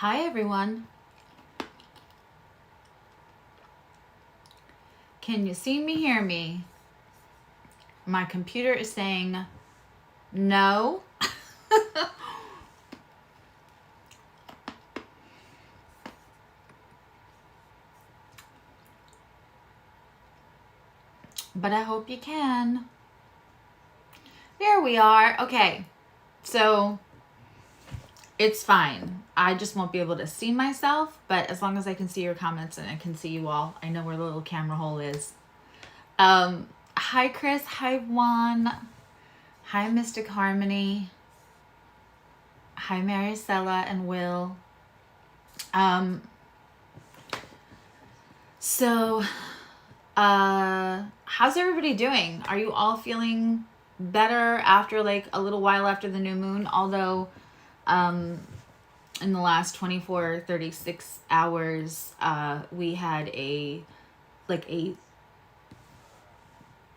Hi everyone. Can you see me, hear me? My computer is saying no. But I hope you can. There we are. Okay. So it's fine. I just won't be able to see myself, but as long as I can see your comments and I can see you all, I know where the little camera hole is. Hi Chris, hi Juan, hi Mystic Harmony, hi Maricela and Will. How's everybody doing? Are you all feeling better after like a little while after the new moon? Although, in the last 24, 36 hours, we had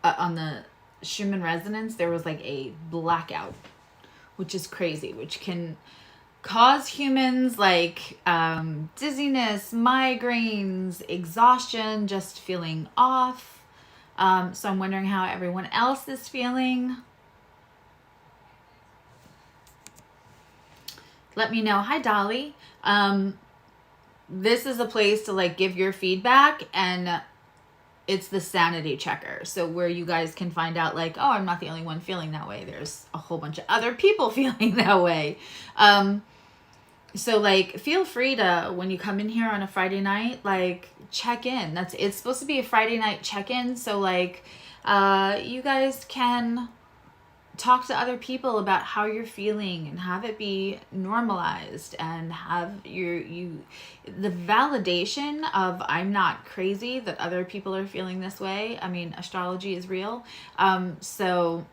on the Schumann resonance, there was like a blackout, which is crazy, which can cause humans like dizziness, migraines, exhaustion, just feeling off. So I'm wondering how everyone else is feeling. Let me know. Hi, Dolly. This is a place to like give your feedback, and it's the sanity checker. So where you guys can find out like, oh, I'm not the only one feeling that way. There's a whole bunch of other people feeling that way. So like feel free to, when you come in here on a Friday night, like check in. It's supposed to be a Friday night check-in. So like you guys can talk to other people about how you're feeling and have it be normalized and have the validation of I'm not crazy, that other people are feeling this way. I mean, astrology is real. So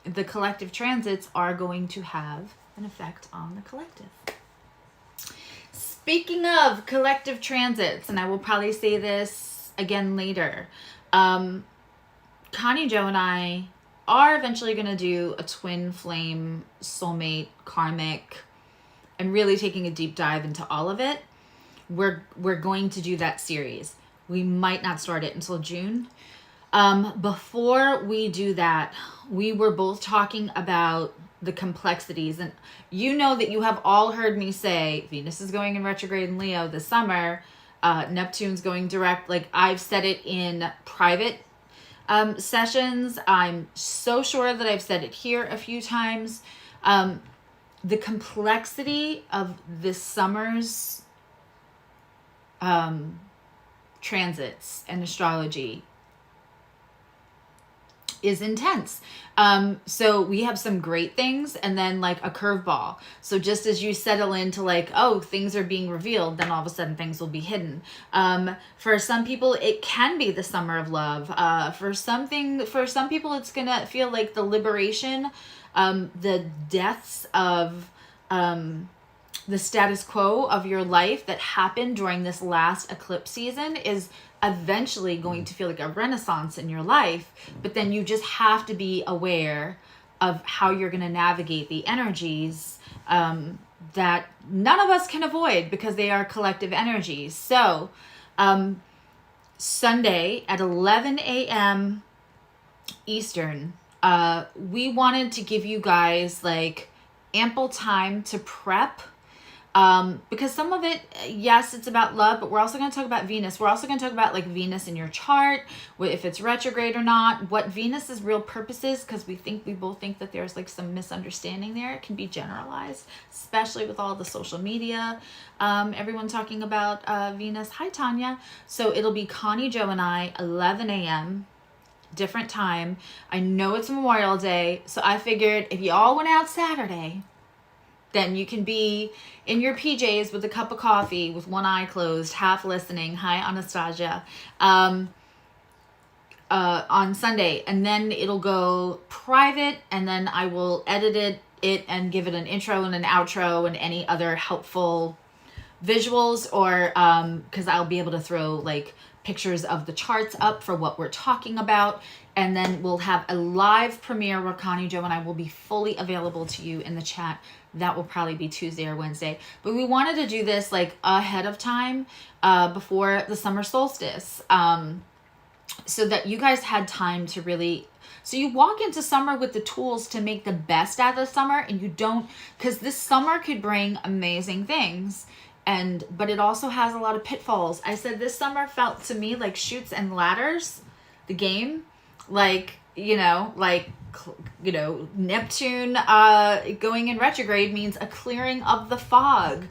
the collective transits are going to have an effect on the collective. Speaking of collective transits, and I will probably say this again later, Connie Jo and I are eventually going to do a twin flame, soulmate, karmic, and really taking a deep dive into all of it. We're going to do that series. We might not start it until June. Before we do that, we were both talking about the complexities, and you know that you have all heard me say Venus is going in retrograde in Leo this summer, Neptune's going direct. Like I've said it in private sessions. I'm so sure that I've said it here a few times. The complexity of this summer's transits and astrology is intense. So we have some great things and then like a curveball. So just as you settle into like, oh, things are being revealed, then all of a sudden things will be hidden. For some people, it can be the summer of love. For some people, it's gonna feel like the liberation, the deaths of the status quo of your life that happened during this last eclipse season is eventually going to feel like a renaissance in your life, but then you just have to be aware of how you're going to navigate the energies that none of us can avoid because they are collective energies. So Sunday at 11 a.m. Eastern, we wanted to give you guys like ample time to prep. Because some of it, yes, it's about love, but we're also going to talk about Venus. We're also going to talk about like Venus in your chart, if it's retrograde or not, what Venus's real purpose is, because we both think that there's like some misunderstanding there. It can be generalized, especially with all the social media, everyone talking about Venus. Hi, Tanya. So it'll be Connie, Jo, and I, 11 a.m., different time. I know it's Memorial Day, so I figured if you all went out Saturday, then you can be in your PJs with a cup of coffee with one eye closed, half listening. Hi, Anastasia. On Sunday. And then it'll go private, and then I will edit it and give it an intro and an outro and any other helpful visuals, or because I'll be able to throw like pictures of the charts up for what we're talking about. And then we'll have a live premiere where Connie, Joe, and I will be fully available to you in the chat. That will probably be Tuesday or Wednesday. But we wanted to do this like ahead of time before the summer solstice, so that you guys had time to really... So you walk into summer with the tools to make the best out of the summer, and you don't... Because this summer could bring amazing things, but it also has a lot of pitfalls. I said this summer felt to me like Chutes and Ladders, the game. Like, Neptune going in retrograde means a clearing of the fog.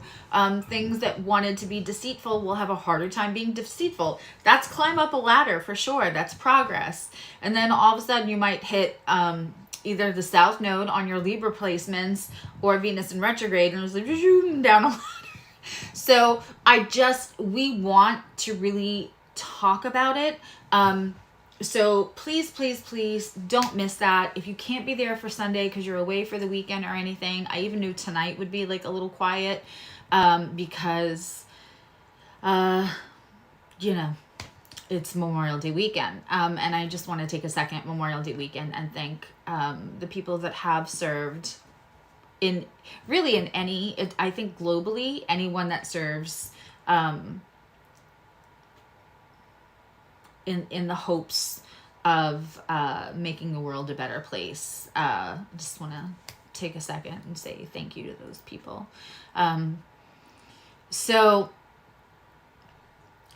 Things that wanted to be deceitful will have a harder time being deceitful. That's climb up a ladder for sure. That's progress. And then all of a sudden you might hit either the South Node on your Libra placements or Venus in retrograde, and it was like down a ladder. So we want to really talk about it. So please, please, please don't miss that. If you can't be there for Sunday because you're away for the weekend or anything, I even knew tonight would be like a little quiet, because, it's Memorial Day weekend. And I just want to take a second Memorial Day weekend and thank the people that have served I think globally, anyone that serves in the hopes of making the world a better place. Just want to take a second and say thank you to those people. So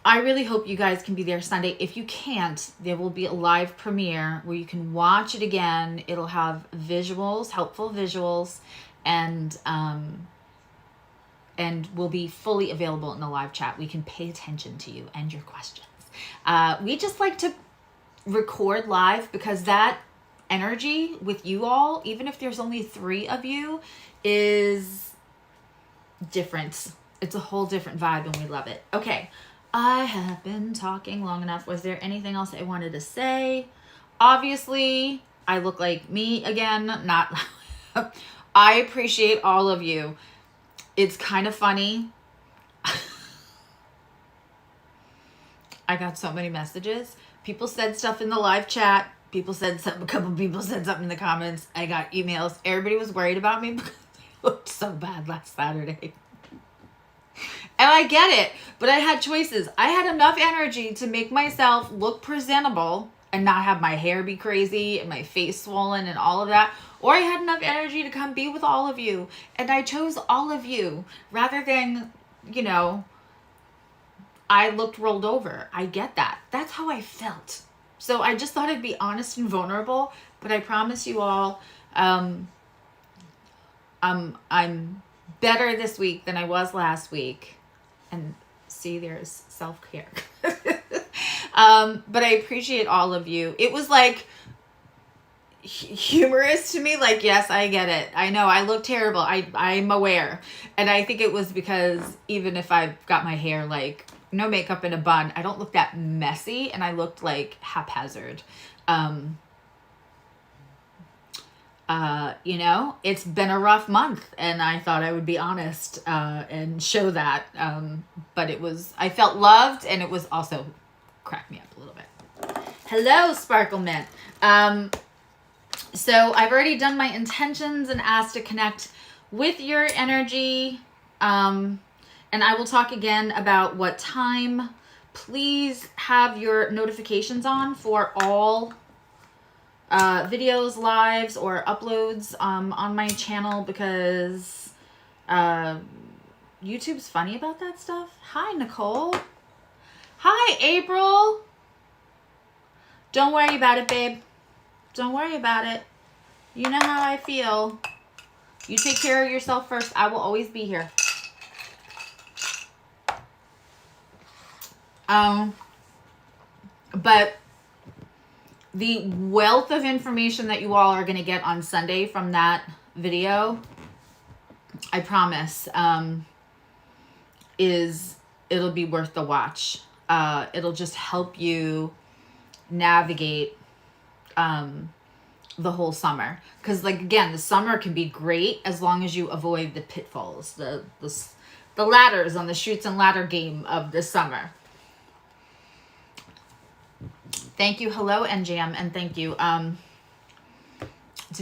I really hope you guys can be there Sunday. If you can't, there will be a live premiere where you can watch it again. It'll have visuals, helpful visuals, and will be fully available in the live chat. We can pay attention to you and your questions. We just like to record live because that energy with you all, even if there's only 3 of you, is different. It's a whole different vibe and we love it. Okay, I have been talking long enough. Was there anything else I wanted to say? Obviously, I look like me again. Not. I appreciate all of you. It's kind of funny. I got so many messages. People said stuff in the live chat. A couple people said something in the comments. I got emails. Everybody was worried about me because I looked so bad last Saturday. And I get it, but I had choices. I had enough energy to make myself look presentable and not have my hair be crazy and my face swollen and all of that. Or I had enough energy to come be with all of you. And I chose all of you rather than, I looked rolled over. I get that. That's how I felt. So I just thought I'd be honest and vulnerable, but I promise you all, I'm better this week than I was last week. And see, there's self-care. But I appreciate all of you. It was like humorous to me. Like, yes, I get it. I know I look terrible. I'm aware. And I think it was because even if I've got my hair like no makeup in a bun, I don't look that messy and I looked like haphazard. It's been a rough month and I thought I would be honest and show that. But I felt loved, and it was also cracked me up a little bit. Hello, Sparkle Mint. So I've already done my intentions and asked to connect with your energy. And I will talk again about what time. Please have your notifications on for all videos, lives, or uploads on my channel, because YouTube's funny about that stuff. Hi, Nicole. Hi, April. Don't worry about it, babe. Don't worry about it. You know how I feel. You take care of yourself first. I will always be here. But the wealth of information that you all are going to get on Sunday from that video, I promise, it'll be worth the watch. It'll just help you navigate the whole summer. Because, like, again, the summer can be great as long as you avoid the pitfalls, the ladders on the Chutes and Ladder game of the summer. Thank you. Hello, NJM, and thank you. To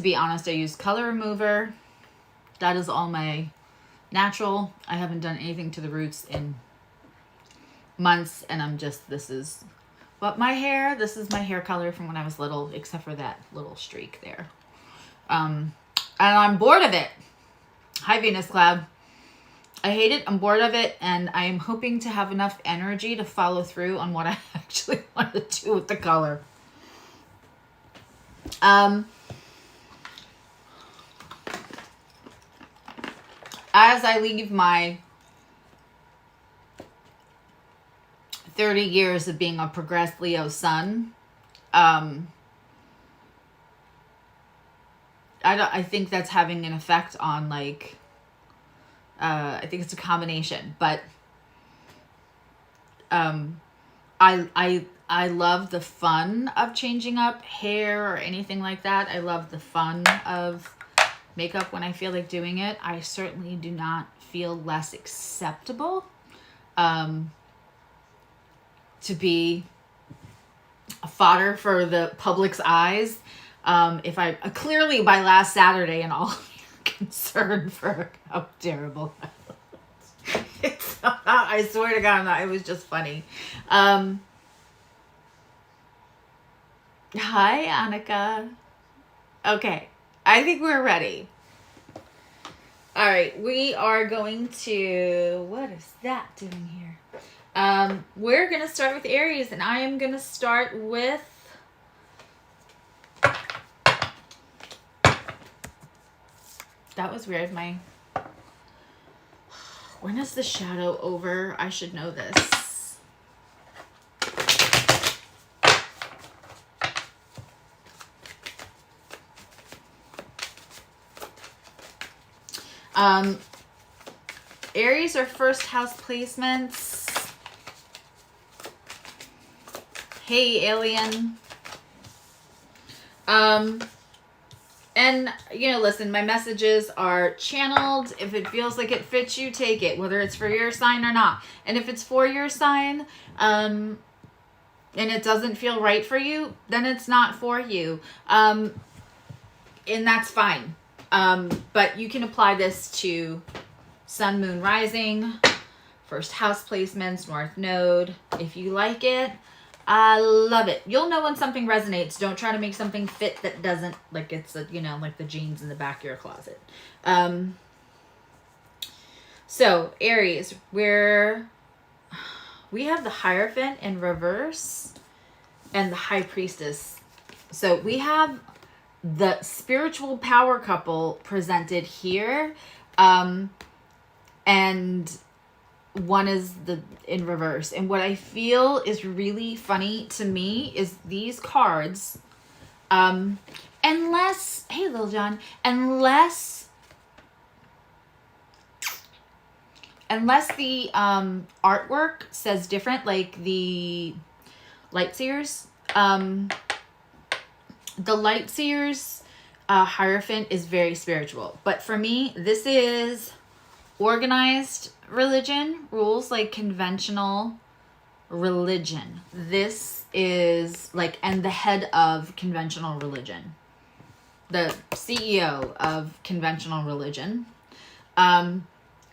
be honest, I use color remover. That is all my natural. I haven't done anything to the roots in months, and I'm just, this is what my hair, this is my hair color from when I was little, except for that little streak there. And I'm bored of it. Hi, Venus Cloud. I hate it. I'm bored of it, and I am hoping to have enough energy to follow through on what I actually want to do with the color. As I leave my 30 years of being a progressed Leo sun, I think that's having an effect on, like, I think it's a combination, but I love the fun of changing up hair or anything like that. I love the fun of makeup when I feel like doing it. I certainly do not feel less acceptable to be a fodder for the public's eyes. If I clearly by last Saturday, and all concerned for how terrible I was. It's not, I swear to God, it was just funny. Hi, Annika. Okay, I think we're ready. All right, we are going to, what is that doing here? We're going to start with Aries, and I am going to start with that was weird. When is the shadow over? I should know this. Aries are first house placements. Hey, alien. And, you know, listen, my messages are channeled. If it feels like it fits you, take it, whether it's for your sign or not. And if it's for your sign, and it doesn't feel right for you, then it's not for you. And that's fine. But you can apply this to sun, moon, rising, first house placements, north node. If you like it, I love it. You'll know when something resonates. Don't try to make something fit that doesn't, like it's, a, you know, like the jeans in the back of your closet. So Aries, we have the Hierophant in reverse and the High Priestess. So we have the spiritual power couple presented here. And one is in reverse. And what I feel is really funny to me is these cards, unless, hey, Lil John, unless the artwork says different, like the Lightseers, the Lightseers Hierophant is very spiritual. But for me, this is organized religion, rules like conventional religion. This is like, and the head of conventional religion, the CEO of conventional religion,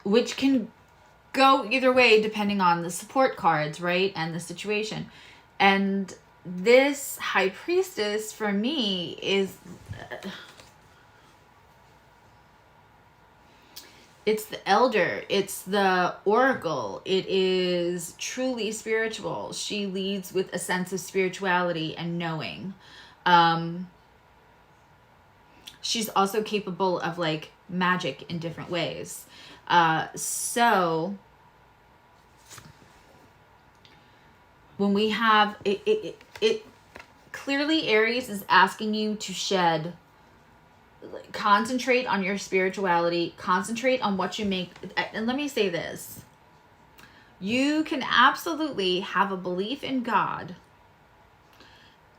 which can go either way depending on the support cards, right? And the situation. And this High Priestess for me is it's the elder, it's the oracle, it is truly spiritual. She leads with a sense of spirituality and knowing. She's also capable of like magic in different ways. So when we have it clearly Aries is asking you to shed, concentrate on your spirituality, concentrate on what you make. And let me say this, you can absolutely have a belief in God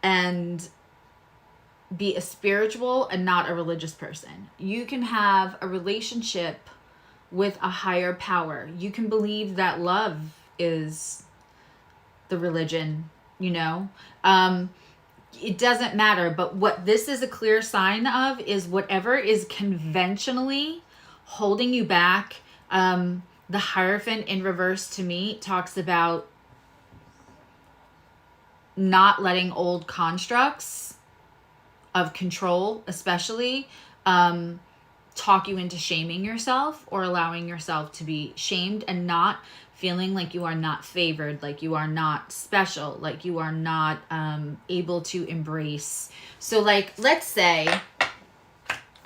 and be a spiritual and not a religious person. You can have a relationship with a higher power. You can believe that love is the religion you know? It doesn't matter. But what this is a clear sign of is whatever is conventionally holding you back. The Hierophant in reverse to me talks about not letting old constructs of control, especially, talk you into shaming yourself or allowing yourself to be shamed and not feeling like you are not favored, like you are not special, like you are not able to embrace. So like, let's say,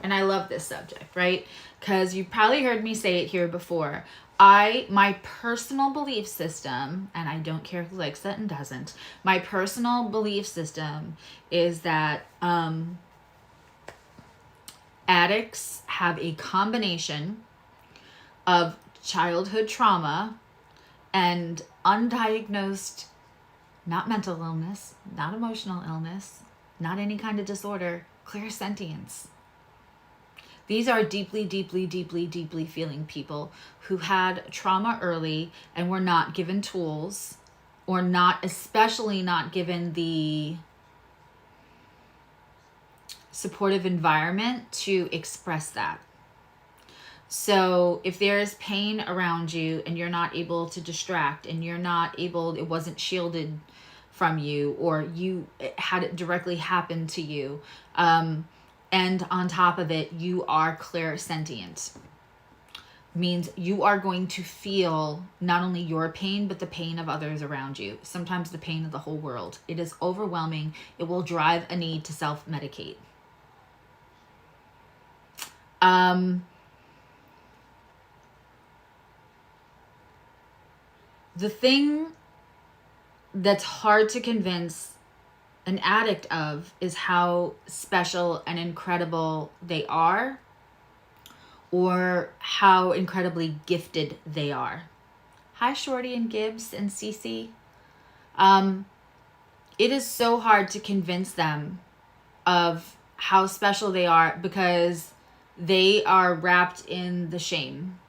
and I love this subject, right? Because you've probably heard me say it here before. My personal belief system, and I don't care who likes that and doesn't, my personal belief system is that addicts have a combination of childhood trauma and undiagnosed, not mental illness, not emotional illness, not any kind of disorder, clairsentience. These are deeply, deeply, deeply, deeply feeling people who had trauma early and were not given tools, or especially not given the supportive environment to express that. So if there is pain around you and you're not able to distract, and it wasn't shielded from you, or you had it directly happen to you, and on top of it, you are clairsentient, means you are going to feel not only your pain, but the pain of others around you. Sometimes the pain of the whole world. It is overwhelming. It will drive a need to self-medicate. The thing that's hard to convince an addict of is how special and incredible they are, or how incredibly gifted they are. Hi, Shorty and Gibbs and Cece. It is so hard to convince them of how special they are because they are wrapped in the shame.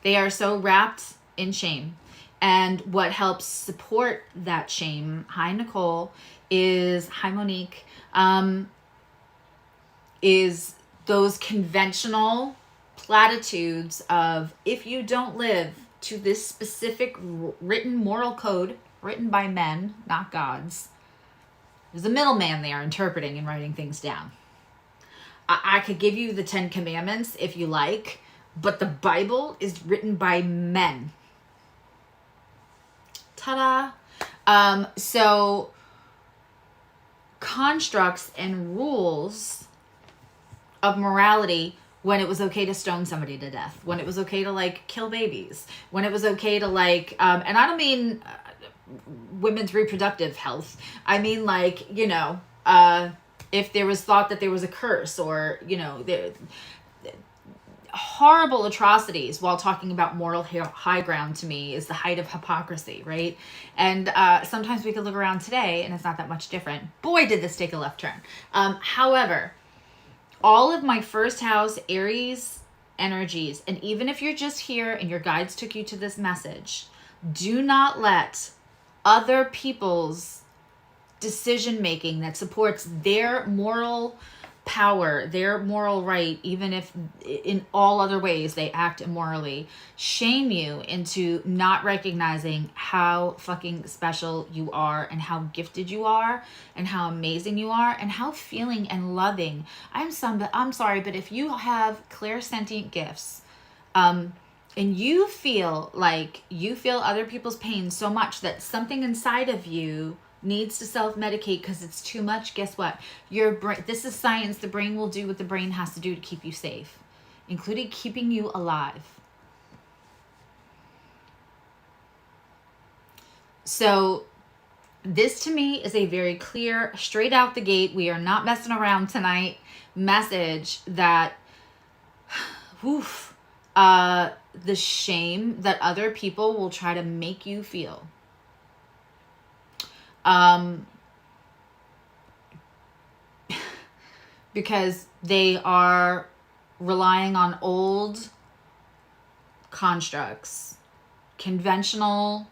They are so wrapped in shame. And what helps support that shame, hi Nicole, hi Monique, is those conventional platitudes of, if you don't live to this specific written moral code, written by men, not gods, there's a middleman there interpreting and writing things down. I could give you the 10 Commandments if you like, but the Bible is written by men. Ta-da! So constructs and rules of morality, when it was okay to stone somebody to death, when it was okay to like kill babies, when it was okay to like, and I don't mean women's reproductive health. I mean like, if there was thought that there was a curse, or, horrible atrocities while talking about moral high ground, to me is the height of hypocrisy, right? And sometimes we could look around today and it's not that much different. Boy, did this take a left turn. However, all of my first house Aries energies, and even if you're just here and your guides took you to this message, do not let other people's decision making that supports their moral power, their moral right, even if in all other ways they act immorally, shame you into not recognizing how fucking special you are, and how gifted you are, and how amazing you are, and how feeling and loving. I'm sorry, but if you have clairsentient gifts, and you feel other people's pain so much that something inside of you needs to self-medicate because it's too much, guess what? Your brain, this is science, the brain will do what the brain has to do to keep you safe, including keeping you alive. So this to me is a very clear, straight out the gate, we are not messing around tonight, message that the shame that other people will try to make you feel. Because they are relying on old constructs, conventional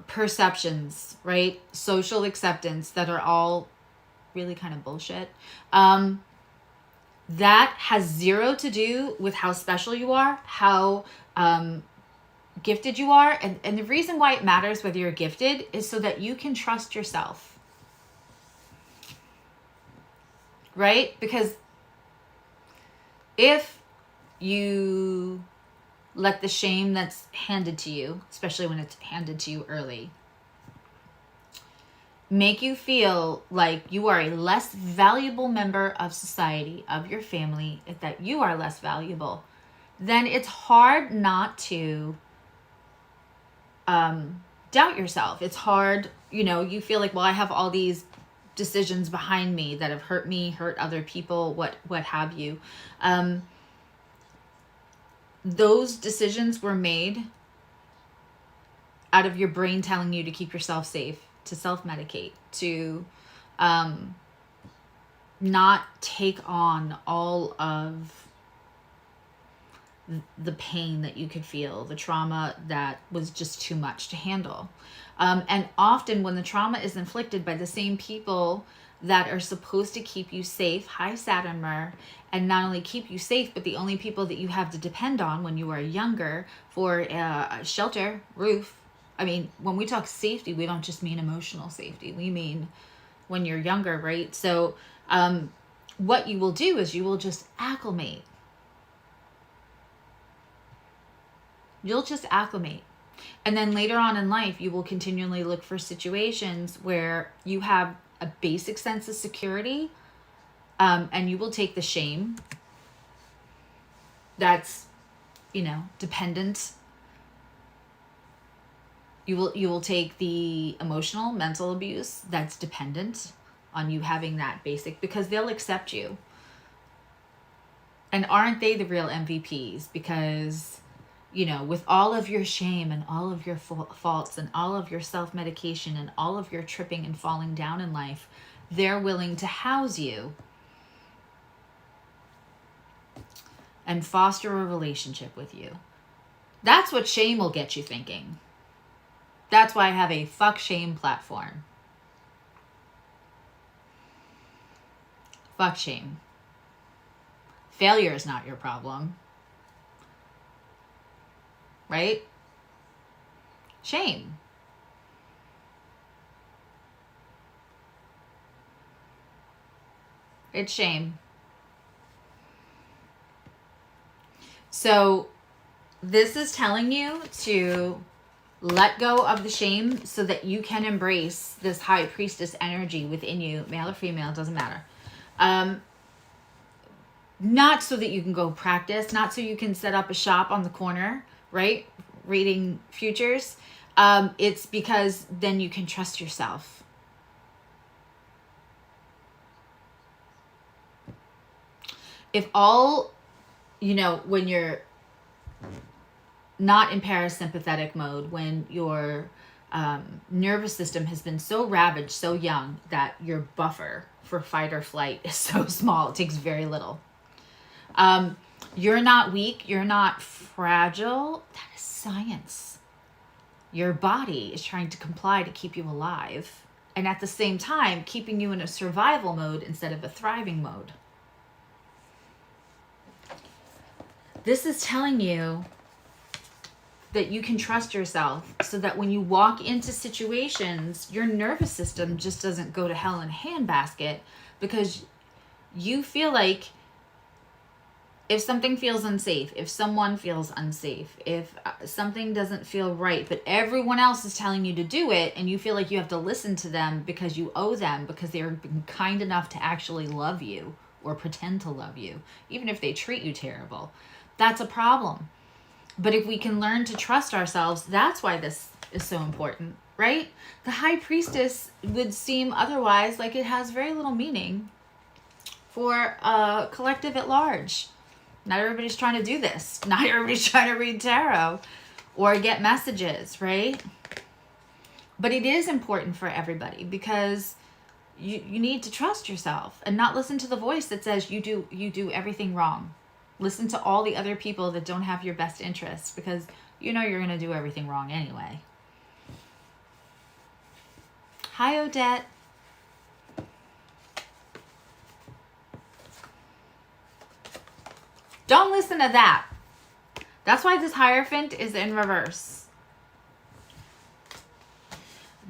perceptions, right? Social acceptance that are all really kind of bullshit. That has zero to do with how special you are, how gifted you are. And the reason why it matters whether you're gifted is so that you can trust yourself. Right? Because if you let the shame that's handed to you, especially when it's handed to you early, make you feel like you are a less valuable member of society, of your family, that you are less valuable, then it's hard not to doubt yourself. It's hard, you feel like, well, I have all these decisions behind me that have hurt me, hurt other people, what have you. Those decisions were made out of your brain telling you to keep yourself safe, to self-medicate, to not take on all of the pain that you could feel, the trauma that was just too much to handle. And often when the trauma is inflicted by the same people that are supposed to keep you safe, high Saturn Mer, and not only keep you safe, but the only people that you have to depend on when you are younger for shelter, roof. I mean, when we talk safety, we don't just mean emotional safety. We mean when you're younger, right? So what you will do is you will just acclimate. You'll just acclimate. And then later on in life, you will continually look for situations where you have a basic sense of security, and you will take the shame that's, dependent. You will take the emotional, mental abuse that's dependent on you having that basic, because they'll accept you. And aren't they the real MVPs? Because, with all of your shame and all of your faults and all of your self-medication and all of your tripping and falling down in life, they're willing to house you and foster a relationship with you. That's what shame will get you thinking. That's why I have a fuck shame platform. Fuck shame. Failure is not your problem. Right? Shame. It's shame. So this is telling you to let go of the shame so that you can embrace this high priestess energy within you, male or female, doesn't matter. Not so that you can go practice, not so you can set up a shop on the corner, right? Reading futures. It's because then you can trust yourself. If all, when you're not in parasympathetic mode, when your nervous system has been so ravaged so young that your buffer for fight or flight is so small, it takes very little. You're not weak. You're not fragile. That is science. Your body is trying to comply to keep you alive, and at the same time keeping you in a survival mode instead of a thriving mode. This is telling you that you can trust yourself so that when you walk into situations, your nervous system just doesn't go to hell in a handbasket, because you feel like if something feels unsafe, if someone feels unsafe, if something doesn't feel right, but everyone else is telling you to do it, and you feel like you have to listen to them because you owe them, because they're kind enough to actually love you or pretend to love you, even if they treat you terrible, that's a problem. But if we can learn to trust ourselves, that's why this is so important, right? The high priestess would seem otherwise like it has very little meaning for a collective at large. Not everybody's trying to do this. Not everybody's trying to read tarot or get messages, right? But it is important for everybody, because you need to trust yourself and not listen to the voice that says you do everything wrong. Listen to all the other people that don't have your best interests, because you're going to do everything wrong anyway. Hi, Odette. Don't listen to that. That's why this Hierophant is in reverse.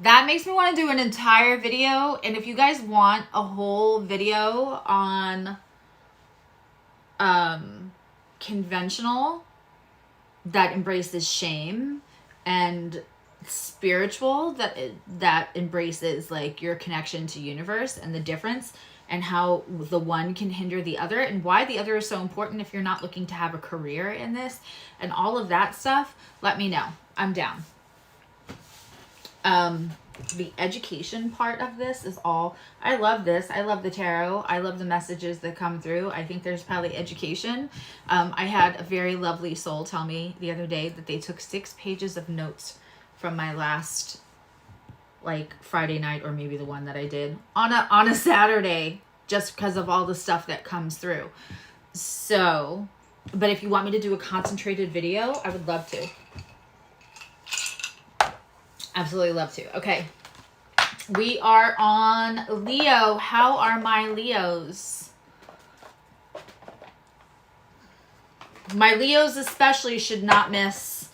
That makes me want to do an entire video. And if you guys want a whole video on conventional that embraces shame and spiritual that embraces like your connection to universe and the difference and how the one can hinder the other and why the other is so important if you're not looking to have a career in this and all of that stuff, let me know. I'm down. The education part of this is all, I love this. I love the tarot. I love the messages that come through. I think there's probably education. I had a very lovely soul tell me the other day that they took 6 pages of notes from my last like Friday night, or maybe the one that I did on a Saturday, just because of all the stuff that comes through. So, but if you want me to do a concentrated video, I would love to. Absolutely love to. Okay. We are on Leo. How are my Leos? My Leos especially should not miss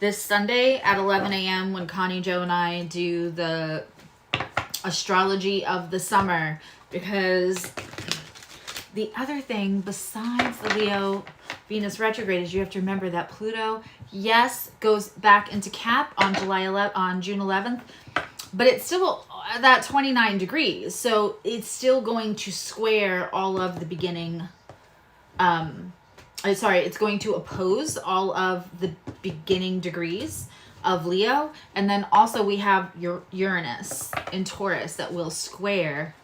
this Sunday at 11 a.m. when Connie, Joe, and I do the astrology of the summer, because the other thing besides the Leo Venus retrograde is you have to remember that Pluto, yes, goes back into Cap on June 11th, but it's still that 29 degrees. So it's still going to square all of the beginning, it's going to oppose all of the beginning degrees of Leo. And then also we have Uranus in Taurus that will square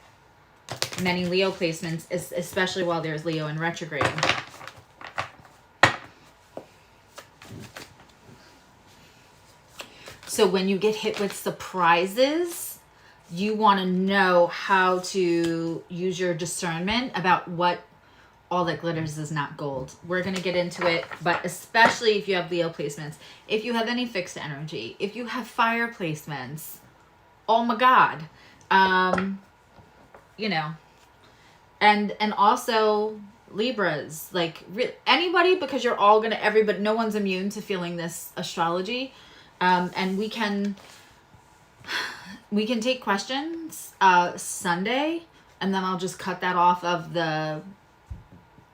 many Leo placements, especially while there's Leo in retrograde. So when you get hit with surprises, you want to know how to use your discernment about what all that glitters is not gold. We're going to get into it, but especially if you have Leo placements, if you have any fixed energy, if you have fire placements, oh my God. You know, and also Libras, like anybody, because you're all going to, everybody, no one's immune to feeling this astrology. And we can take questions Sunday, and then I'll just cut that off of the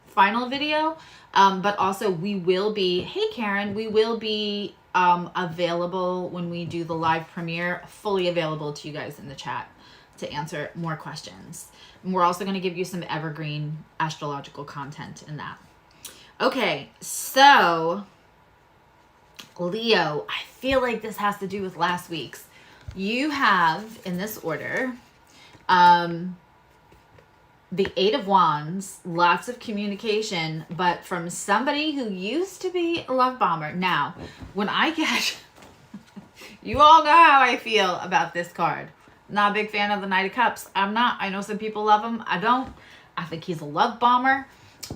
final video. But also we will be, hey Karen, we will be available when we do the live premiere, fully available to you guys in the chat to answer more questions. And we're also going to give you some evergreen astrological content in that. Okay, so Leo, I feel like this has to do with last week's. You have, in this order, the 8 of Wands, lots of communication, but from somebody who used to be a love bomber. Now, when I get, you all know how I feel about this card. Not a big fan of the Knight of Cups. I'm not. I know some people love him. I don't. I think he's a love bomber.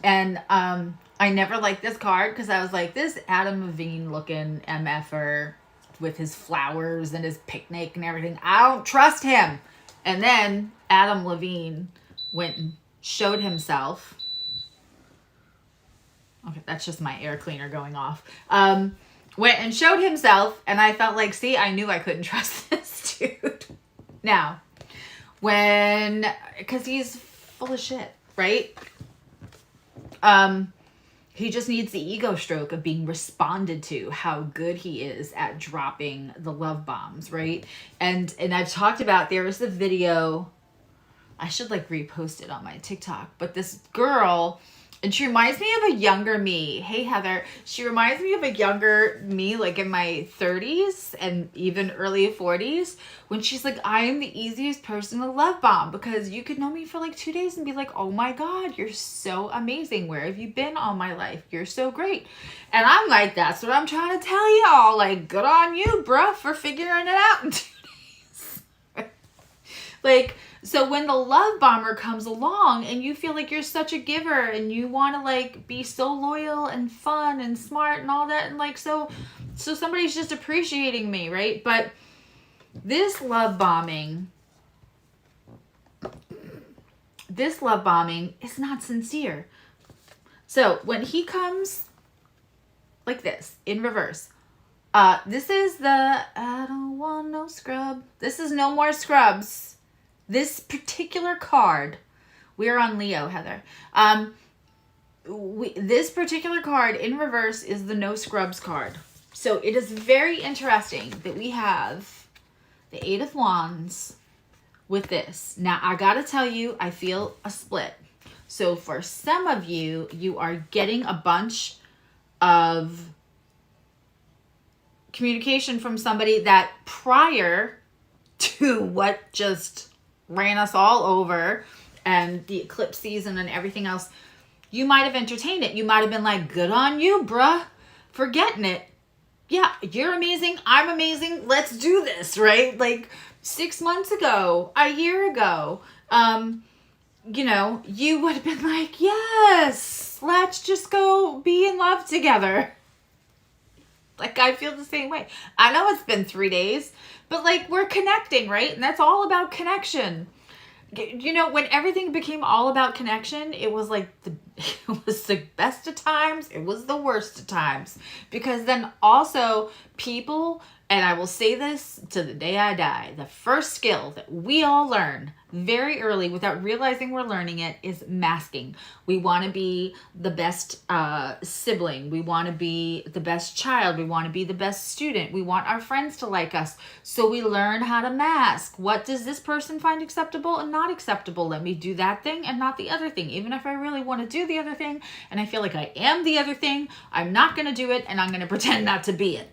And I never liked this card because I was like, this Adam Levine looking MFer with his flowers and his picnic and everything. I don't trust him. And then Adam Levine went and showed himself. Okay, that's just my air cleaner going off. Went and showed himself, and I felt like, see, I knew I couldn't trust this dude. Now, because he's full of shit, right? He just needs the ego stroke of being responded to, how good he is at dropping the love bombs, right? And I've talked about, there was a video, I should like repost it on my TikTok, but this girl, and she reminds me of a younger me. Hey, Heather. She reminds me of a younger me, like in my 30s and even early 40s, when she's like, I am the easiest person to love bomb because you could know me for like 2 days and be like, oh my God, you're so amazing. Where have you been all my life? You're so great. And I'm like, that's what I'm trying to tell y'all. Like, good on you, bruh, for figuring it out in 2 days. Like, so when the love bomber comes along and you feel like you're such a giver and you want to like be so loyal and fun and smart and all that, and like so somebody's just appreciating me, right? But this love bombing is not sincere. So when he comes like this in reverse, this is the I don't want no scrub. This is no more scrubs. This particular card, we are on Leo, Heather. This particular card in reverse is the no scrubs card. So it is very interesting that we have the Eight of Wands with this. Now, I gotta tell you, I feel a split. So for some of you, you are getting a bunch of communication from somebody that prior to what just ran us all over and the eclipse season and everything else, you might have entertained it. You might have been like, good on you, bruh, for getting it. Yeah, you're amazing. I'm amazing. Let's do this, right? Like 6 months ago, a year ago, you know, you would have been like, yes, let's just go be in love together. Like, I feel the same way. I know it's been 3 days, but like, we're connecting, right? And that's all about connection. You know, when everything became all about connection, it was like it was the best of times. It was the worst of times. Because then also people, and I will say this to the day I die, the first skill that we all learn very early without realizing we're learning it is masking. We want to be the best sibling. We want to be the best child. We want to be the best student. We want our friends to like us. So we learn how to mask. What does this person find acceptable and not acceptable? Let me do that thing and not the other thing. Even if I really want to do the other thing and I feel like I am the other thing, I'm not going to do it and I'm going to pretend not to be it.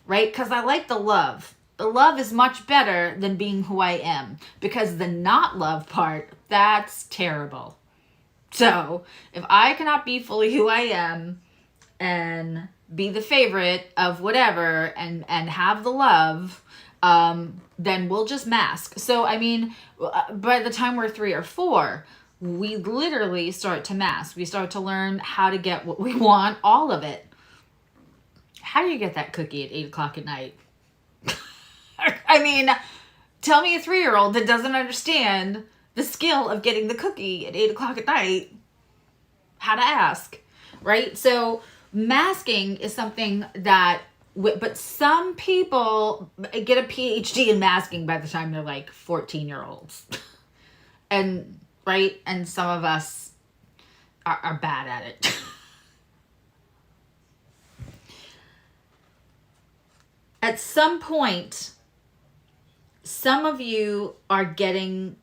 Right? Because I like the love. The love is much better than being who I am. Because the not love part, that's terrible. So, if I cannot be fully who I am and be the favorite of whatever and have the love, then we'll just mask. So, I mean, by the time we're 3 or 4, we literally start to mask. We start to learn how to get what we want, all of it. How do you get that cookie at 8 o'clock at night? I mean, tell me a 3-year-old that doesn't understand the skill of getting the cookie at 8 o'clock at night, how to ask, right? So masking is something that, but some people get a PhD in masking by the time they're like 14-year-olds. And, right? And some of us are bad at it. At some point, some of you are getting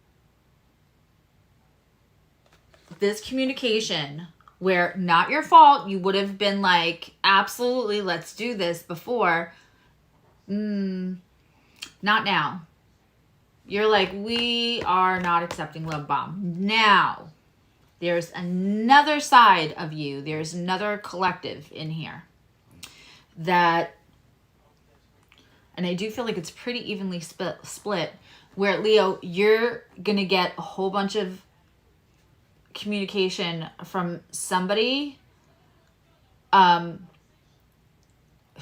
this communication where not your fault. You would have been like, absolutely, let's do this before. Not now. You're like, we are not accepting love bomb. Now, there's another side of you. There's another collective in here that, and I do feel like it's pretty evenly split, where Leo, you're going to get a whole bunch of communication from somebody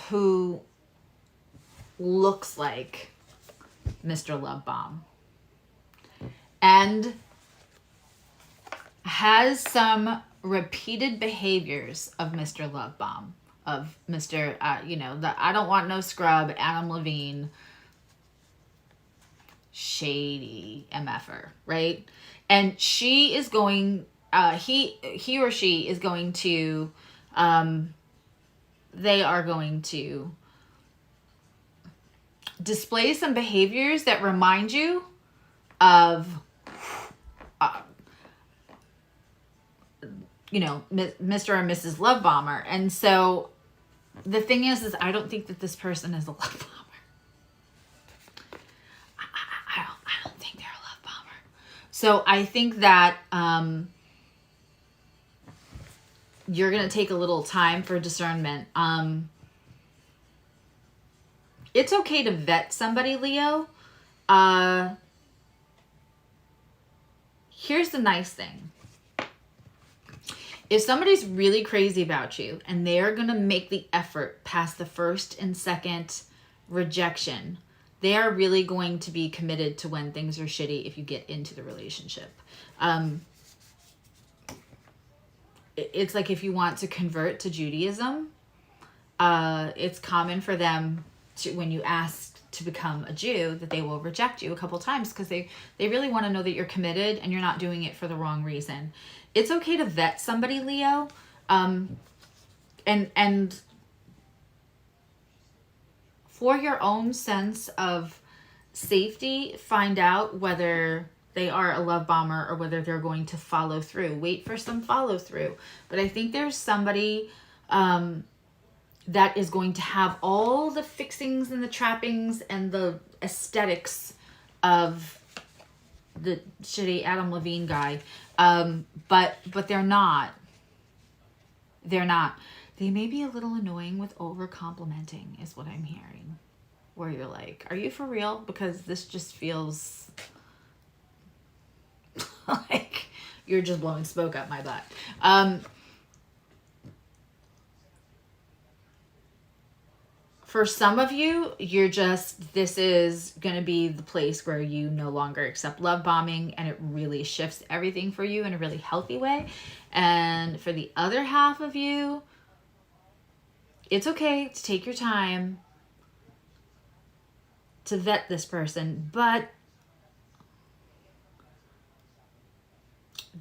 who looks like Mr. Love Bomb and has some repeated behaviors of Mr. Love Bomb. Of Mr. You know, the I don't want no scrub, Adam Levine, shady MFer, right? And she is going, he or she is going to, they are going to display some behaviors that remind you of, you know, Mr. and Mrs. Love Bomber. And so the thing is I don't think that this person is a love bomber. I don't think they're a love bomber. So I think that you're going to take a little time for discernment. It's okay to vet somebody, Leo. Here's the nice thing. If somebody's really crazy about you and they're going to make the effort past the first and second rejection they are really going to be committed to when things are shitty if you get into the relationship. It's like if you want to convert to Judaism, it's common for them to, when you ask to become a Jew, that they will reject you a couple times because they really want to know that you're committed and you're not doing it for the wrong reason. It's okay to vet somebody, Leo. And for your own sense of safety, find out whether they are a love bomber or whether they're going to follow through. Wait for some follow through. But I think there's somebody that is going to have all the fixings and the trappings and the aesthetics of the shitty Adam Levine guy. But they're not. They're not. They may be a little annoying with over complimenting is what I'm hearing. Where you're like, are you for real? Because this just feels like you're just blowing smoke up my butt. For some of you, this is going to be the place where you no longer accept love bombing, and it really shifts everything for you in a really healthy way. And for the other half of you, it's okay to take your time to vet this person, but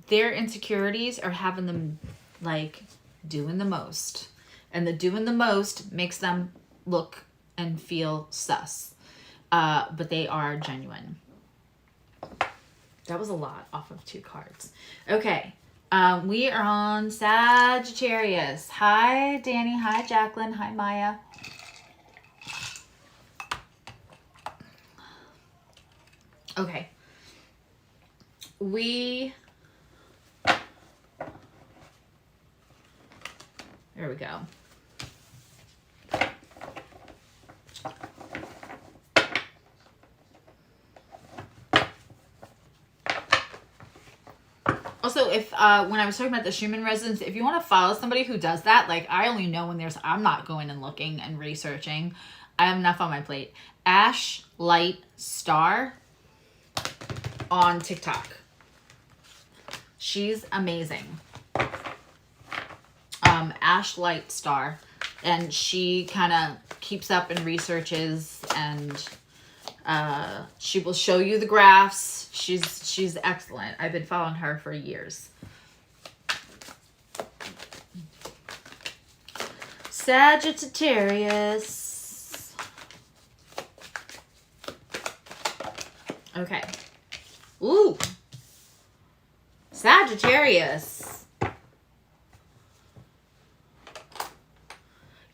their insecurities are having them like doing the most, and the doing the most makes them look and feel sus, but they are genuine. That was a lot off of 2 cards. Okay, we are on Sagittarius. Hi Danny, hi Jacqueline, hi Maya. Okay, there we go. Also, if when I was talking about the Schumann resonance, if you want to follow somebody who does that, like I only know when I'm not going and looking and researching. I have enough on my plate. Ash Light Star on TikTok. She's amazing. Ash Light Star. And she kind of keeps up and researches, and she will show you the graphs. She's excellent. I've been following her for years. Sagittarius. Okay. Ooh. Sagittarius.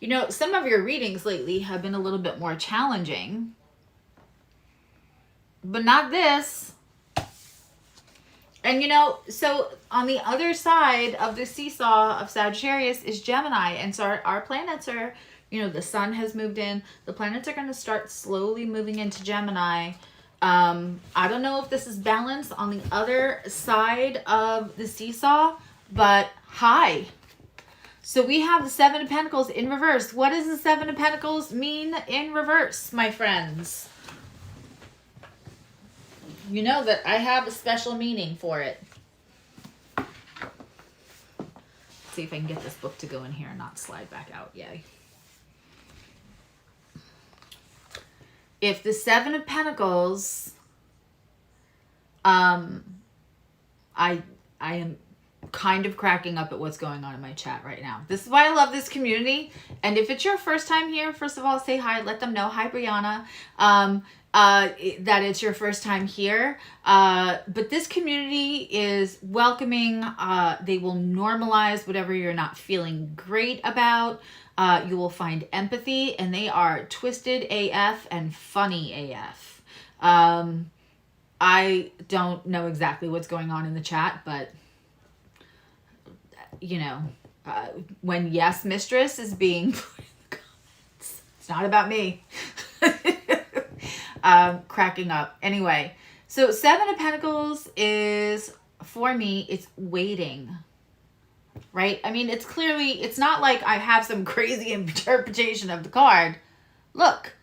You know, some of your readings lately have been a little bit more challenging, but not this. And you know, so on the other side of the seesaw of Sagittarius is Gemini. And so our planets are, you know, the sun has moved in. The planets are going to start slowly moving into Gemini. I don't know if this is balanced on the other side of the seesaw, but hi. So we have the 7 of Pentacles in reverse. What does the 7 of Pentacles mean in reverse, my friends? You know that I have a special meaning for it. Let's see if I can get this book to go in here and not slide back out. Yay. If the 7 of Pentacles, I am kind of cracking up at what's going on in my chat right now. This is why I love this community. And if it's your first time here, first of all, say hi. Let them know. Hi, Brianna. That it's your first time here. But this community is welcoming. They will normalize whatever you're not feeling great about. You will find empathy, and they are twisted AF and funny AF. I don't know exactly what's going on in the chat, but you know, when Yes Mistress is being put in the comments, it's not about me. Cracking up. Anyway, so 7 of Pentacles is, for me, it's waiting. Right? I mean, it's clearly, it's not like I have some crazy interpretation of the card. Look,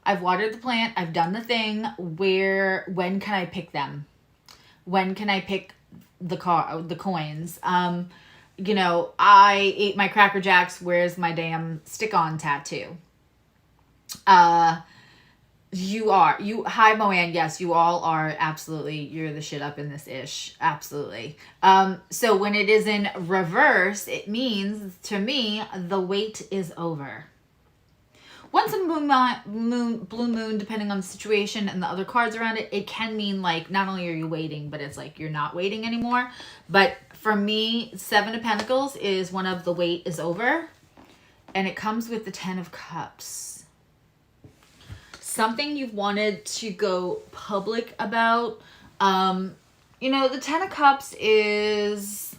I've watered the plant. I've done the thing. When can I pick them? When can I pick the coins? You know, I ate my Cracker Jacks. Where's my damn stick-on tattoo? Hi Moanne, yes, you all are absolutely, you're the shit up in this ish, absolutely. So when it is in reverse, it means to me the wait is over. Once in blue moon, depending on the situation and the other cards around it, it can mean like not only are you waiting, but it's like you're not waiting anymore. But for me, 7 of Pentacles is one of the wait is over, and it comes with the 10 of Cups. Something you've wanted to go public about. You know, the 10 of Cups is,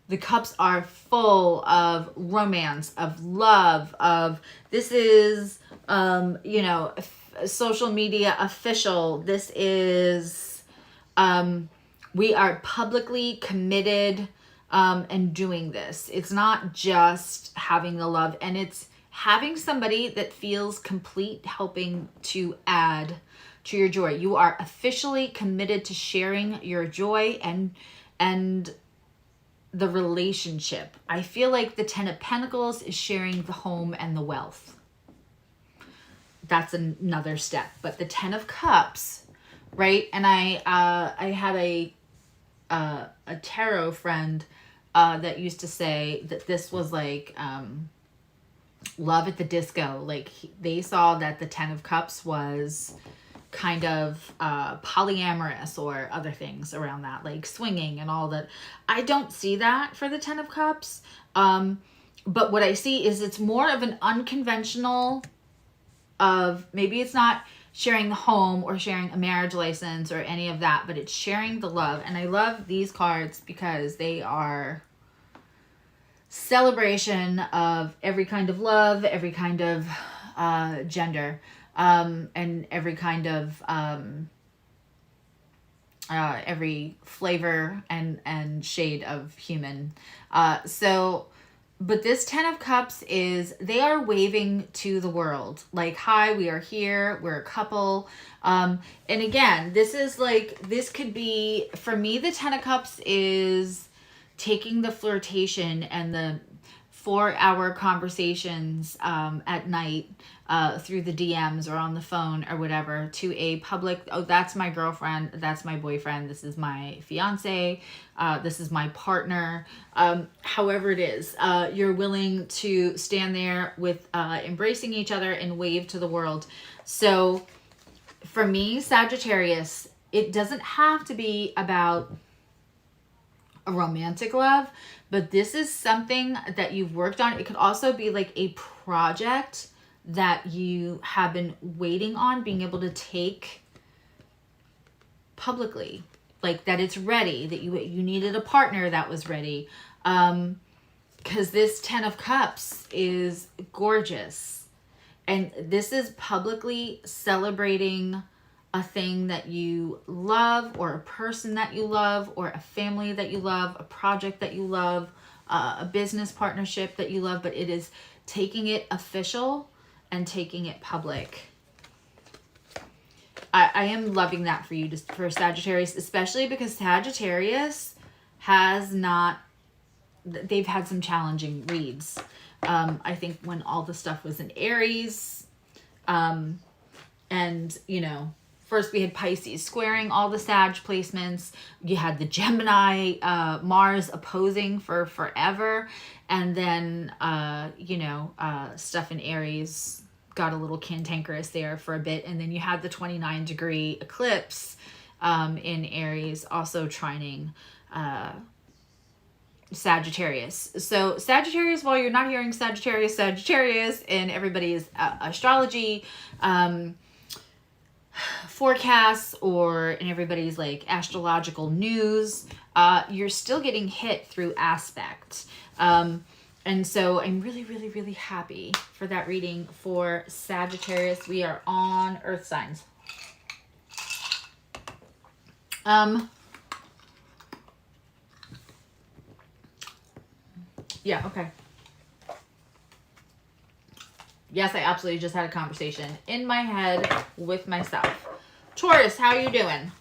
the cups are full of romance, of love, of, this is, you know, social media official. This is, we are publicly committed, and doing this. It's not just having the love, and it's having somebody that feels complete, helping to add to your joy. You are officially committed to sharing your joy and the relationship. I feel like the 10 of Pentacles is sharing the home and the wealth. That's another step. But the 10 of Cups, right? And I had a tarot friend that used to say that this was like love at the disco. Like they saw that the 10 of Cups was kind of polyamorous or other things around that, like swinging and all that. I don't see that for the 10 of Cups. But what I see is it's more of an unconventional of, maybe it's not sharing the home or sharing a marriage license or any of that, but it's sharing the love. And I love these cards because they are celebration of every kind of love, every kind of gender, and every kind of every flavor and shade of human. But this 10 of Cups is, they are waving to the world. Like, hi, we are here. We're a couple. And again, this is like, this could be, for me, the 10 of Cups is taking the flirtation and the 4-hour conversations at night through the DMs or on the phone or whatever to a public, oh, that's my girlfriend, that's my boyfriend, this is my fiance, this is my partner, however it is. You're willing to stand there with embracing each other and wave to the world. So for me, Sagittarius, it doesn't have to be about a romantic love, but this is something that you've worked on. It could also be like a project that you have been waiting on being able to take publicly, like that it's ready, that you needed a partner that was ready. Because this 10 of Cups is gorgeous, and this is publicly celebrating a thing that you love, or a person that you love, or a family that you love, a project that you love, a business partnership that you love, but it is taking it official and taking it public. I am loving that for you, just for Sagittarius, especially because Sagittarius has not, they've had some challenging reads. I think when all the stuff was in Aries, and you know, first we had Pisces squaring all the Sag placements. You had the Gemini, Mars opposing for forever. And then, you know, stuff in Aries got a little cantankerous there for a bit. And then you had the 29-degree eclipse in Aries also trining Sagittarius. So Sagittarius, while you're not hearing Sagittarius in everybody's astrology forecasts or in everybody's like astrological news, you're still getting hit through aspect. And so I'm really, really, really happy for that reading for Sagittarius. We are on Earth signs. Yeah, okay. Yes, I absolutely just had a conversation in my head with myself. Taurus, how are you doing?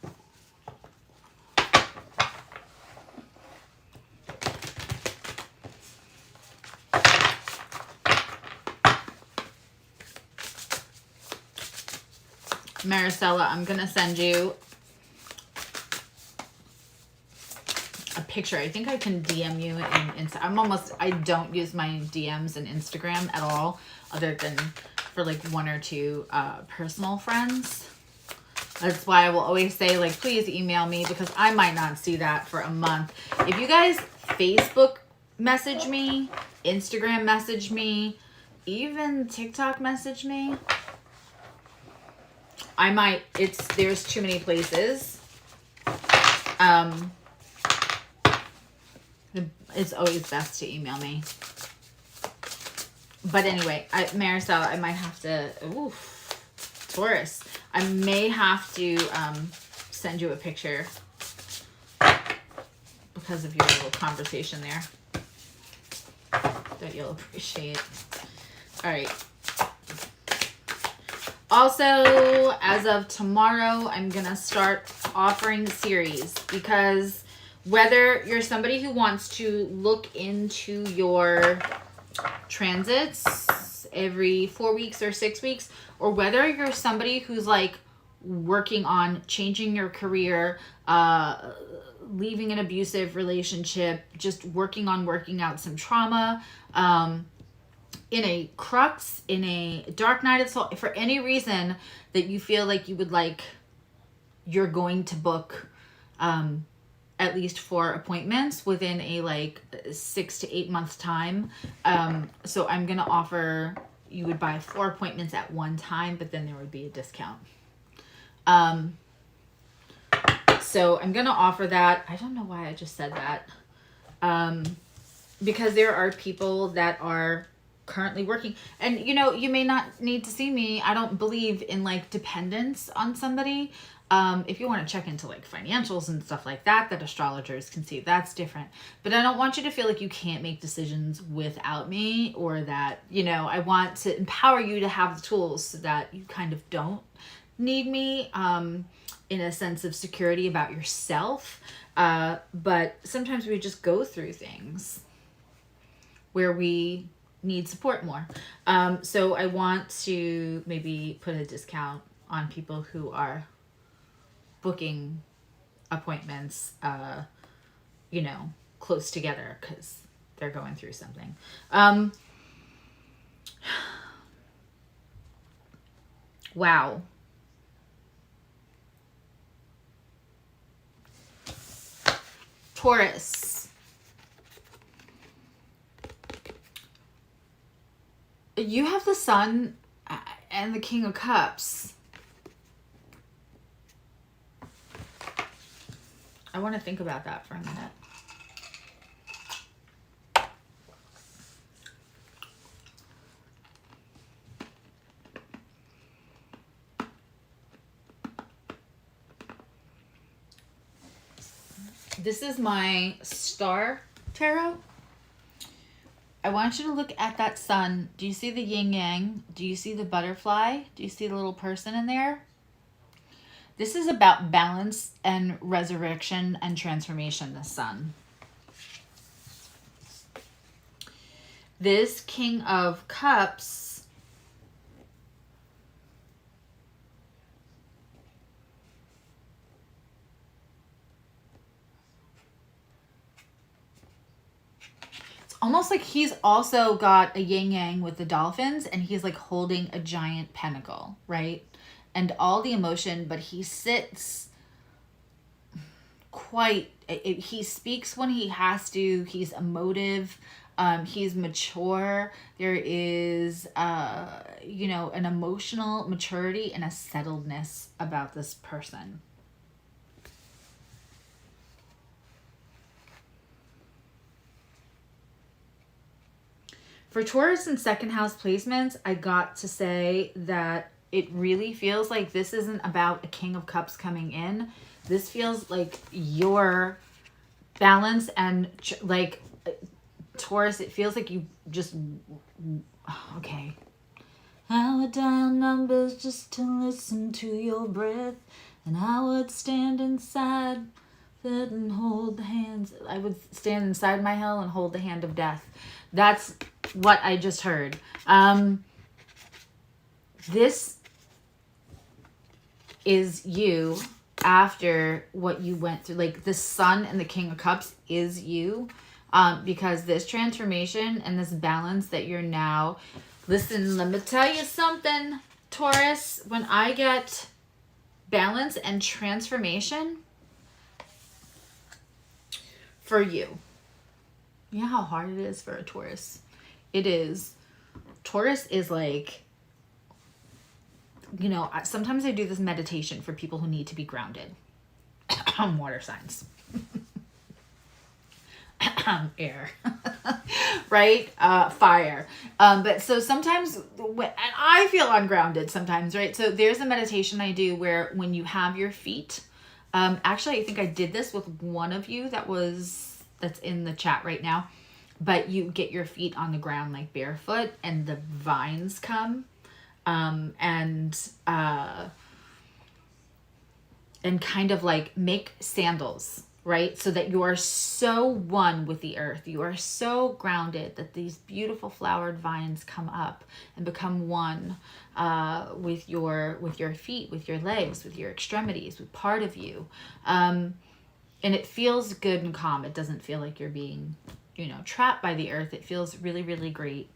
Maricela, I'm going to send you a picture. I think I can DM you in I don't use my DMs in Instagram at all, other than for like one or two personal friends. That's why I will always say, like, please email me, because I might not see that for a month. If you guys Facebook message me, Instagram message me, even TikTok message me, I might, there's too many places. It's always best to email me. But anyway, Maricela, I might have to, Taurus, I may have to send you a picture because of your little conversation there that you'll appreciate. All right. Also, as of tomorrow, I'm going to start offering series, because whether you're somebody who wants to look into your transits every 4 weeks or 6 weeks, or whether you're somebody who's like working on changing your career, leaving an abusive relationship, just working on working out some trauma, in a crux, in a dark night of soul, for any reason that you feel like you would like, you're going to book at least 4 appointments within a like 6 to 8 months time. So I'm going to offer, you would buy 4 appointments at one time, but then there would be a discount. So I'm going to offer that. I don't know why I just said that. Because there are people that are currently working, and you know, you may not need to see me. I don't believe in like dependence on somebody. If you want to check into like financials and stuff like that, that astrologers can see, that's different. But I don't want you to feel like you can't make decisions without me, or that, you know, I want to empower you to have the tools so that you kind of don't need me, in a sense of security about yourself. But sometimes we just go through things where we need support more. So I want to maybe put a discount on people who are booking appointments, you know, close together, because they're going through something. Wow. Taurus. You have the Sun and the King of Cups. I want to think about that for a minute. This is my star tarot. I want you to look at that sun. Do you see the yin yang? Do you see the butterfly? Do you see the little person in there? This is about balance and resurrection and transformation, the sun. This King of Cups almost like he's also got a yin yang with the dolphins, and he's like holding a giant pentacle, right? And all the emotion, but he sits quite, he speaks when he has to, he's emotive, he's mature. There is, you know, an emotional maturity and a settledness about this person. For Taurus and second house placements, I got to say that it really feels like this isn't about a King of Cups coming in. This feels like your balance and like Taurus, it feels like you just, okay. I would dial numbers just to listen to your breath. And I would stand inside it and hold the hands. I would stand inside my hell and hold the hand of death. That's what I just heard. This is you after what you went through. Like the Sun and the King of Cups is you. Because this transformation and this balance that you're now... Listen, let me tell you something, Taurus. When I get balance and transformation for you, you know how hard it is for a Taurus? It is. Taurus is like, you know, sometimes I do this meditation for people who need to be grounded. Water signs. Air. Right? Fire. But so sometimes and I feel ungrounded sometimes, right? So there's a meditation I do where when you have your feet, actually I think I did this with one of you that's in the chat right now, but you get your feet on the ground like barefoot and the vines come, and kind of like make sandals, right? So that you are so one with the earth. You are so grounded that these beautiful flowered vines come up and become one with your feet, with your legs, with your extremities, with part of you. And it feels good and calm. It doesn't feel like you're being, you know, trapped by the earth. It feels really, really great.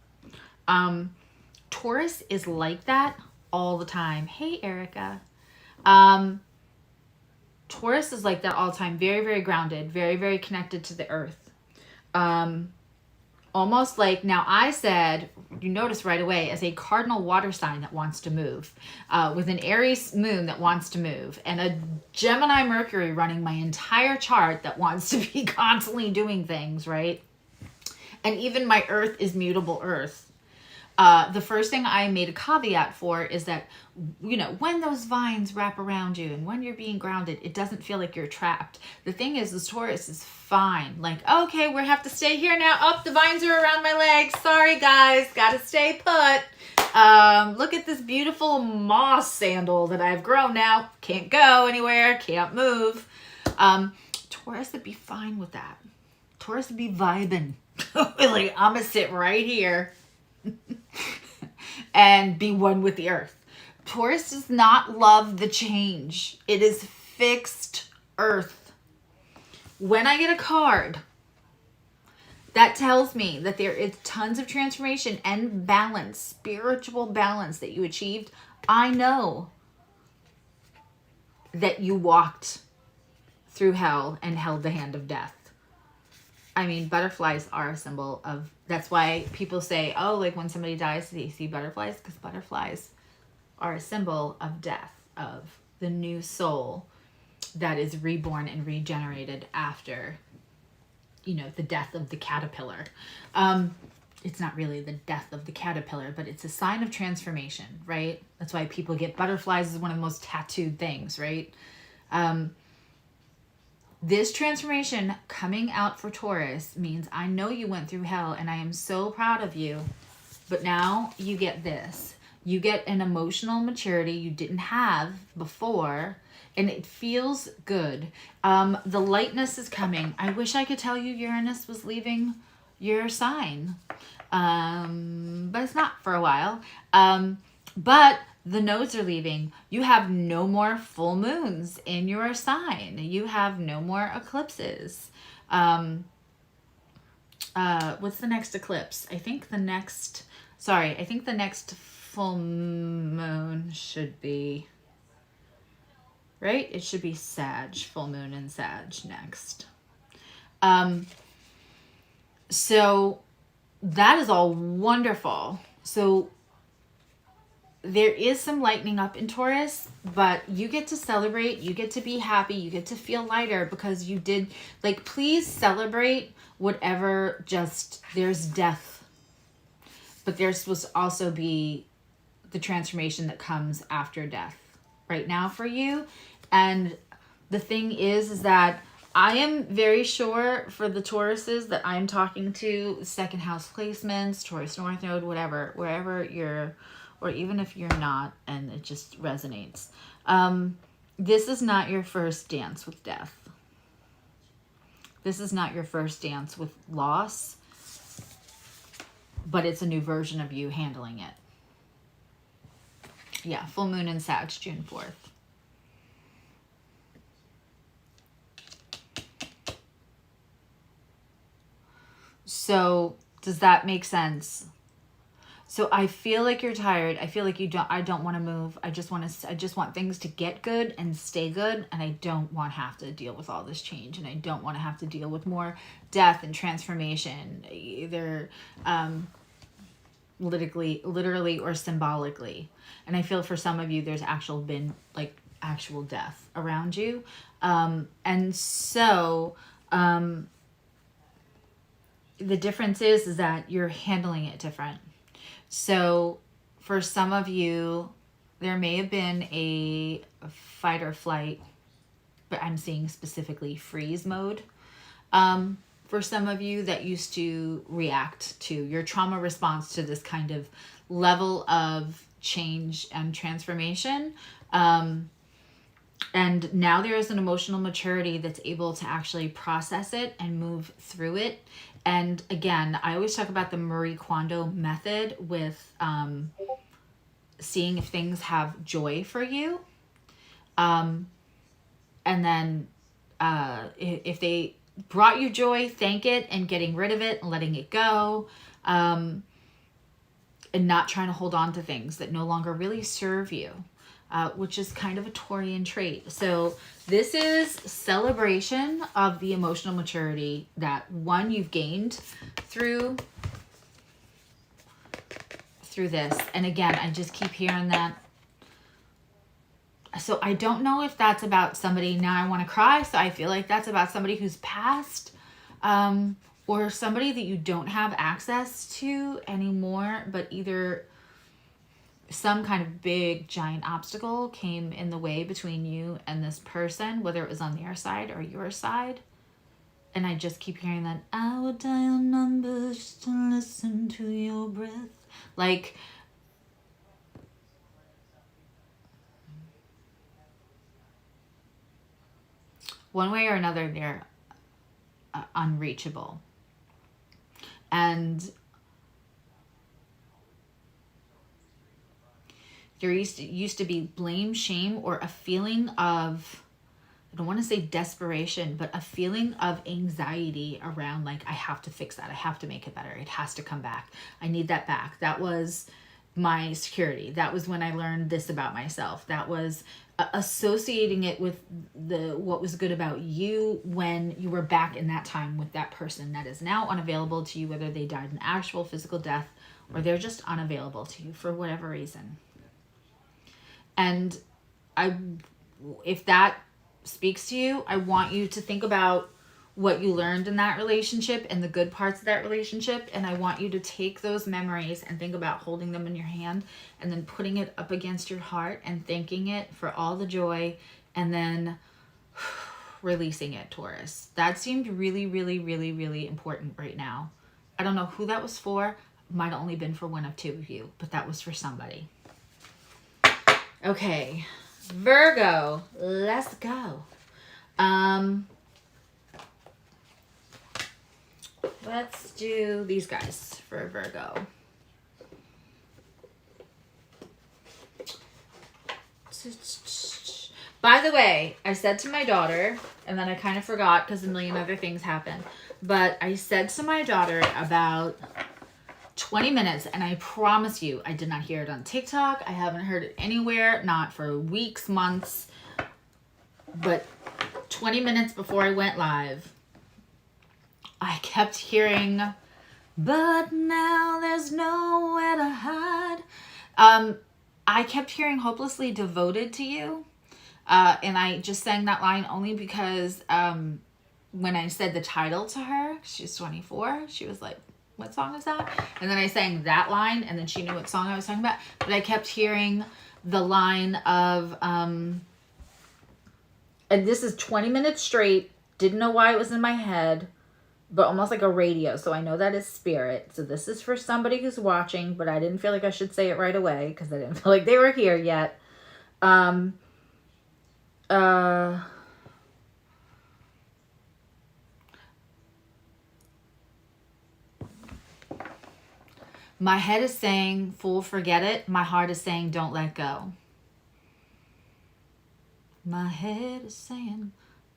Taurus is like that all the time. Hey, Erica. Taurus is like that all the time. Very, very grounded. Very, very connected to the earth. Almost like, now I said, you notice right away, as a cardinal water sign that wants to move, with an Aries moon that wants to move, and a Gemini Mercury running my entire chart that wants to be constantly doing things, right? And even my earth is mutable earth. The first thing I made a caveat for is that, you know, when those vines wrap around you and when you're being grounded, it doesn't feel like you're trapped. The thing is, this Taurus is fine. Like, okay, we have to stay here now. Oh, the vines are around my legs. Sorry, guys. Gotta stay put. Look at this beautiful moss sandal that I've grown now. Can't go anywhere. Can't move. Taurus would be fine with that. Taurus would be vibing. Like, I'm gonna sit right here and be one with the earth. Taurus does not love the change. It is fixed earth. When I get a card that tells me that there is tons of transformation and balance, spiritual balance that you achieved, I know that you walked through hell and held the hand of death. I mean, butterflies are a symbol of, that's why people say, oh, like when somebody dies, they see butterflies, because butterflies are a symbol of death, of the new soul that is reborn and regenerated after, you know, the death of the caterpillar. It's not really the death of the caterpillar, but it's a sign of transformation, right? That's why people get butterflies is one of the most tattooed things, right? This transformation coming out for Taurus means I know you went through hell and I am so proud of you, but now you get this. You get an emotional maturity you didn't have before, and it feels good. The lightness is coming. I wish I could tell you Uranus was leaving your sign, but it's not for a while. But the nodes are leaving. You have no more full moons in your sign. You have no more eclipses. What's the next eclipse? I think the next full moon should be, right? It should be Sag, full moon in Sag next. So that is all wonderful. So there is some lightening up in Taurus, but you get to celebrate, you get to be happy, you get to feel lighter because you did, like, please celebrate whatever, just, there's death, but there's supposed to also be the transformation that comes after death right now for you. And the thing is that I am very sure for the Tauruses that I'm talking to, second house placements, Taurus North Node, whatever, wherever or even if you're not and it just resonates. This is not your first dance with death. This is not your first dance with loss, but it's a new version of you handling it. Yeah, full moon in Sag, June 4th. So, does that make sense? So I feel like you're tired. I feel like I don't want to move. I just want things to get good and stay good. And I don't want to have to deal with all this change. And I don't want to have to deal with more death and transformation, either literally or symbolically. And I feel for some of you, there's been actual death around you. And so, the difference is that you're handling it different. So for some of you, there may have been a fight or flight, but I'm seeing specifically freeze mode. For some of you that used to react to your trauma response to this kind of level of change and transformation. And now there is an emotional maturity that's able to actually process it and move through it. And again, I always talk about the Marie Kondo method with seeing if things have joy for you. And then if they brought you joy, thank it, and getting rid of it and letting it go. And not trying to hold on to things that no longer really serve you. Which is kind of a Taurian trait. So this is celebration of the emotional maturity that you've gained through this. And again, I just keep hearing that. So I don't know if that's about somebody, now I want to cry. So I feel like that's about somebody who's passed, or somebody that you don't have access to anymore, but either some kind of big giant obstacle came in the way between you and this person, whether it was on their side or your side. And I just keep hearing that, I would dial numbers just to listen to your breath. Like, one way or another, they're unreachable. And there used to be blame, shame, or a feeling of, I don't want to say desperation, but a feeling of anxiety around, like, I have to fix that. I have to make it better. It has to come back. I need that back. That was my security. That was when I learned this about myself. That was associating it with what was good about you when you were back in that time with that person that is now unavailable to you, whether they died an actual physical death or they're just unavailable to you for whatever reason. And if that speaks to you, I want you to think about what you learned in that relationship and the good parts of that relationship. And I want you to take those memories and think about holding them in your hand and then putting it up against your heart and thanking it for all the joy and then releasing it, Taurus. That seemed really, really, really, really important right now. I don't know who that was for. Might have only been for one of two of you, but that was for somebody. Okay, Virgo, let's go. Let's do these guys for Virgo. By the way, I said to my daughter, and then I kind of forgot because a million other things happened, but I said to my daughter about 20 minutes, and I promise you, I did not hear it on TikTok. I haven't heard it anywhere, not for weeks, months, but 20 minutes before I went live, I kept hearing, but now there's nowhere to hide. I kept hearing hopelessly devoted to you. And I just sang that line only because when I said the title to her, she's 24, she was like, what song is that? And then I sang that line, and then she knew what song I was talking about. But I kept hearing the line of, and this is 20 minutes straight, didn't know why it was in my head, but almost like a radio. So I know that is spirit. So this is for somebody who's watching, but I didn't feel like I should say it right away because I didn't feel like they were here yet. My head is saying, fool, forget it. My heart is saying, don't let go. My head is saying,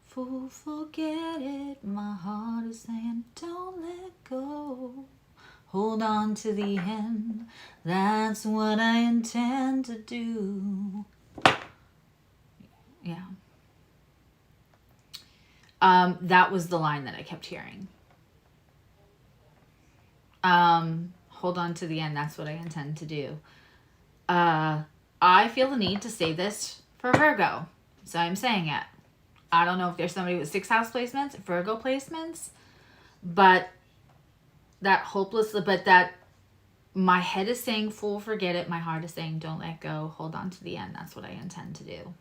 fool, forget it. My heart is saying, don't let go. Hold on to the end. That's what I intend to do. Yeah. That was the line that I kept hearing. Hold on to the end. That's what I intend to do. I feel the need to say this for Virgo. So I'm saying it. I don't know if there's somebody with 6th house placements, Virgo placements, but that my head is saying, fool, forget it. My heart is saying, don't let go. Hold on to the end. That's what I intend to do.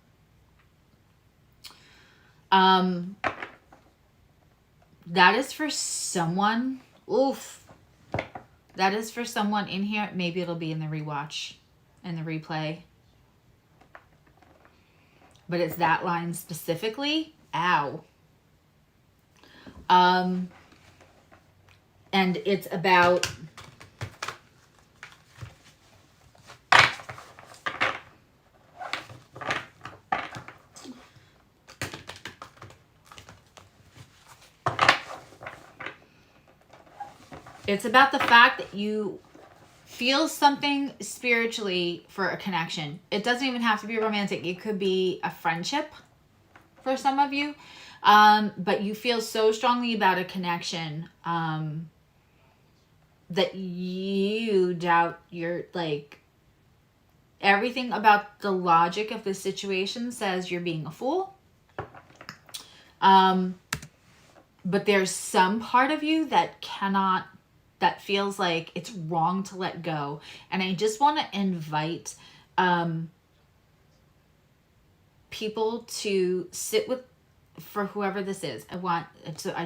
That is for someone. Oof. That is for someone in here. Maybe it'll be in the rewatch, in the replay. But it's that line specifically. Ow. And it's about the fact that you feel something spiritually for a connection. It doesn't even have to be romantic. It could be a friendship for some of you. But you feel so strongly about a connection that you doubt everything about the logic of the situation says you're being a fool. But there's some part of you that feels like it's wrong to let go. And I just want to invite people to sit with, for whoever this is. I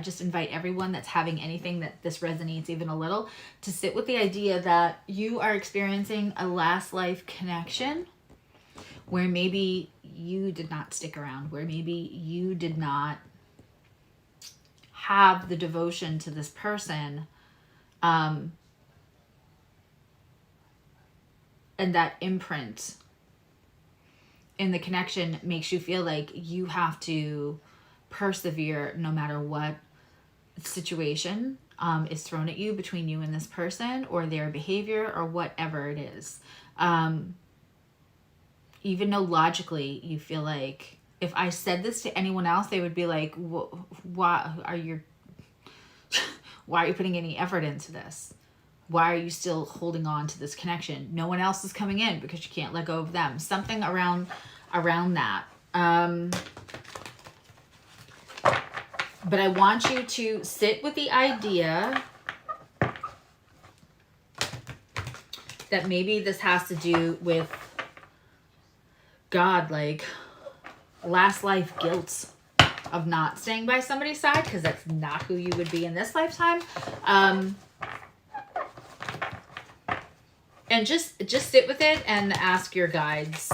just invite everyone that's having anything that this resonates even a little to sit with the idea that you are experiencing a last life connection where maybe you did not stick around, where maybe you did not have the devotion to this person. And that imprint in the connection makes you feel like you have to persevere no matter what situation is thrown at you between you and this person or their behavior or whatever it is. Even though logically you feel like if I said this to anyone else, they would be like, why are you putting any effort into this? Why are you still holding on to this connection? No one else is coming in because you can't let go of them. Something around that. But I want you to sit with the idea that maybe this has to do with God, like last life guilt of not staying by somebody's side, because that's not who you would be in this lifetime. And just sit with it and ask your guides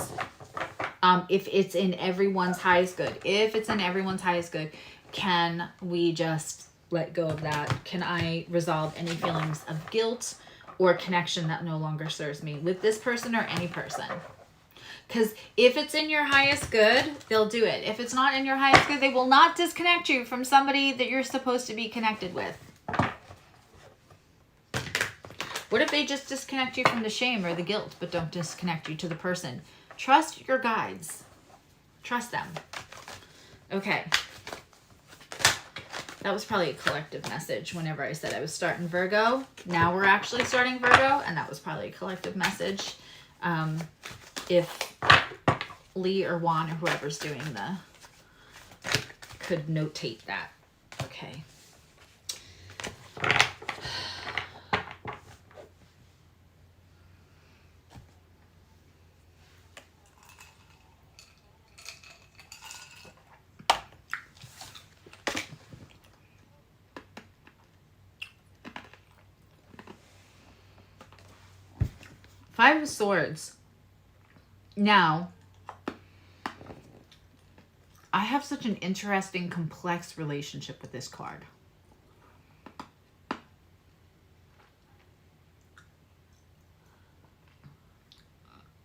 if it's in everyone's highest good. If it's in everyone's highest good, can we just let go of that? Can I resolve any feelings of guilt or connection that no longer serves me with this person or any person? Because if it's in your highest good, they'll do it. If it's not in your highest good, they will not disconnect you from somebody that you're supposed to be connected with. What if they just disconnect you from the shame or the guilt, but don't disconnect you to the person? Trust your guides. Trust them. Okay. That was probably a collective message whenever I said I was starting Virgo. Now we're actually starting Virgo, and that was probably a collective message. If Lee or Juan or whoever's doing could notate that. Okay. Five of Swords. Now, I have such an interesting, complex relationship with this card.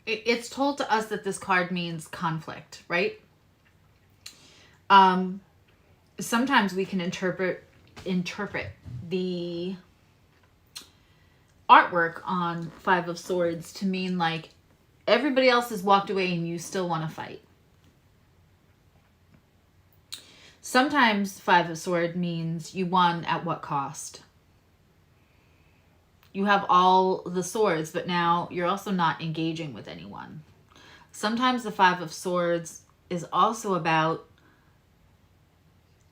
It's told to us that this card means conflict, right? Sometimes we can interpret the artwork on Five of Swords to mean like everybody else has walked away and you still want to fight. Sometimes Five of Swords means you won at what cost? You have all the swords, but now you're also not engaging with anyone. Sometimes the Five of Swords is also about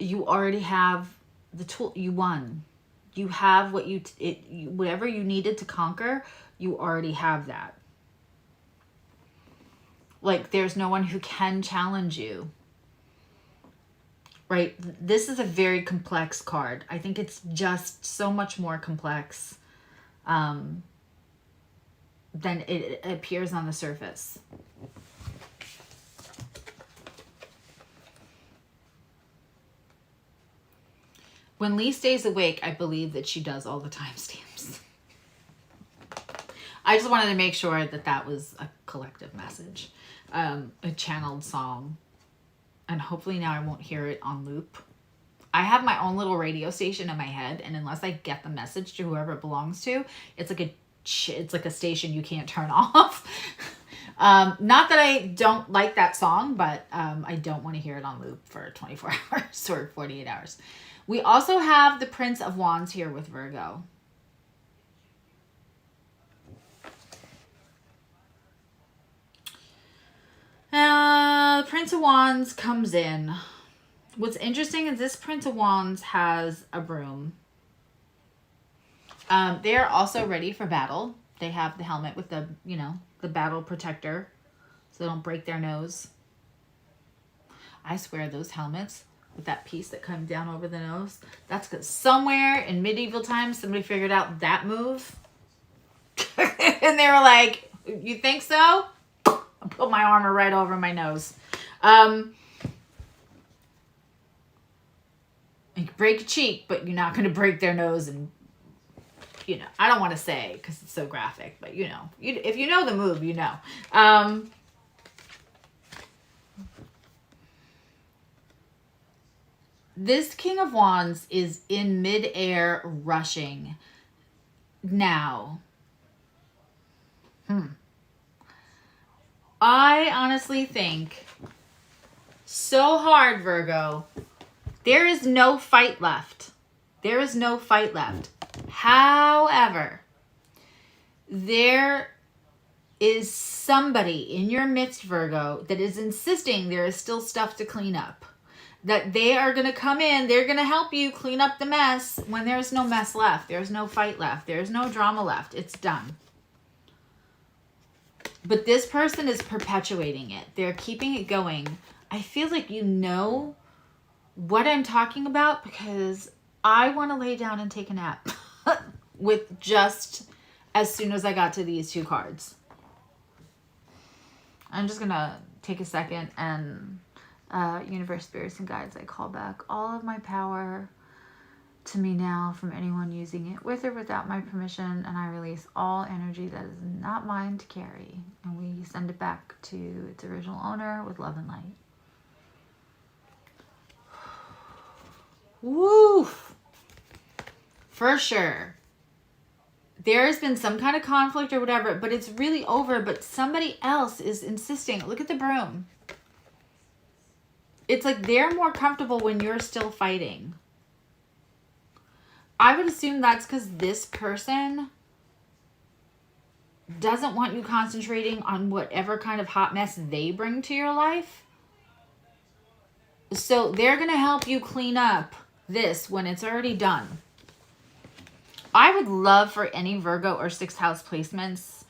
you already have the tool. You won. You have what whatever you needed to conquer, you already have that. Like there's no one who can challenge you. Right? This is a very complex card. I think it's just so much more complex than it appears on the surface. When Lee stays awake, I believe that she does all the timestamps. I just wanted to make sure that that was a collective message, a channeled song. And hopefully now I won't hear it on loop. I have my own little radio station in my head, and unless I get the message to whoever it belongs to, it's like a station you can't turn off. Not that I don't like that song, but I don't want to hear it on loop for 24 hours or 48 hours. We also have the Prince of Wands here with Virgo. The Prince of Wands comes in. What's interesting is this Prince of Wands has a broom. They are also ready for battle. They have the helmet with the, the battle protector so they don't break their nose. I swear those helmets with that piece that comes down over the nose, that's because somewhere in medieval times somebody figured out that move. And they were like, you think so? I'll put my armor right over my nose. You can break a cheek, but you're not going to break their nose. And, I don't want to say because it's so graphic, but if you know the move, you know. This King of Wands is in midair rushing now. I honestly think so hard, Virgo. There is no fight left. There is no fight left. However, there is somebody in your midst, Virgo, that is insisting there is still stuff to clean up. That they are going to come in, they're going to help you clean up the mess when there's no mess left. There's no fight left. There's no drama left. It's done. But this person is perpetuating it. They're keeping it going. I feel like you know what I'm talking about because I want to lay down and take a nap with just as soon as I got to these two cards. I'm just going to take a second and universe, spirits, and guides, I call back all of my power to me now from anyone using it with or without my permission, and I release all energy that is not mine to carry, and we send it back to its original owner with love and light. Woo! For sure. There has been some kind of conflict or whatever, but it's really over, but somebody else is insisting. Look at the broom. It's like they're more comfortable when you're still fighting. I would assume that's because this person doesn't want you concentrating on whatever kind of hot mess they bring to your life. So they're going to help you clean up this when it's already done. I would love for any Virgo or sixth house placements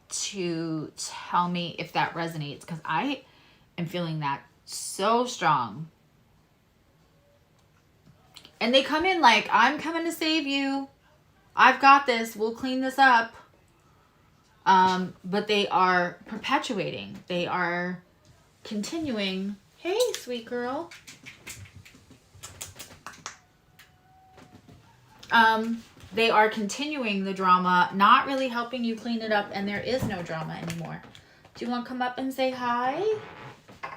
to tell me if that resonates, because I am feeling that so strong. And they come in like, I'm coming to save you. I've got this. We'll clean this up. But they are perpetuating. They are continuing. Hey, sweet girl. They are continuing the drama, not really helping you clean it up, and there is no drama anymore. Do you want to come up and say hi? I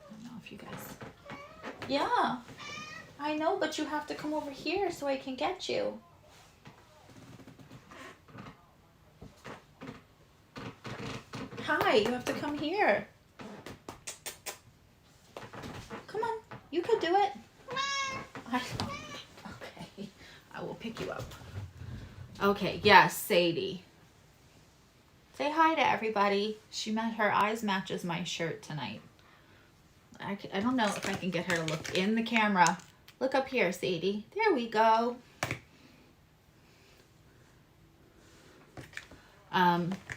don't know if you guys... Yeah, I know, but you have to come over here so I can get you. Hi, you have to come here. Come on, you could do it. Okay, I will pick you up. Okay, yes, Sadie. Say hi to everybody. Her eyes matches my shirt tonight. I don't know if I can get her to look in the camera. Look up here, Sadie. There we go.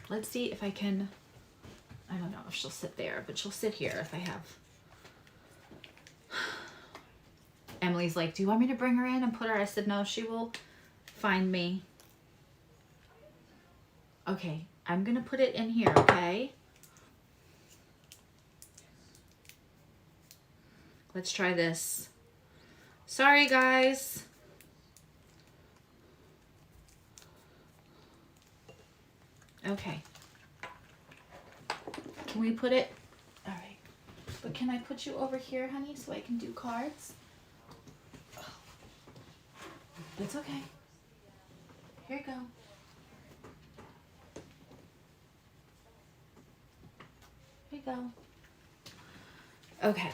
Let's see if I can... I don't know if she'll sit there, but she'll sit here if I have... Emily's like, do you want me to bring her in and put her? I said, no, she will find me. Okay, I'm going to put it in here, okay? Let's try this. Sorry, guys. Okay. Can we put it? All right. But can I put you over here, honey, so I can do cards? It's okay. Here you go. Here you go. Okay.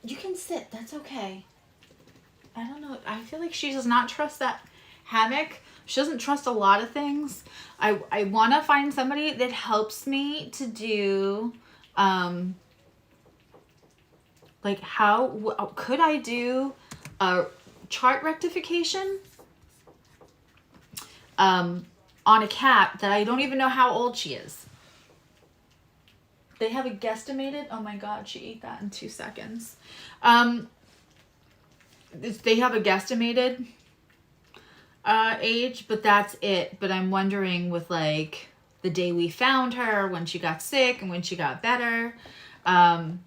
You can sit. That's okay. I don't know. I feel like she does not trust that hammock. She doesn't trust a lot of things. I want to find somebody that helps me to do, like how could I do a chart rectification on a cat that I don't even know how old she is. They have a guesstimated, oh my God, she ate that in 2 seconds. They have a guesstimated age, but that's it. But I'm wondering with like the day we found her, when she got sick and when she got better. But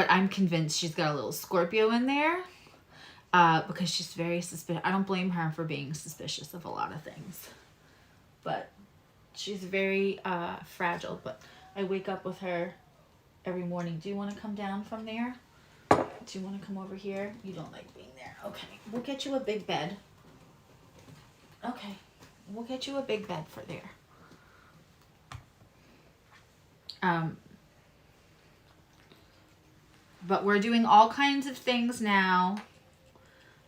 I'm convinced she's got a little Scorpio in there because she's very suspicious. I don't blame her for being suspicious of a lot of things, but she's very fragile. But I wake up with her every morning. Do you want to come down from there? Do you want to come over here? You don't like being there. Okay, we'll get you a big bed. Okay, we'll get you a big bed for there. But we're doing all kinds of things now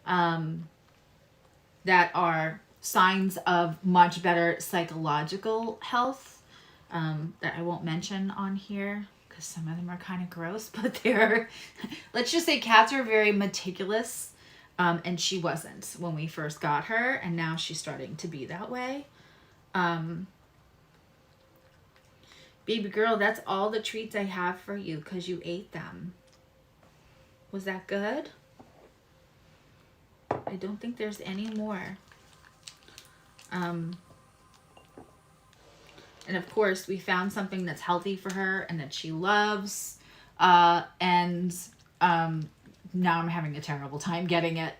that are signs of much better psychological health that I won't mention on here because some of them are kind of gross, but they're, let's just say cats are very meticulous. And she wasn't when we first got her, and now she's starting to be that way. Baby girl, that's all the treats I have for you because you ate them. Was that good? I don't think there's any more. And of course, we found something that's healthy for her and that she loves. Now I'm having a terrible time getting it.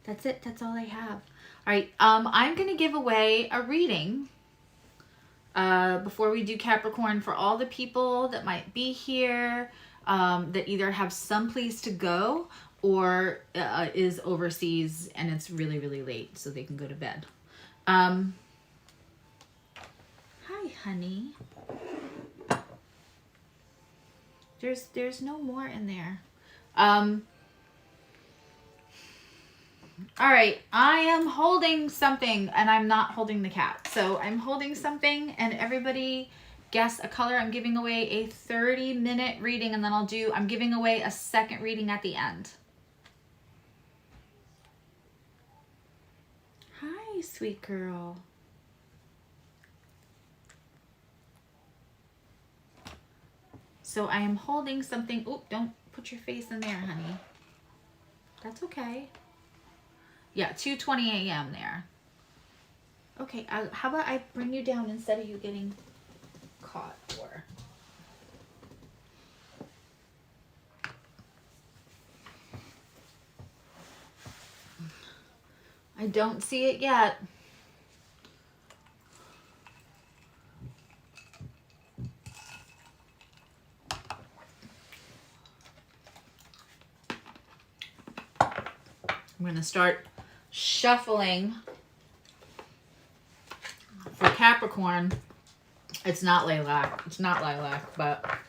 That's it. That's all I have. All right. I'm going to give away a reading before we do Capricorn for all the people that might be here that either have someplace to go or is overseas and it's really, really late so they can go to bed. Hi, honey. There's no more in there. All right, I am holding something and I'm not holding the cat. So I'm holding something and everybody guess a color. I'm giving away a 30-minute reading and then I'm giving away a second reading at the end. Hi, sweet girl. So I am holding something. Oh, don't put your face in there, honey. That's okay. Yeah, 2:20 a.m. there. Okay, how about I bring you down instead of you getting caught? Or I don't see it yet. I'm going to start shuffling for Capricorn. It's not lilac. It's not lilac, but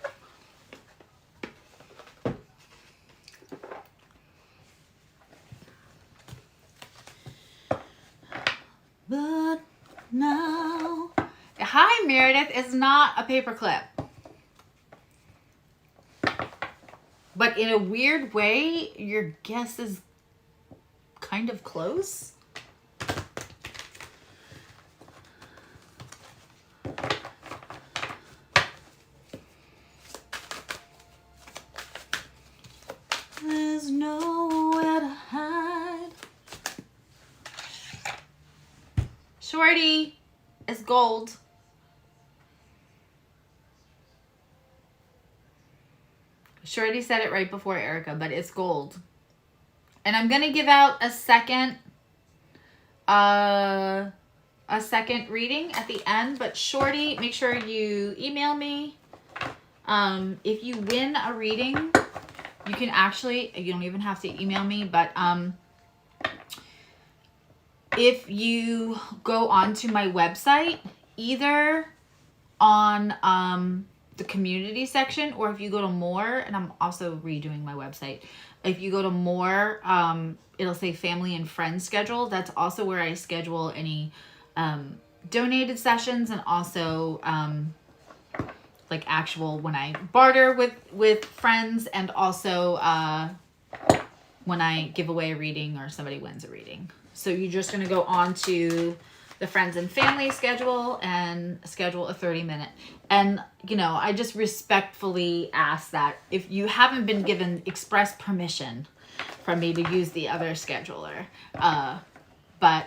no. Hi, Meredith. It's not a paperclip. But in a weird way, your guess is kind of close. There's nowhere to hide. Shorty, it's gold. Shorty said it right before Erica, but it's gold. And I'm gonna give out a second reading at the end. But Shorty, make sure you email me. If you win a reading, you can actually, you don't even have to email me, but if you go onto my website, either on the community section, or if you go to more, and I'm also redoing my website. If you go to more, it'll say family and friends schedule. That's also where I schedule any donated sessions, and also like actual when I barter with friends, and also when I give away a reading or somebody wins a reading. So you're just going to go on to the friends and family schedule and schedule a 30-minute. And, you know, I just respectfully ask that if you haven't been given express permission from me to use the other scheduler. But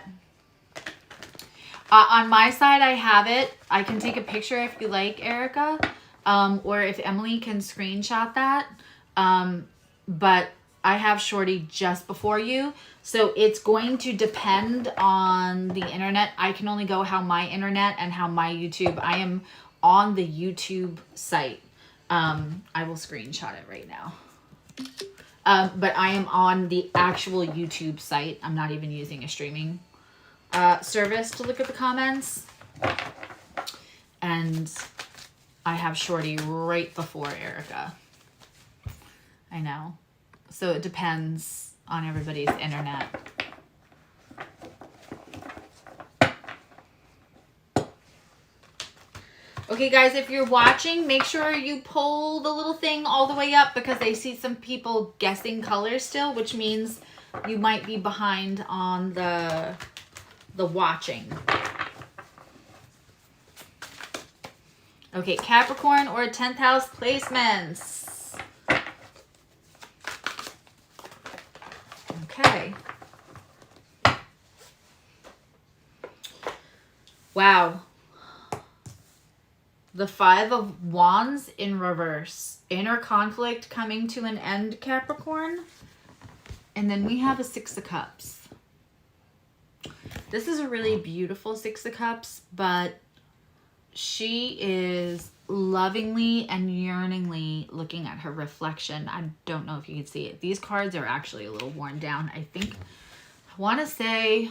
on my side, I have it. I can take a picture if you like, Erica. Or if Emily can screenshot that. But I have Shorty just before you. So it's going to depend on the internet. I can only go how my internet and how my YouTube. I am on the YouTube site. I will screenshot it right now. But I am on the actual YouTube site. I'm not even using a streaming service to look at the comments. And I have Shorty right before Erica. I know. So it depends on everybody's internet. Okay, guys, if you're watching, make sure you pull the little thing all the way up, because I see some people guessing colors still, which means you might be behind on the watching. Okay, Capricorn or 10th house placements. Okay. Wow. The 5 of Wands in reverse. Inner conflict coming to an end, Capricorn. And then we have a 6 of Cups. This is a really beautiful 6 of Cups, but she is lovingly and yearningly looking at her reflection. I don't know if you can see it. These cards are actually a little worn down. I want to say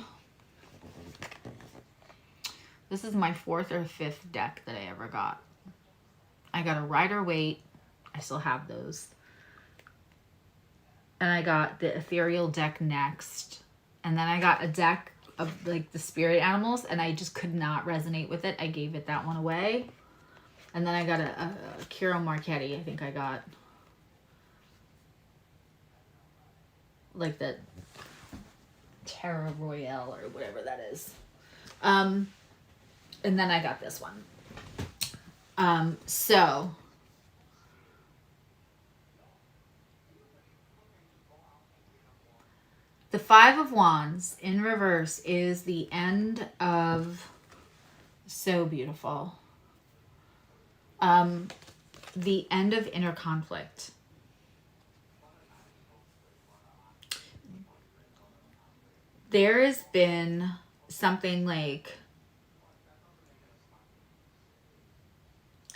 this is my 4th or 5th deck that I ever got. I got a Rider-Waite. I still have those. And I got the Ethereal deck next. And then I got a deck of like the spirit animals, and I just could not resonate with it. I gave it that one away. And then I got a Kiro Marchetti. I think I got like the Terra Royale or whatever that is. And then I got this one. So The Five of Wands in reverse is the end of, so beautiful, the end of inner conflict. There has been something like,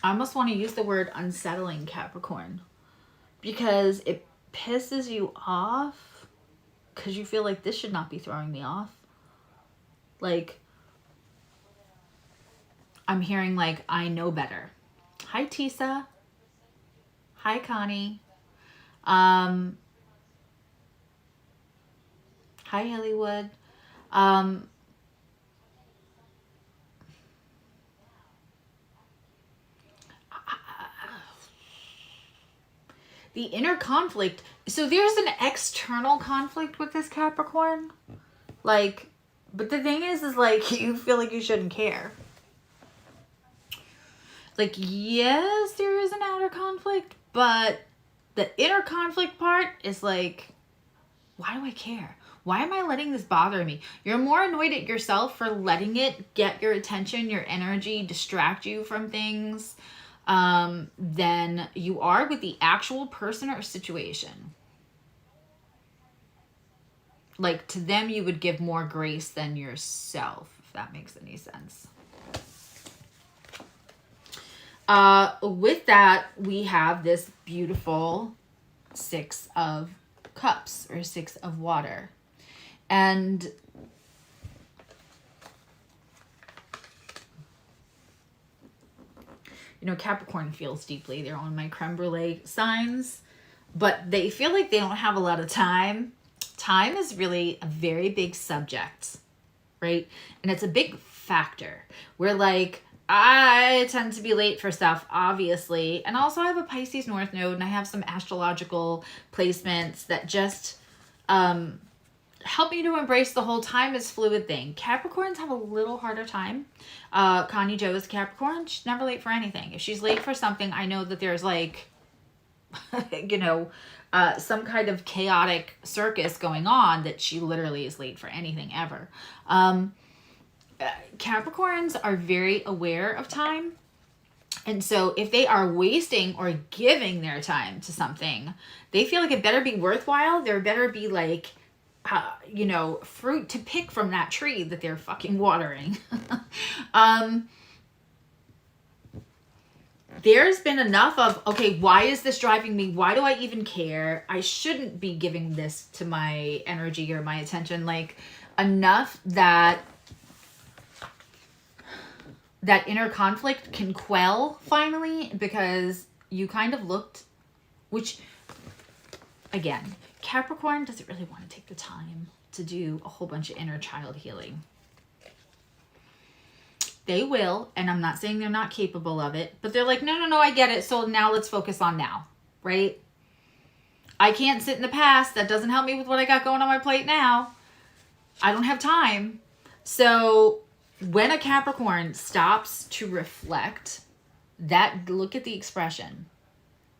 I almost want to use the word unsettling, Capricorn, because it pisses you off because you feel like this should not be throwing me off. Like, I'm hearing like, I know better. Hi, Tisa. Hi, Connie. Hi, Hollywood. The inner conflict. So there's an external conflict with this Capricorn. Like, but the thing is like, you feel like you shouldn't care. Like, yes, there is an outer conflict, but the inner conflict part is like, why do I care? Why am I letting this bother me? You're more annoyed at yourself for letting it get your attention, your energy, distract you from things, than you are with the actual person or situation. Like, to them, you would give more grace than yourself, if that makes any sense. With that, we have this beautiful Six of Cups, or Six of Water. And you know, Capricorn feels deeply. They're on my creme brulee signs, but they feel like they don't have a lot of time. Time is really a very big subject, right? And it's a big factor. We're like, I tend to be late for stuff, obviously. And also I have a Pisces North Node, and I have some astrological placements that just help me to embrace the whole time is fluid thing. Capricorns have a little harder time. Connie Jo is Capricorn. She's never late for anything. If she's late for something, I know that there's like, you know, some kind of chaotic circus going on, that she literally is late for anything ever. Capricorns are very aware of time. And so if they are wasting or giving their time to something, they feel like it better be worthwhile. There better be like, you know, fruit to pick from that tree that they're fucking watering. There's been enough of, okay, why is this driving me? Why do I even care? I shouldn't be giving this to my energy or my attention. Like, enough that that inner conflict can quell finally, because you kind of looked, which, again, Capricorn doesn't really want to take the time to do a whole bunch of inner child healing. They will, and I'm not saying they're not capable of it, but they're like, no, I get it. So now let's focus on now, right? I can't sit in the past. That doesn't help me with what I got going on my plate now. I don't have time. So when a Capricorn stops to reflect, that, look at the expression,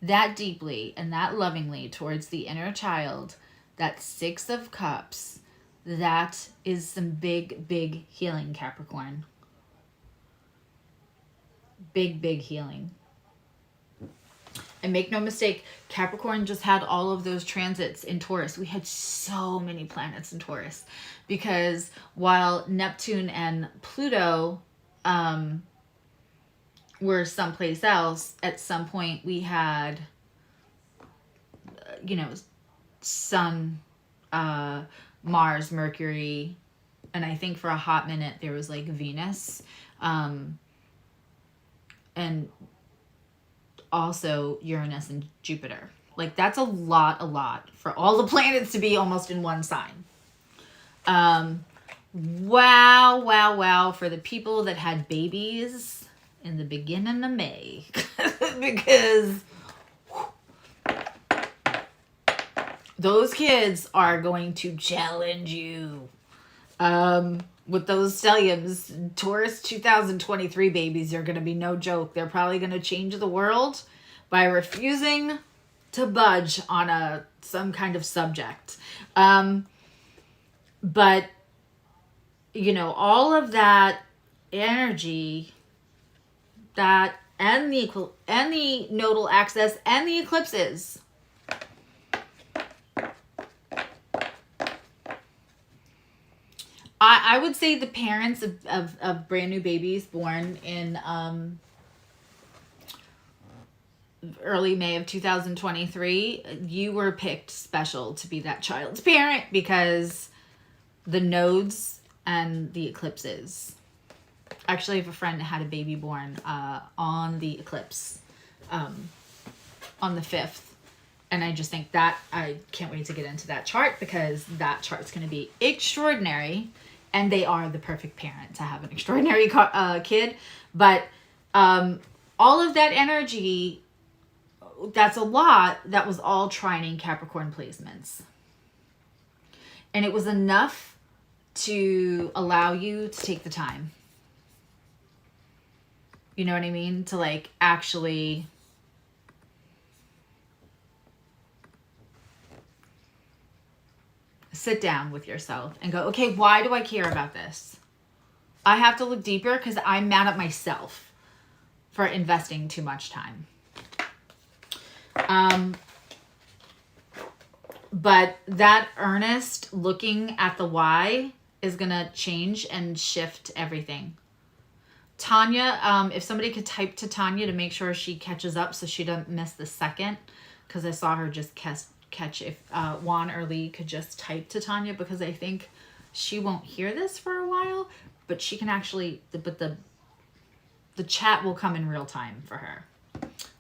that deeply and that lovingly towards the inner child, that Six of Cups, that is some big, big healing, Capricorn. Big, big healing. And make no mistake, Capricorn just had all of those transits in Taurus. We had so many planets in Taurus, because while Neptune and Pluto were someplace else, at some point we had, you know, Sun, Mars, Mercury, and I think for a hot minute there was like Venus, and also Uranus and Jupiter. Like, that's a lot for all the planets to be almost in one sign. Wow for the people that had babies in the beginning of May. Because those kids are going to challenge you. With those stelliums, Taurus 2023 babies are going to be no joke. They're probably going to change the world by refusing to budge on some kind of subject. But, you know, all of that energy, that and the nodal axis and the eclipses, I would say the parents of brand new babies born in early May of 2023, you were picked special to be that child's parent because the nodes and the eclipses. Actually, I have a friend that had a baby born on the eclipse on the 5th. And I just think that I can't wait to get into that chart because that chart's going to be extraordinary. And they are the perfect parent to have an extraordinary kid. But all of that energy, that's a lot, that was all trining Capricorn placements. And it was enough to allow you to take the time. You know what I mean? To like actually sit down with yourself and go, okay, why do I care about this? I have to look deeper because I'm mad at myself for investing too much time. But that earnest looking at the why is going to change and shift everything. Tanya, if somebody could type to Tanya to make sure she catches up so she doesn't miss the second, because I saw her just catch if Juan or Lee could just type to Tanya, because I think she won't hear this for a while, but she can actually, but the chat will come in real time for her.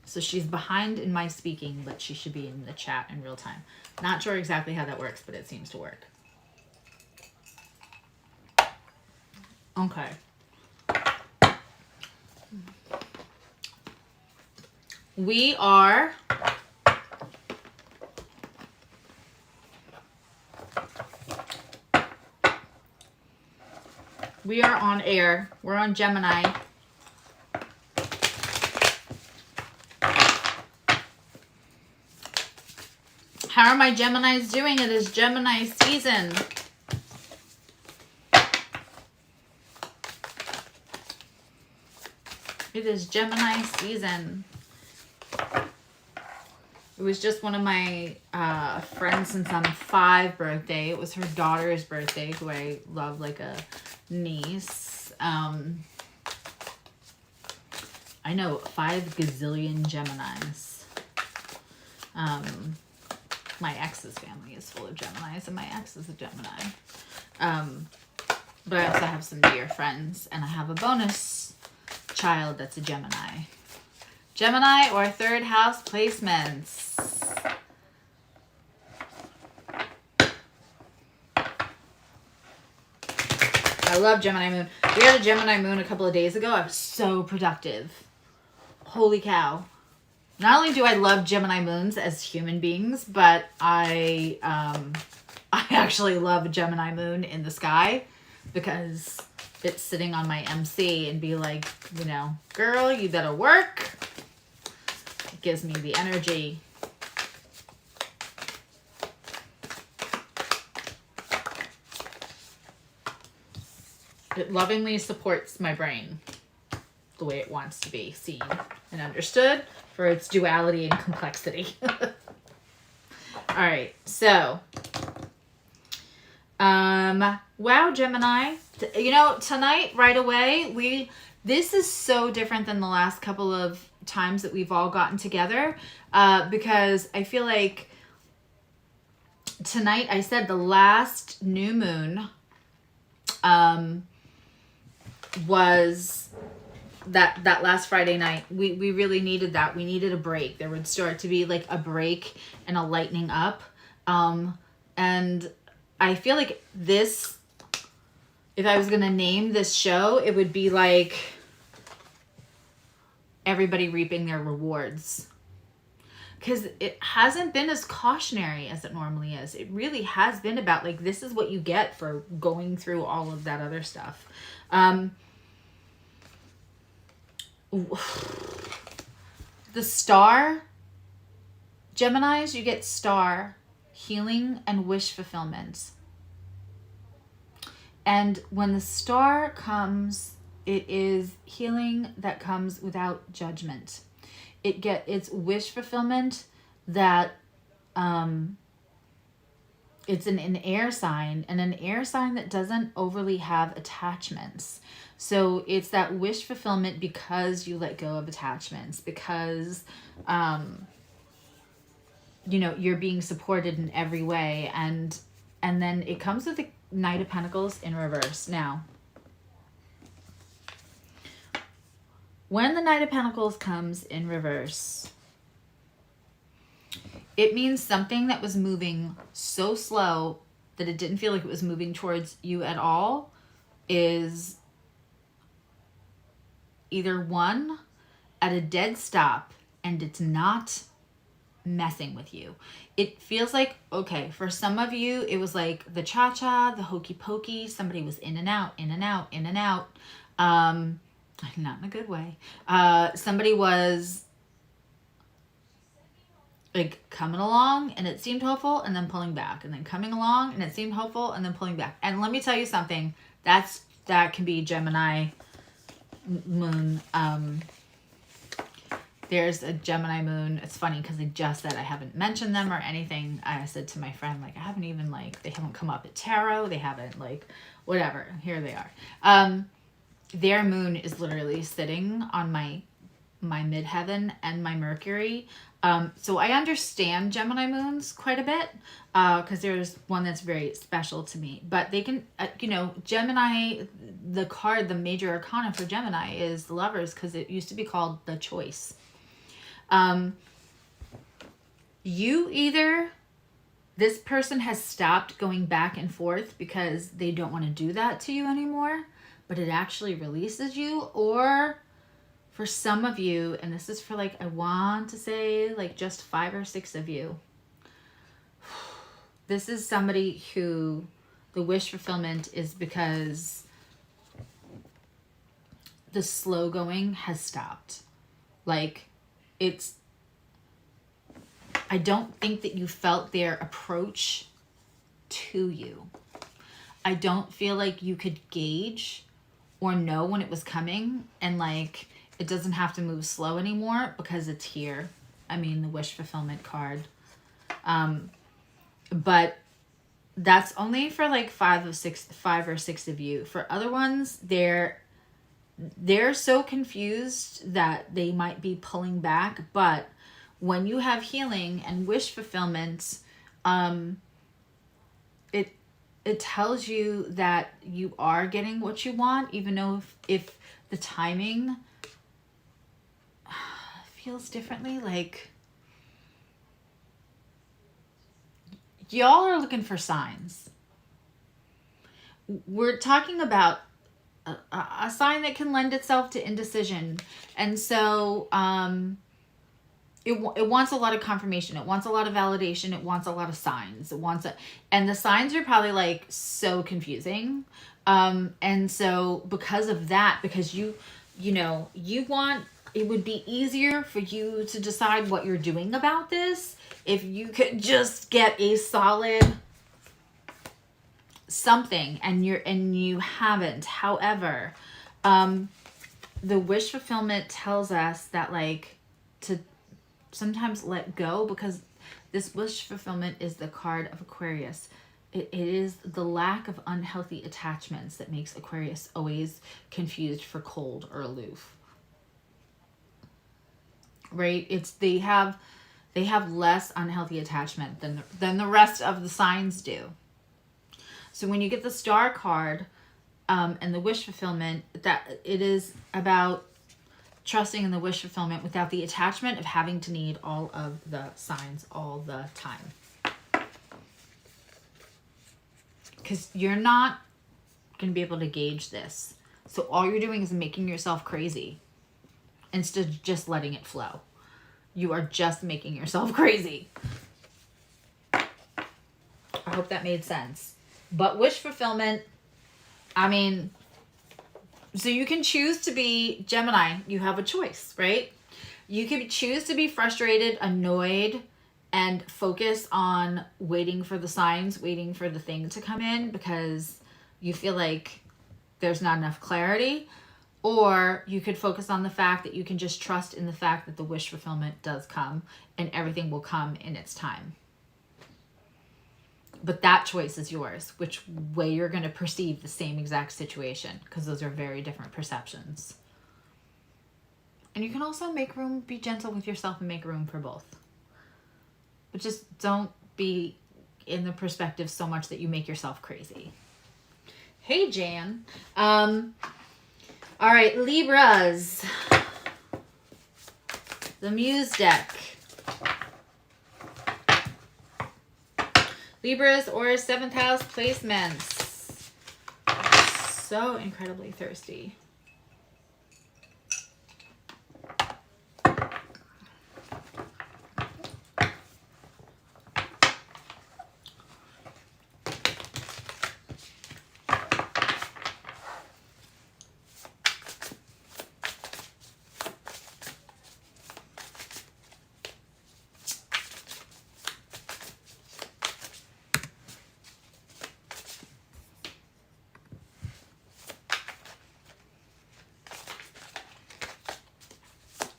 So she's behind in my speaking, but she should be in the chat in real time. Not sure exactly how that works, but it seems to work. Okay. We are on air. We're on Gemini. How are my Geminis doing? It is Gemini season. It is Gemini season. It was just one of my friends since I'm 5 birthday. It was her daughter's birthday, who I love like a niece. I know 5 gazillion Geminis. My ex's family is full of Geminis, and my ex is a Gemini. But I also have some dear friends, and I have a bonus child that's a Gemini. Gemini or third house placements. I love Gemini moon. We had a Gemini moon a couple of days ago. I was so productive. Holy cow. Not only do I love Gemini moons as human beings, but I actually love a Gemini moon in the sky because it's sitting on my MC and be like, you know, girl, you better work. It gives me the energy. It lovingly supports my brain the way it wants to be seen and understood for its duality and complexity. All right, so, wow, Gemini, you know, tonight, right away, this is so different than the last couple of times that we've all gotten together, because I feel like tonight, I said the last new moon, was that last Friday night. We really needed that. We needed a break. There would start to be like a break and a lightening up. And I feel like this, if I was going to name this show, it would be like everybody reaping their rewards. Because it hasn't been as cautionary as it normally is. It really has been about like, this is what you get for going through all of that other stuff. The star, Geminis, you get star, healing, and wish fulfillment. And when the star comes, it is healing that comes without judgment. It's wish fulfillment that it's an air sign, and an air sign that doesn't overly have attachments. So it's that wish fulfillment because you let go of attachments, because you're being supported in every way, and then it comes with the Knight of Pentacles in reverse. Now, when the Knight of Pentacles comes in reverse, it means something that was moving so slow that it didn't feel like it was moving towards you at all is either one, at a dead stop, and it's not messing with you. It feels like, okay, for some of you, it was like the cha-cha, the hokey pokey, somebody was in and out, in and out, in and out. Not in a good way. Somebody was like coming along and it seemed hopeful and then pulling back, and then coming along and it seemed hopeful and then pulling back. And let me tell you something, that can be Gemini moon. There's a Gemini moon. It's funny because I just said I haven't mentioned them or anything. I said to my friend, like, I haven't even, like, they haven't come up at tarot. They haven't, like, whatever. Here they are. Their moon is literally sitting on my midheaven and my Mercury. So I understand Gemini moons quite a bit because there's one that's very special to me. But they can, Gemini, the major arcana for Gemini is the Lovers, because it used to be called the Choice. This person has stopped going back and forth because they don't want to do that to you anymore, but it actually releases you. Or for some of you, and this is for, like, I want to say, like, just 5 or 6 of you, this is somebody who the wish fulfillment is because the slow going has stopped. Like, I don't think that you felt their approach to you. I don't feel like you could gauge or know when it was coming, and, like, it doesn't have to move slow anymore because it's here. I mean, the wish fulfillment card. But that's only for, like, 5 or 6 of you. For other ones, they're so confused that they might be pulling back. But when you have healing and wish fulfillment, it tells you that you are getting what you want, even though if the timing feels differently. Like, y'all are looking for signs. We're talking about a sign that can lend itself to indecision, and so it wants a lot of confirmation, it wants a lot of validation, it wants a lot of signs, and the signs are probably, like, so confusing, and so because of that, because you want, it would be easier for you to decide what you're doing about this if you could just get a solid something, and you haven't. However, the wish fulfillment tells us that, like, to sometimes let go, because this wish fulfillment is the card of Aquarius. It is the lack of unhealthy attachments that makes Aquarius always confused for cold or aloof. Right? They have less unhealthy attachment than the rest of the signs do. So when you get the Star card and the wish fulfillment, that it is about trusting in the wish fulfillment without the attachment of having to need all of the signs all the time. Because you're not going to be able to gauge this. So all you're doing is making yourself crazy instead of just letting it flow. You are just making yourself crazy. I hope that made sense. But wish fulfillment, I mean, so you can choose to be Gemini. You have a choice, right? You can choose to be frustrated, annoyed, and focus on waiting for the signs, waiting for the thing to come in, because you feel like there's not enough clarity, or you could focus on the fact that you can just trust in the fact that the wish fulfillment does come and everything will come in its time. But that choice is yours, which way you're going to perceive the same exact situation, because those are very different perceptions. And you can also make room, be gentle with yourself and make room for both. But just don't be in the perspective so much that you make yourself crazy. Hey, Jan. All right, Libras. The Muse deck. Libras or 7th house placements. So incredibly thirsty.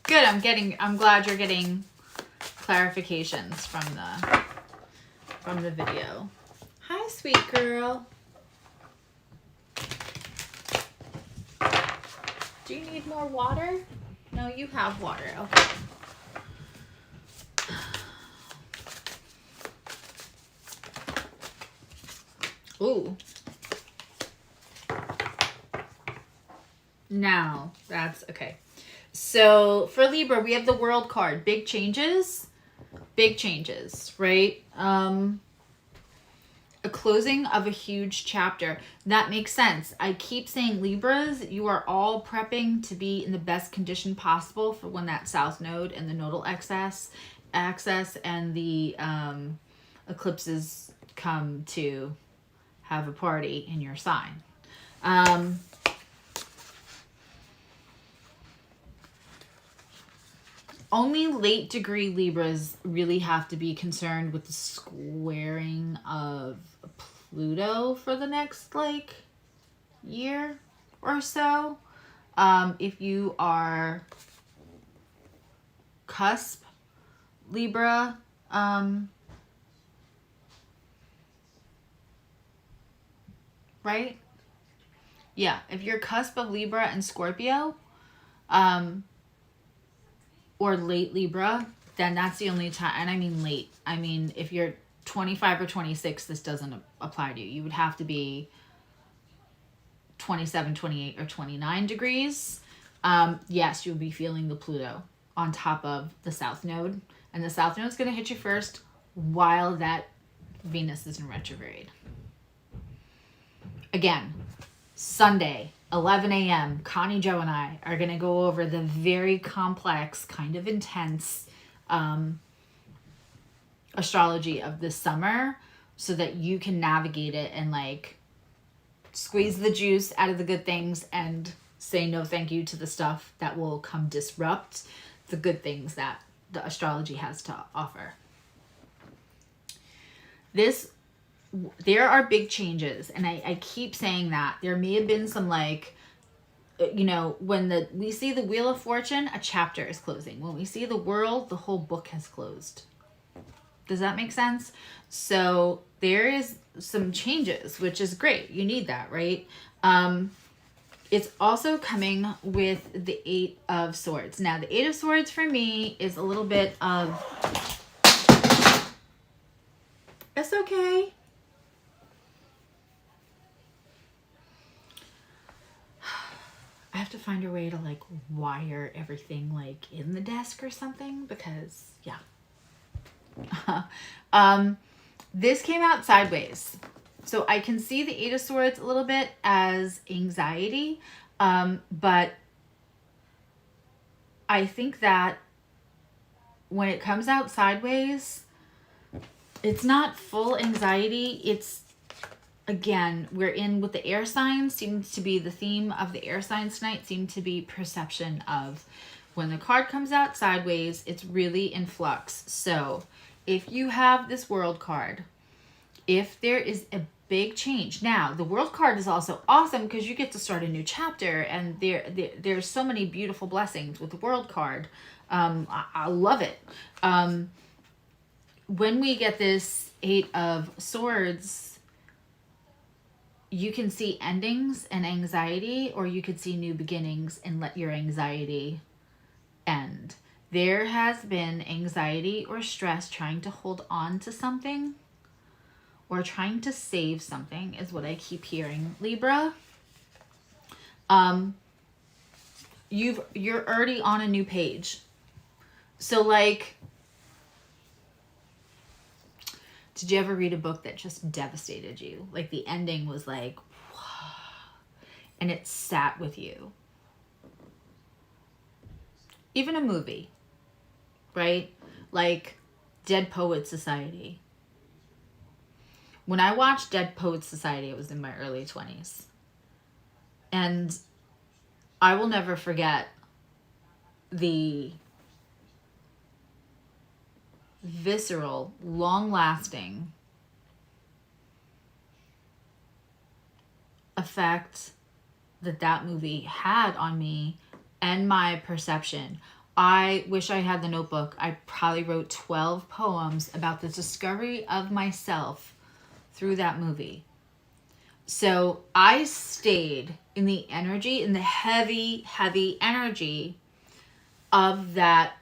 Good, I'm glad you're getting clarifications from the video. Hi, sweet girl. Do you need more water? No, you have water. Okay. Ooh. Now, that's okay. So for Libra, we have the World card. Big changes, right? A closing of a huge chapter. That makes sense. I keep saying, Libras, you are all prepping to be in the best condition possible for when that South Node and the nodal axis and the eclipses come to have a party in your sign. Only late degree Libras really have to be concerned with the squaring of Pluto for the next year or so. If you are cusp Libra, right? Yeah, if you're cusp of Libra and Scorpio, or late Libra, then that's the only time. And I mean late. I mean, if you're 25 or 26, this doesn't apply to you. You would have to be 27, 28, or 29 degrees. Yes, you'll be feeling the Pluto on top of the South Node. And the South Node is going to hit you first while that Venus is in retrograde. Again, Sunday, 11 a.m., Connie, Joe, and I are going to go over the very complex, kind of intense astrology of this summer so that you can navigate it and squeeze the juice out of the good things and say no thank you to the stuff that will come disrupt the good things that the astrology has to offer. There are big changes, and I keep saying that. There may have been some when we see the Wheel of Fortune, a chapter is closing. When we see the World, the whole book has closed. Does that make sense? So there is some changes, which is great. You need that, right? It's also coming with the 8 of Swords. Now, the 8 of Swords for me is a little bit of... It's okay. I have to find a way to wire everything in the desk or something because yeah. This came out sideways. So I can see the 8 of Swords a little bit as anxiety. But I think that when it comes out sideways, it's not full anxiety. It's, again, we're in with the air signs, seems to be the theme of the air signs tonight, seem to be perception of when the card comes out sideways, it's really in flux. So if you have this World card, if there is a big change. Now, the World card is also awesome because you get to start a new chapter, and there's so many beautiful blessings with the World card. I love it. When we get this Eight of Swords, you can see endings and anxiety, or you could see new beginnings and let your anxiety end. There has been anxiety or stress trying to hold on to something or trying to save something is what I keep hearing, Libra. You're already on a new page. So like, did you ever read a book that just devastated you? Like the ending was like, wow, and it sat with you. Even a movie, right? Like Dead Poets Society. When I watched Dead Poets Society, it was in my early 20s. And I will never forget the visceral, long-lasting effect that movie had on me and my perception. I wish I had the notebook. I probably wrote 12 poems about the discovery of myself through that movie. So I stayed in the energy, in the heavy, heavy energy of that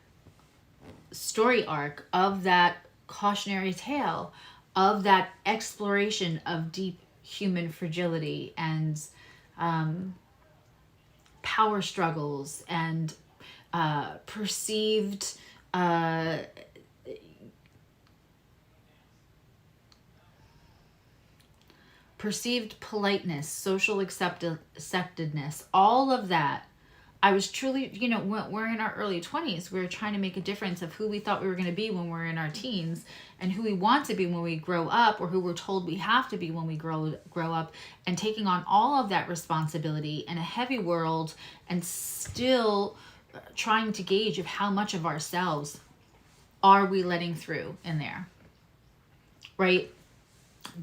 story arc, of that cautionary tale, of that exploration of deep human fragility and power struggles and perceived politeness, social acceptedness, all of that. I was truly, when we're in our early 20s, we're trying to make a difference of who we thought we were going to be when we're in our teens and who we want to be when we grow up, or who we're told we have to be when we grow up, and taking on all of that responsibility in a heavy world and still trying to gauge of how much of ourselves are we letting through in there, right?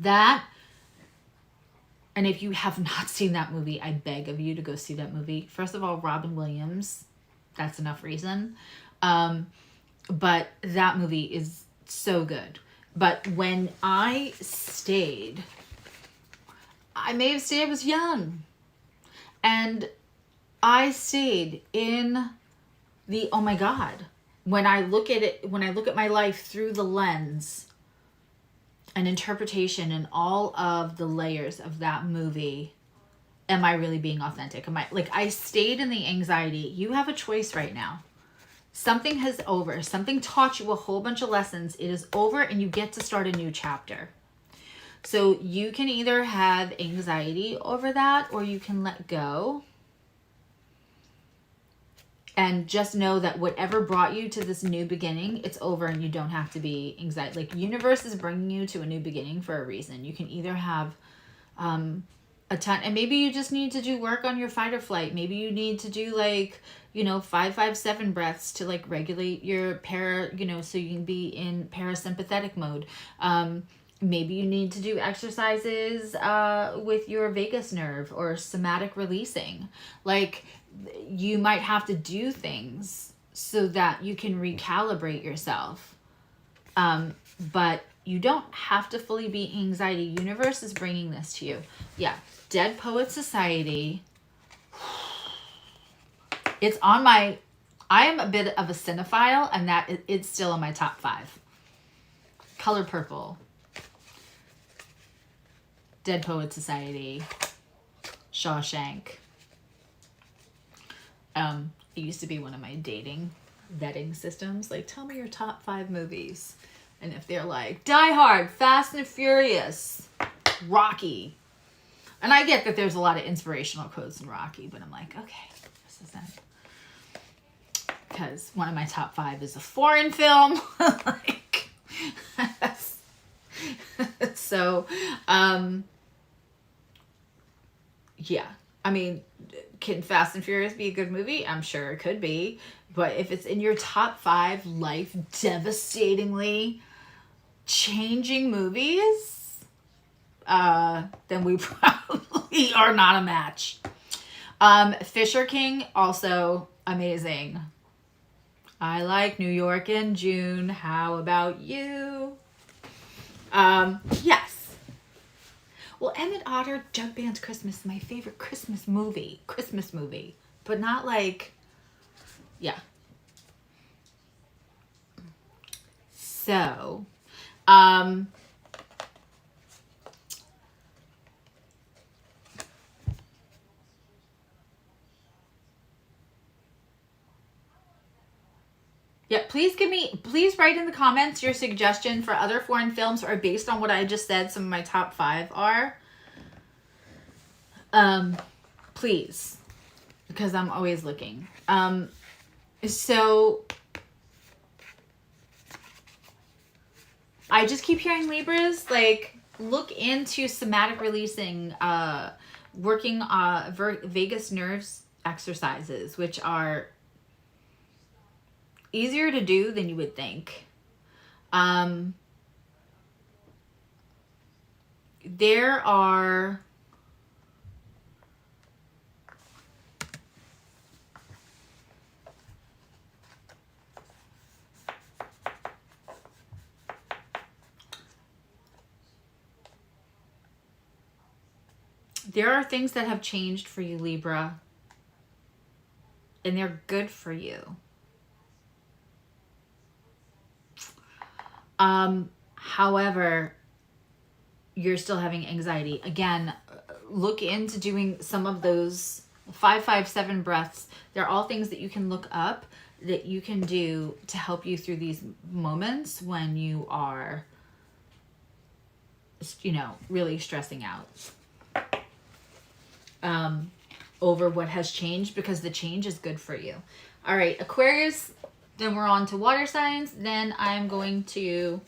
That. And if you have not seen that movie, I beg of you to go see that movie. First of all, Robin Williams, that's enough reason. But that movie is so good. But when I stayed, I may have stayed, I was young. And I stayed in the, oh my God, when I look at my life through the lens, an interpretation and all of the layers of that movie, am I really being authentic? I stayed in the anxiety. You have a choice right now. Something has over. Something taught you a whole bunch of lessons. It is over and you get to start a new chapter. So you can either have anxiety over that, or you can let go. And just know that whatever brought you to this new beginning, it's over and you don't have to be anxiety. Like, universe is bringing you to a new beginning for a reason. You can either have a ton, and maybe you just need to do work on your fight or flight. Maybe you need to do 5-5-7 breaths to regulate your so you can be in parasympathetic mode. Maybe you need to do exercises with your vagus nerve or somatic releasing. You might have to do things so that you can recalibrate yourself. But you don't have to fully be anxiety. Universe is bringing this to you. Yeah. Dead Poet Society. It's on my, I am a bit of a cinephile, and it's still in my top 5. Color Purple. Dead Poet Society. Shawshank. It used to be one of my dating vetting systems. Tell me your top 5 movies. And if they're Die Hard, Fast and Furious, Rocky. And I get that there's a lot of inspirational quotes in Rocky, but I'm okay, this isn't. Because one of my top 5 is a foreign film. So, yeah. Can Fast and Furious be a good movie? I'm sure it could be. But if it's in your top 5 life devastatingly changing movies, then we probably are not a match. Fisher King, also amazing. I like New York in June. How about you? Yes. Well, Emmett Otter, Jug Band's Christmas is my favorite Christmas movie. But not like, yeah. So, yeah, please write in the comments your suggestion for other foreign films, or based on what I just said, some of my top 5 are. Please, because I'm always looking. So I just keep hearing Libras, like, look into somatic releasing, working vagus nerves exercises, which are easier to do than you would think. There are things that have changed for you, Libra, and they're good for you. However, you're still having anxiety. Again, look into doing some of those 5-5-7 breaths. They're all things that you can look up that you can do to help you through these moments when you are, you know, really stressing out over what has changed, because the change is good for you. All right, Aquarius, then we're on to water signs. Then I'm going to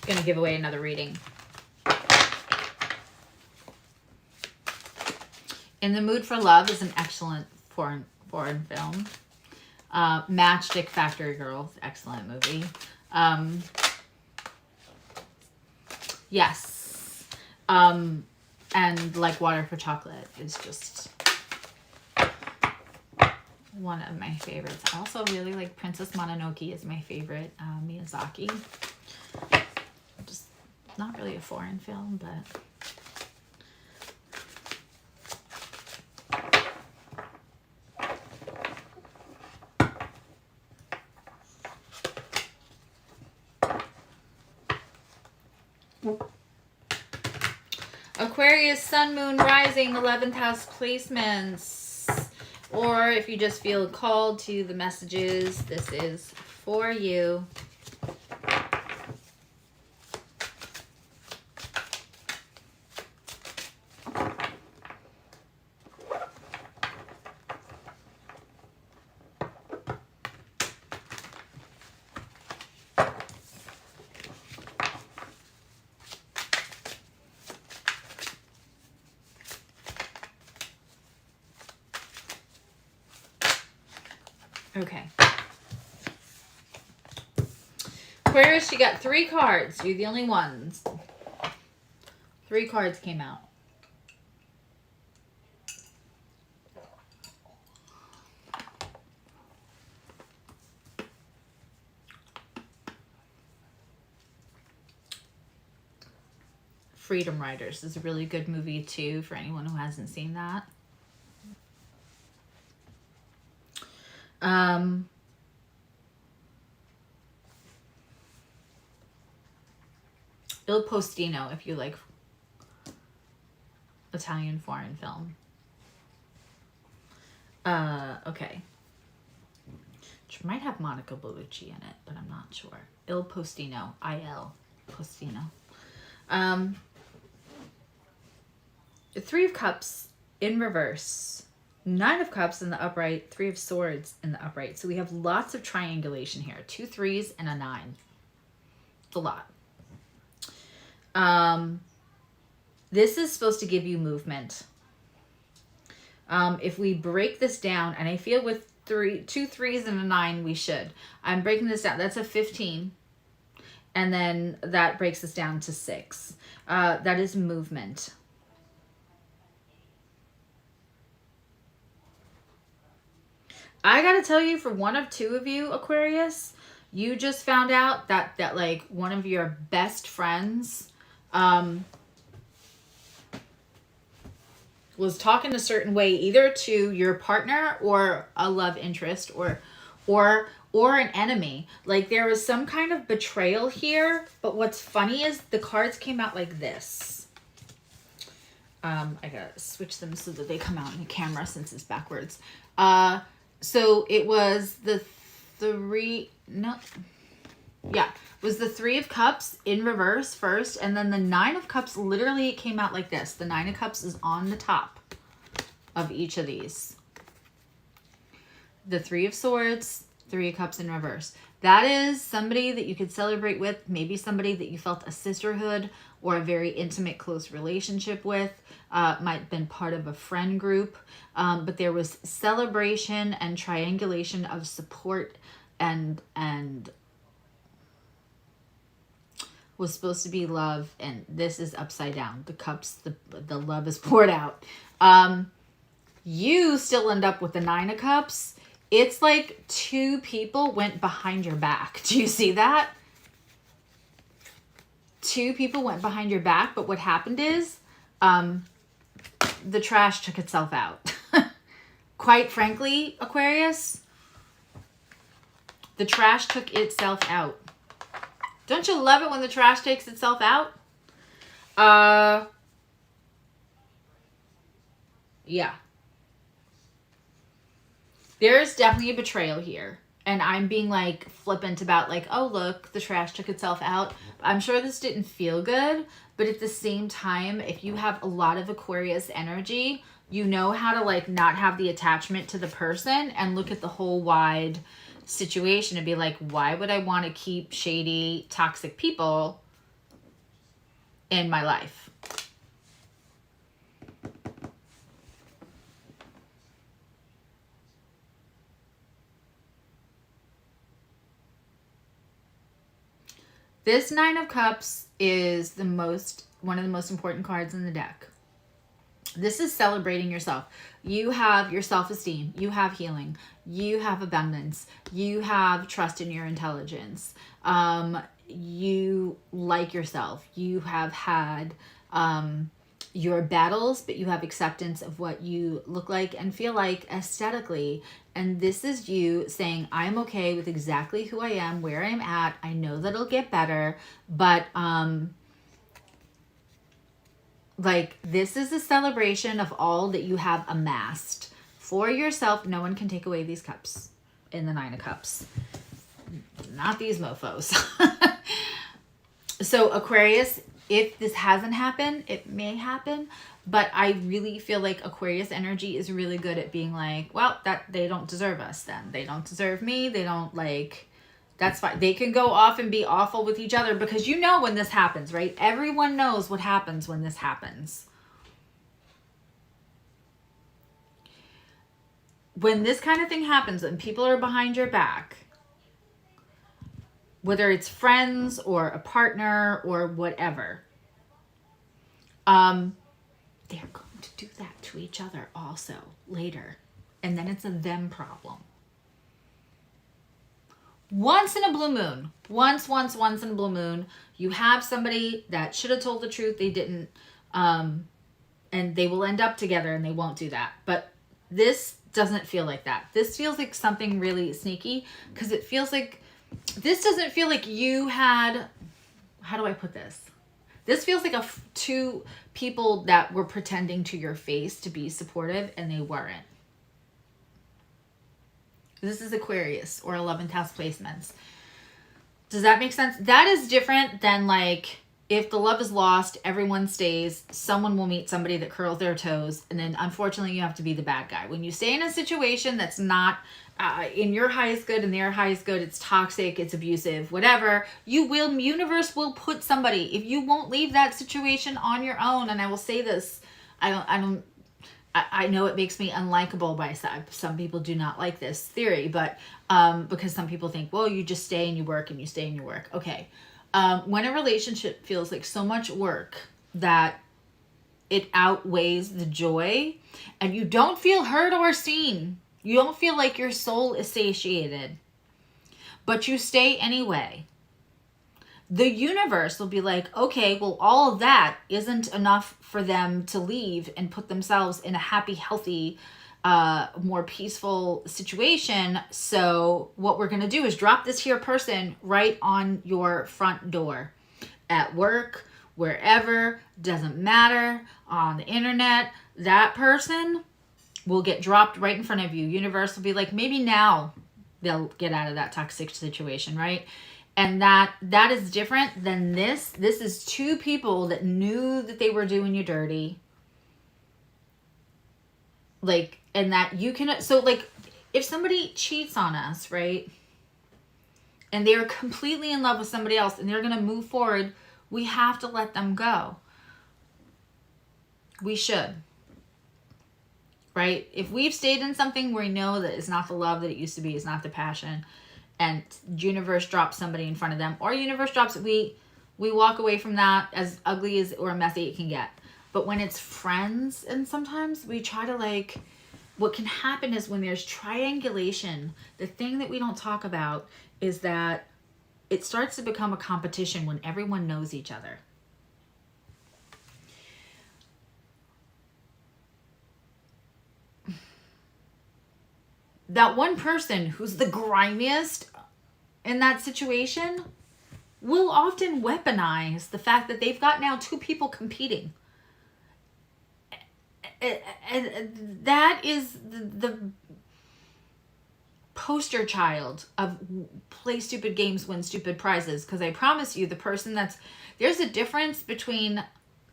gonna give away another reading. In the Mood for Love is an excellent foreign film. Matchstick Factory Girls, excellent movie. Yes. And Like Water for Chocolate is just one of my favorites. I also really like Princess Mononoke is my favorite Miyazaki. Just not really a foreign film, but Aquarius, Sun, Moon, Rising, 11th house placements. Or if you just feel called to the messages, this is for you. Okay. Aquarius, you got 3 cards. You're the only ones. 3 cards came out. Freedom Riders is a really good movie too for anyone who hasn't seen that. Il Postino, if you like Italian foreign film. Okay. Which might have Monica Bellucci in it, but I'm not sure. Il Postino. I-L. Postino. The 3 of Cups in reverse. 9 of Cups in the upright. 3 of Swords in the upright. So we have lots of triangulation here. 2 3s and a 9. It's a lot. This is supposed to give you movement. If we break this down, and I feel with 2 3s and a 9, we should. I'm breaking this down. That's a 15. And then that breaks us down to 6. That is movement. I gotta tell you, for one of 2 of you, Aquarius, you just found out that like one of your best friends was talking a certain way, either to your partner or a love interest or an enemy. Like there was some kind of betrayal here. But what's funny is the cards came out like this. I gotta switch them so that they come out in the camera since it's backwards. So it was the 3, no, yeah, it was the 3 of Cups in reverse first, and then the 9 of Cups literally came out like this. The 9 of Cups is on the top of each of these. The 3 of Swords, 3 of Cups in reverse. That is somebody that you could celebrate with, maybe somebody that you felt a sisterhood or a very intimate, close relationship with. Might have been part of a friend group. But there was celebration and triangulation of support and was supposed to be love. And this is upside down. The cups, the love is poured out. You still end up with the 9 of Cups. It's like 2 people went behind your back. Do you see that? 2 people went behind your back, but what happened is the trash took itself out. Quite frankly, Aquarius, the trash took itself out. Don't you love it when the trash takes itself out? Yeah. There's definitely a betrayal here. And I'm being like flippant about like, oh, look, the trash took itself out. I'm sure this didn't feel good. But at the same time, if you have a lot of Aquarius energy, you know how to like not have the attachment to the person and look at the whole wide situation and be like, why would I want to keep shady, toxic people in my life? This 9 of Cups is one of the most important cards in the deck. This is celebrating yourself. You have your self-esteem. You have healing. You have abundance. You have trust in your intelligence. You like yourself. You have had your battles, but you have acceptance of what you look like and feel like aesthetically. And this is you saying, I'm okay with exactly who I am, where I'm at. I know that it'll get better, but like this is a celebration of all that you have amassed for yourself. No one can take away these cups in the 9 of Cups. Not these mofos. So Aquarius, if this hasn't happened, it may happen, but I really feel like Aquarius energy is really good at being like, well, that they don't deserve us then. They don't deserve me. They don't like, that's fine. They can go off and be awful with each other because you know when this happens, right? Everyone knows what happens when this happens. When this kind of thing happens and people are behind your back, whether it's friends or a partner or whatever, they're going to do that to each other also later. And then it's a them problem. Once in a blue moon, once in a blue moon, you have somebody that should have told the truth. They didn't, and they will end up together and they won't do that. But this doesn't feel like that. This feels like something really sneaky because it feels like, this doesn't feel like you had, how do I put this? This feels like 2 people that were pretending to your face to be supportive and they weren't. This is Aquarius or 11th house placements. Does that make sense? That is different than like, if the love is lost, everyone stays, someone will meet somebody that curls their toes, and then unfortunately you have to be the bad guy. When you stay in a situation that's not in your highest good and their highest good, it's toxic, it's abusive, whatever, universe will put somebody, if you won't leave that situation on your own. And I will say this, I I know it makes me unlikable by some people do not like this theory, but because some people think, well, you just stay and you work and you stay and you work. Okay. When a relationship feels like so much work that it outweighs the joy and you don't feel heard or seen, you don't feel like your soul is satiated, but you stay anyway, the universe will be like, okay, well, all of that isn't enough for them to leave and put themselves in a happy, healthy, more peaceful situation. So what we're going to do is drop this here person right on your front door, at work, wherever, doesn't matter, on the internet. That person will get dropped right in front of you. Universe will be like, maybe now they'll get out of that toxic situation, right? And that is different than this. This is two people that knew that they were doing you dirty. Like, and that you can, so like, if somebody cheats on us, right? And they're completely in love with somebody else and they're going to move forward, we have to let them go. We should. Right? If we've stayed in something where we know that it's not the love that it used to be, it's not the passion, and universe drops somebody in front of them, or universe drops, we walk away from that, as ugly as or messy it can get. But when it's friends, and sometimes we try to, like, what can happen is when there's triangulation, the thing that we don't talk about is that it starts to become a competition when everyone knows each other. That one person who's the grimiest in that situation will often weaponize the fact that they've got now two people competing. And that is the poster child of play stupid games, win stupid prizes. Because I promise you, the person there's a difference between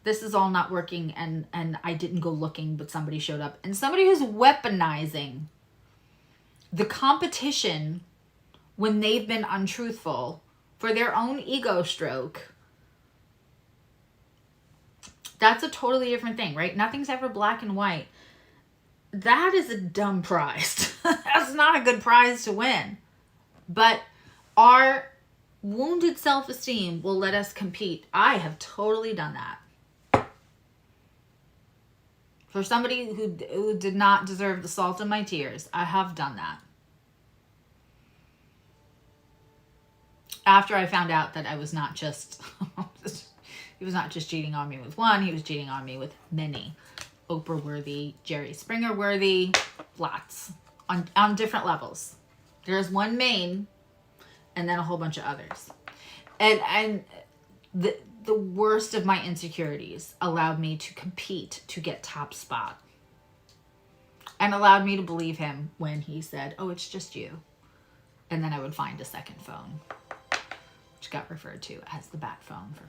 this is all not working and I didn't go looking, but somebody showed up, and somebody who's weaponizing the competition when they've been untruthful for their own ego stroke. That's a totally different thing, right? Nothing's ever black and white. That is a dumb prize. That's not a good prize to win. But our wounded self-esteem will let us compete. I have totally done that. For somebody who did not deserve the salt of my tears, I have done that. After I found out that I was not just, he was not just cheating on me with one, he was cheating on me with many. Oprah worthy, Jerry Springer worthy, lots. On different levels. There's one main, and then a whole bunch of others. And the worst of my insecurities allowed me to compete to get top spot. And allowed me to believe him when he said, oh, it's just you. And then I would find a second phone, which got referred to as the bat phone for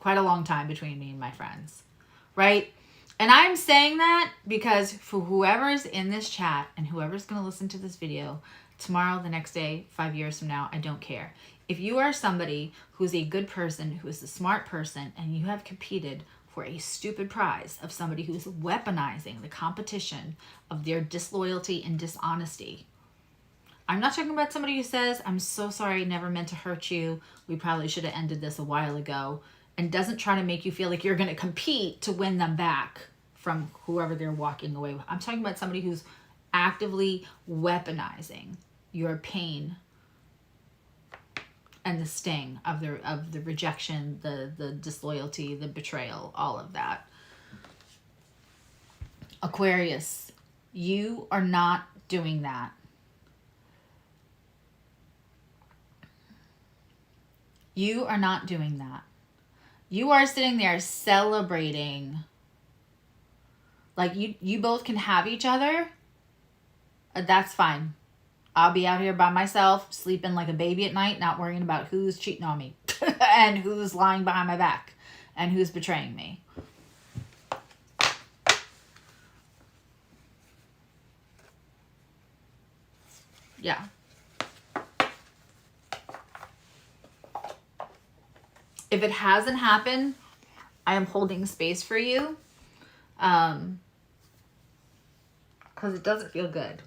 quite a long time between me and my friends. Right? And I'm saying that because for whoever's in this chat and whoever's going to listen to this video tomorrow, the next day, 5 years from now, I don't care. If you are somebody who's a good person, who is a smart person, and you have competed for a stupid prize of somebody who's weaponizing the competition of their disloyalty and dishonesty. I'm not talking about somebody who says, I'm so sorry, I never meant to hurt you. We probably should have ended this a while ago. And doesn't try to make you feel like you're going to compete to win them back from whoever they're walking away with. I'm talking about somebody who's actively weaponizing your pain and the sting of the rejection, the disloyalty, the betrayal, all of that. Aquarius, you are not doing that. You are not doing that. You are sitting there celebrating. Like, you both can have each other. That's fine. I'll be out here by myself, sleeping like a baby at night, not worrying about who's cheating on me and who's lying behind my back and who's betraying me. Yeah. If it hasn't happened, I am holding space for you. because it doesn't feel good.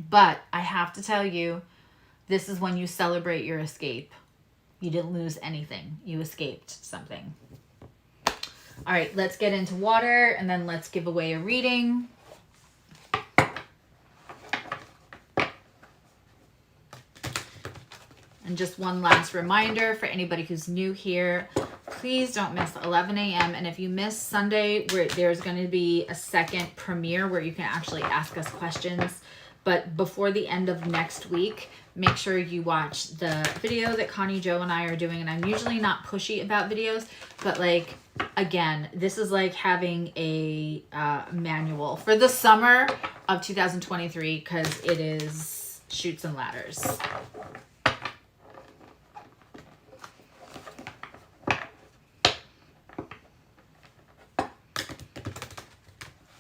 But I have to tell you, this is when you celebrate your escape. You didn't lose anything. You escaped something. All right, let's get into water and then let's give away a reading. And just one last reminder for anybody who's new here, please don't miss 11 a.m. And if you miss Sunday, there's going to be a second premiere where you can actually ask us questions. But before the end of next week, make sure you watch the video that Connie, Joe, and I are doing. And I'm usually not pushy about videos, but like, again, this is like having a manual for the summer of 2023 because it is Chutes and Ladders.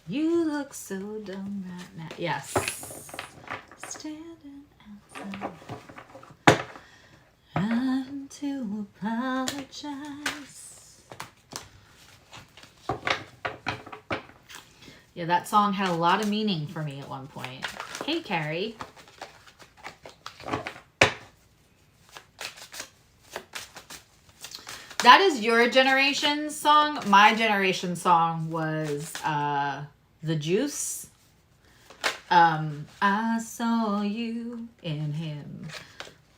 You look so dumb right now. Yes. Standing outside. Trying to apologize. Yeah, that song had a lot of meaning for me at one point. Hey, Carrie. That is your generation's song. My generation's song was The Juice. I saw you in him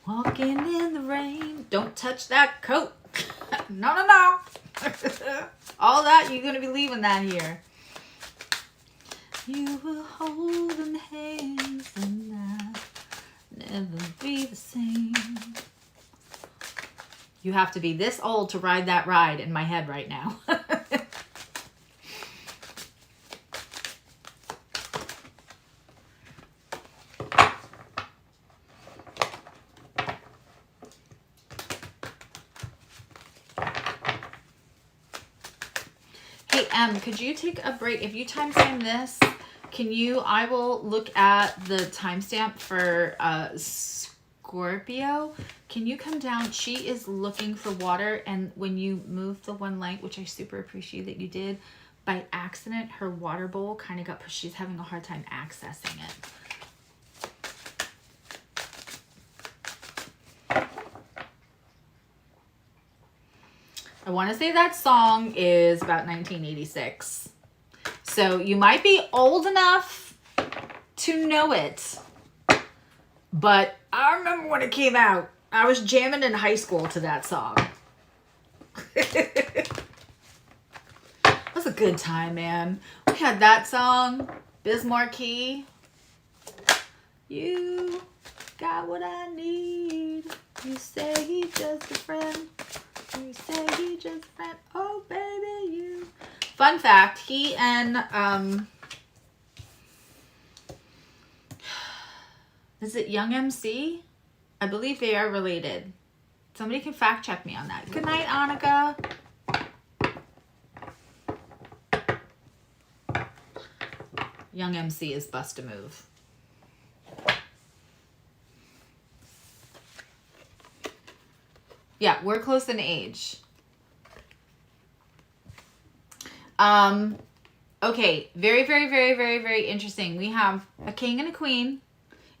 walking in the rain. Don't touch that coat. No, no, no. All that, you're going to be leaving that here. You were holding hands and I'll never be the same. You have to be this old to ride that ride in my head right now. Hey, Em, could you take a break? If you timestamp this, can you, I will look at the timestamp for Scorpio. Can you come down? She is looking for water, and when you move the one light, which I super appreciate that you did, by accident, her water bowl kind of got pushed. She's having a hard time accessing it. I want to say that song is about 1986. So you might be old enough to know it, but I remember when it came out. I was jamming in high school to that song. It was a good time, man. We had that song, Biz Marquee. You got what I need. You say he's just a friend. You say he's just a friend. Oh, baby, you. Fun fact, he and, is it Young MC? I believe they are related. Somebody can fact check me on that. Good night, Annika. Young MC is Bust a Move. Yeah, we're close in age. Okay, very, very, very, very, very interesting. We have a king and a queen.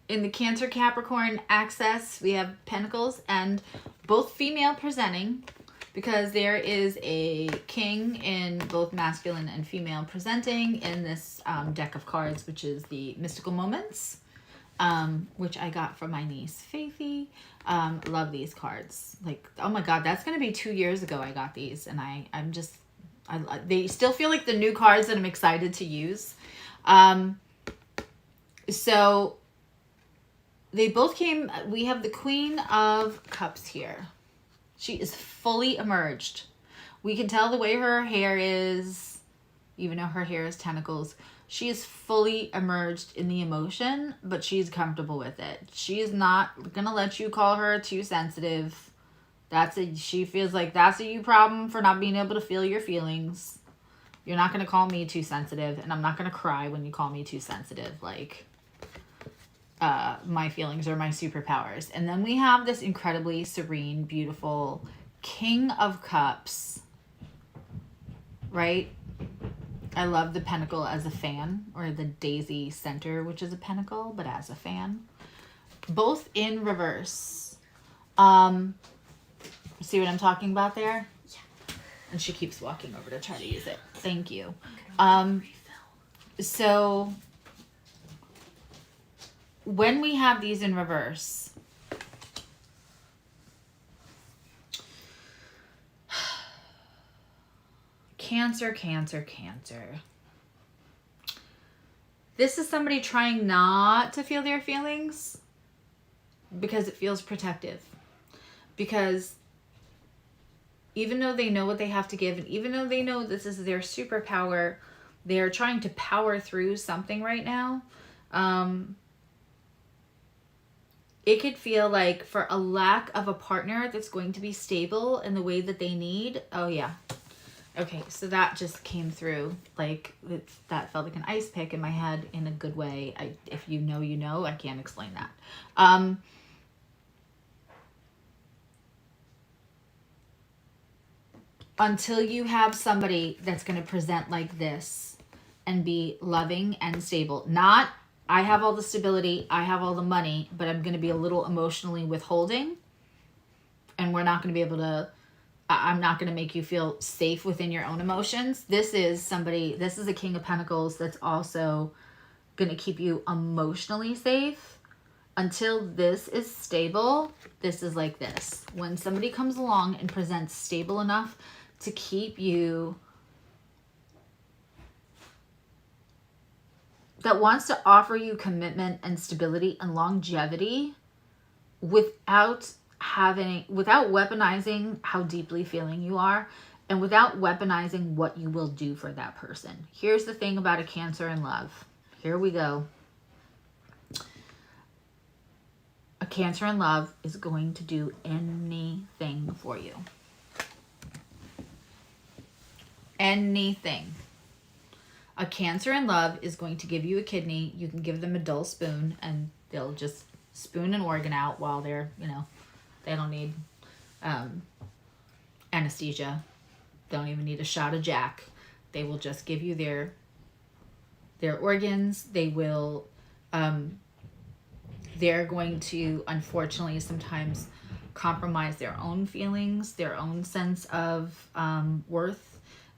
In the Cancer Capricorn axis, we have Pentacles and both female presenting because there is a king in both masculine and female presenting in this deck of cards, which is the Mystical Moments, which I got from my niece, Faithy. Love these cards. Like, oh my God, that's going to be 2 years ago I got these. And they still feel like the new cards that I'm excited to use. So they both came, we have the Queen of Cups here. She is fully emerged. We can tell the way her hair is, even though her hair is tentacles, she is fully emerged in the emotion, but she's comfortable with it. She is not going to let you call her too sensitive. She feels like that's a you problem for not being able to feel your feelings. You're not going to call me too sensitive, and I'm not going to cry when you call me too sensitive. Like, my feelings are my superpowers. And then we have this incredibly serene, beautiful King of Cups, right? I love the pentacle as a fan, or the daisy center, which is a pentacle, but as a fan. Both in reverse. See what I'm talking about there? Yeah. And she keeps walking over to try to use it. Thank you. So when we have these in reverse, Cancer, Cancer, Cancer. This is somebody trying not to feel their feelings because it feels protective. Because even though they know what they have to give, and even though they know this is their superpower, they're trying to power through something right now. It could feel like for a lack of a partner that's going to be stable in the way that they need. Oh, yeah. Okay, so that just came through. Like, that felt like an ice pick in my head in a good way. If you know, you know. I can't explain that. Until you have somebody that's going to present like this and be loving and stable. Not, I have all the stability, I have all the money, but I'm going to be a little emotionally withholding. And we're not going to be able to, I'm not going to make you feel safe within your own emotions. This is somebody, this is a King of Pentacles that's also going to keep you emotionally safe. Until this is stable, this is like this. When somebody comes along and presents stable enough to keep you, that wants to offer you commitment and stability and longevity without weaponizing how deeply feeling you are, and without weaponizing what you will do for that person. Here's the thing about a Cancer in love. Here we go. A Cancer in love is going to do anything for you. Anything. A Cancer in love is going to give you a kidney. You can give them a dull spoon and they'll just spoon an organ out while they're, they don't need anesthesia. Don't even need a shot of Jack. They will just give you their organs. They will, they're going to, unfortunately, sometimes compromise their own feelings, their own sense of worth.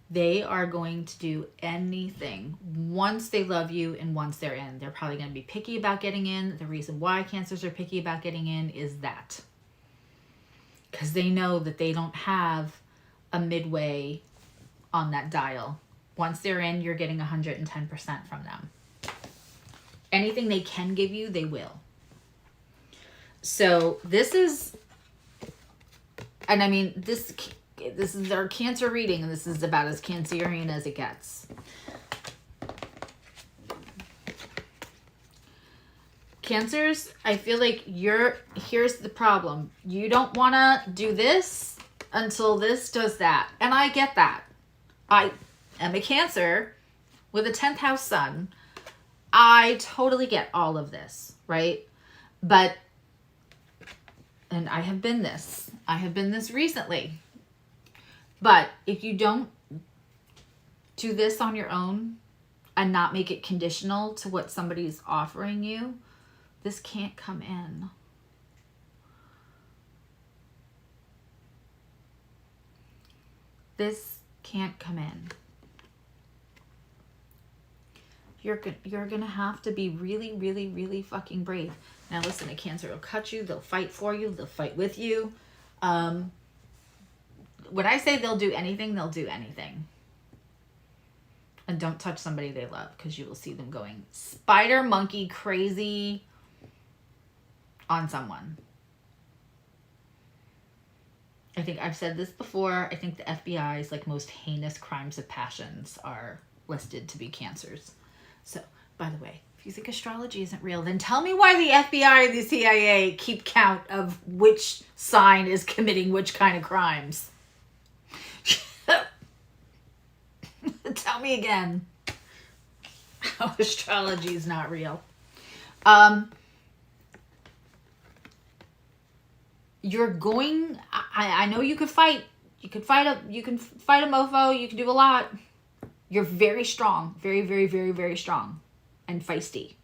They are going to do anything once they love you and once they're in. They're probably going to be picky about getting in. The reason why Cancers are picky about getting in is that. Because they know that they don't have a midway on that dial. Once they're in, you're getting 110% from them. Anything they can give you, they will. So this is, and I mean, this is our Cancer reading, and this is about as Cancerian as it gets. Cancers, I feel like here's the problem. You don't want to do this until this does that. And I get that. I am a Cancer with a 10th house sun. I totally get all of this, right? But, and I have been this. I have been this recently. But if you don't do this on your own and not make it conditional to what somebody's offering you, this can't come in. This can't come in. You're going to have to be really, really, really fucking brave. Now listen, a Cancer will cut you. They'll fight for you. They'll fight with you. When I say they'll do anything, they'll do anything. And don't touch somebody they love, because you will see them going spider monkey crazy on someone. I think I've said this before. I think the FBI's most heinous crimes of passions are listed to be Cancers. So, by the way, if you think astrology isn't real, then tell me why the FBI and the CIA keep count of which sign is committing which kind of crimes. Tell me again how astrology is not real. You're going, I know you could fight. You can fight a mofo. You can do a lot. You're very strong, very, very, very, very strong and feisty.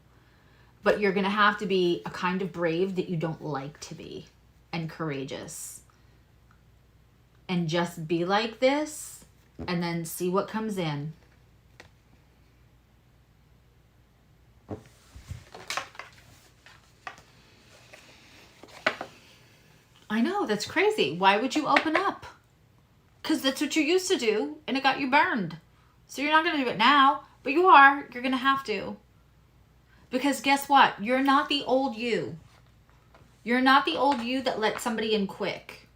But you're going to have to be a kind of brave that you don't like to be, and courageous. And just be like this and then see what comes in. I know, that's crazy. Why would you open up? Because that's what you used to do and it got you burned. So you're not going to do it now, but you are. You're going to have to. Because guess what? You're not the old you. You're not the old you that let somebody in quick.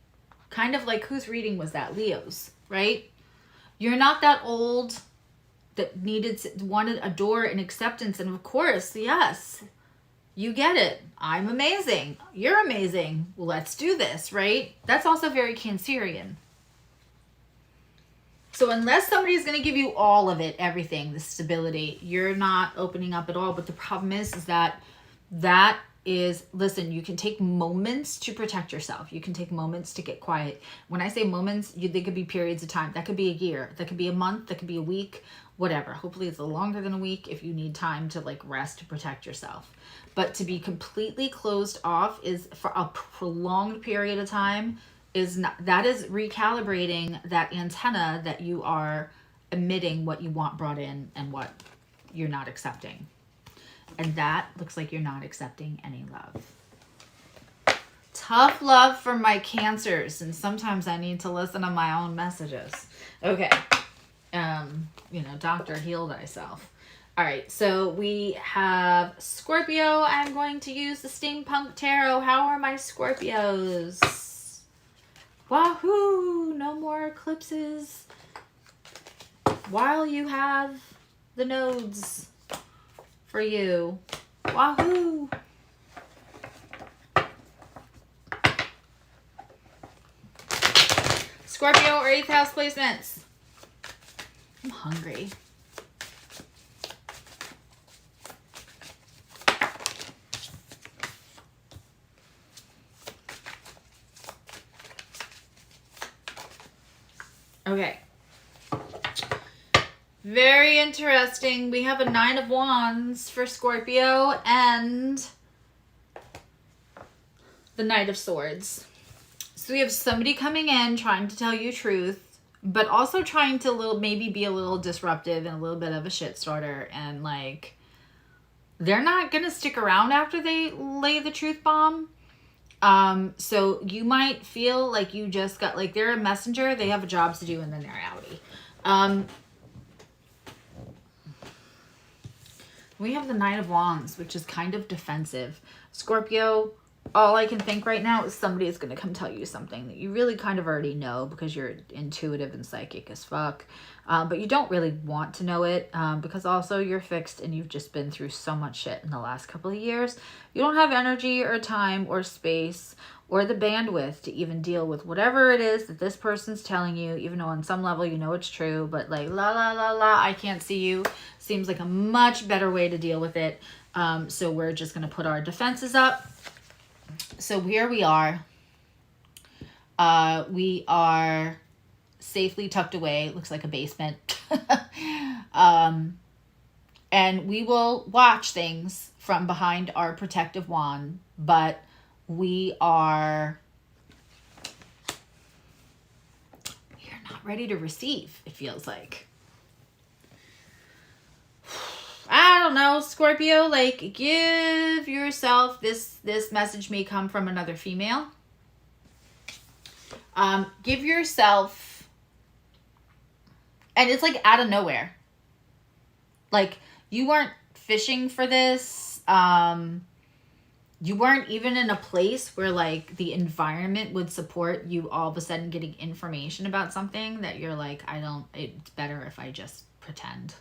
Kind of like, whose reading was that? Leo's, right? You're not that old that wanted a door and acceptance. And of course, yes, you get it. I'm amazing. You're amazing. Well, let's do this, right? That's also very Cancerian. So unless somebody's going to give you all of it, everything, the stability, you're not opening up at all. But the problem is that listen, you can take moments to protect yourself. You can take moments to get quiet. When I say moments, they could be periods of time. That could be a year. That could be a month. That could be a week, whatever. Hopefully it's longer than a week if you need time to like rest to protect yourself. But to be completely closed off is for a prolonged period of time that is recalibrating that antenna that you are emitting what you want brought in and what you're not accepting. And that looks like you're not accepting any love. Tough love for my Cancers. And sometimes I need to listen to my own messages. Okay. Doctor, heal thyself. All right. So we have Scorpio. I'm going to use the Steampunk Tarot. How are my Scorpios? Wahoo! No more eclipses while you have the nodes for you. Wahoo! Scorpio or 8th house placements. I'm hungry. Okay. Very interesting. We have a 9 of Wands for Scorpio and the Knight of Swords. So we have somebody coming in trying to tell you truth, but also trying to maybe be a little disruptive and a little bit of a shit starter. And like, they're not going to stick around after they lay the truth bomb. So you might feel like you just got, like, they're a messenger, they have jobs to do, and then they're outie. We have the Knight of Wands, which is kind of defensive. Scorpio, all I can think right now is somebody is going to come tell you something that you really kind of already know because you're intuitive and psychic as fuck. But you don't really want to know it because also you're fixed and you've just been through so much shit in the last couple of years. You don't have energy or time or space or the bandwidth to even deal with whatever it is that this person's telling you, even though on some level you know it's true, but like, la, la, la, la, I can't see you, seems like a much better way to deal with it. So we're just going to put our defenses up. So here we are. We are safely tucked away. Looks like a basement. And we will watch things from behind our protective wand, but we are not ready to receive, it feels like. I don't know, Scorpio, like, give yourself this message may come from another female. Give yourself, and it's like out of nowhere. Like, you weren't fishing for this. You weren't even in a place where like the environment would support you all of a sudden getting information about something that you're like, it's better if I just pretend.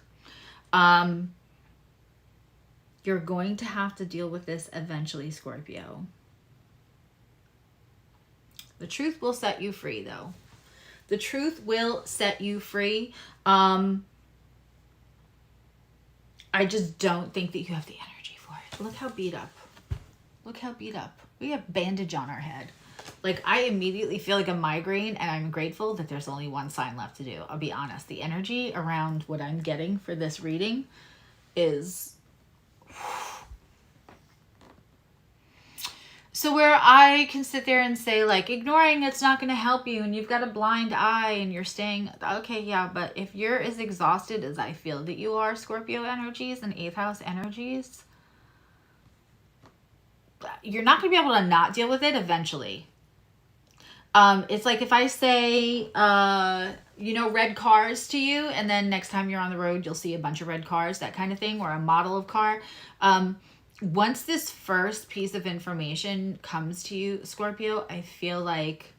You're going to have to deal with this eventually, Scorpio. The truth will set you free, though. The truth will set you free. I just don't think that you have the energy for it. Look how beat up. Look how beat up. We have bandage on our head. Like, I immediately feel like a migraine, and I'm grateful that there's only one sign left to do. I'll be honest. The energy around what I'm getting for this reading is... So where I can sit there and say, like, ignoring it's not going to help you, and you've got a blind eye, and you're staying... Okay, yeah, but if you're as exhausted as I feel that you are, Scorpio energies and 8th house energies, you're not going to be able to not deal with it eventually. It's like if I say, you know, red cars to you, and then next time you're on the road, you'll see a bunch of red cars, that kind of thing, or a model of car. Once this first piece of information comes to you, Scorpio, I feel like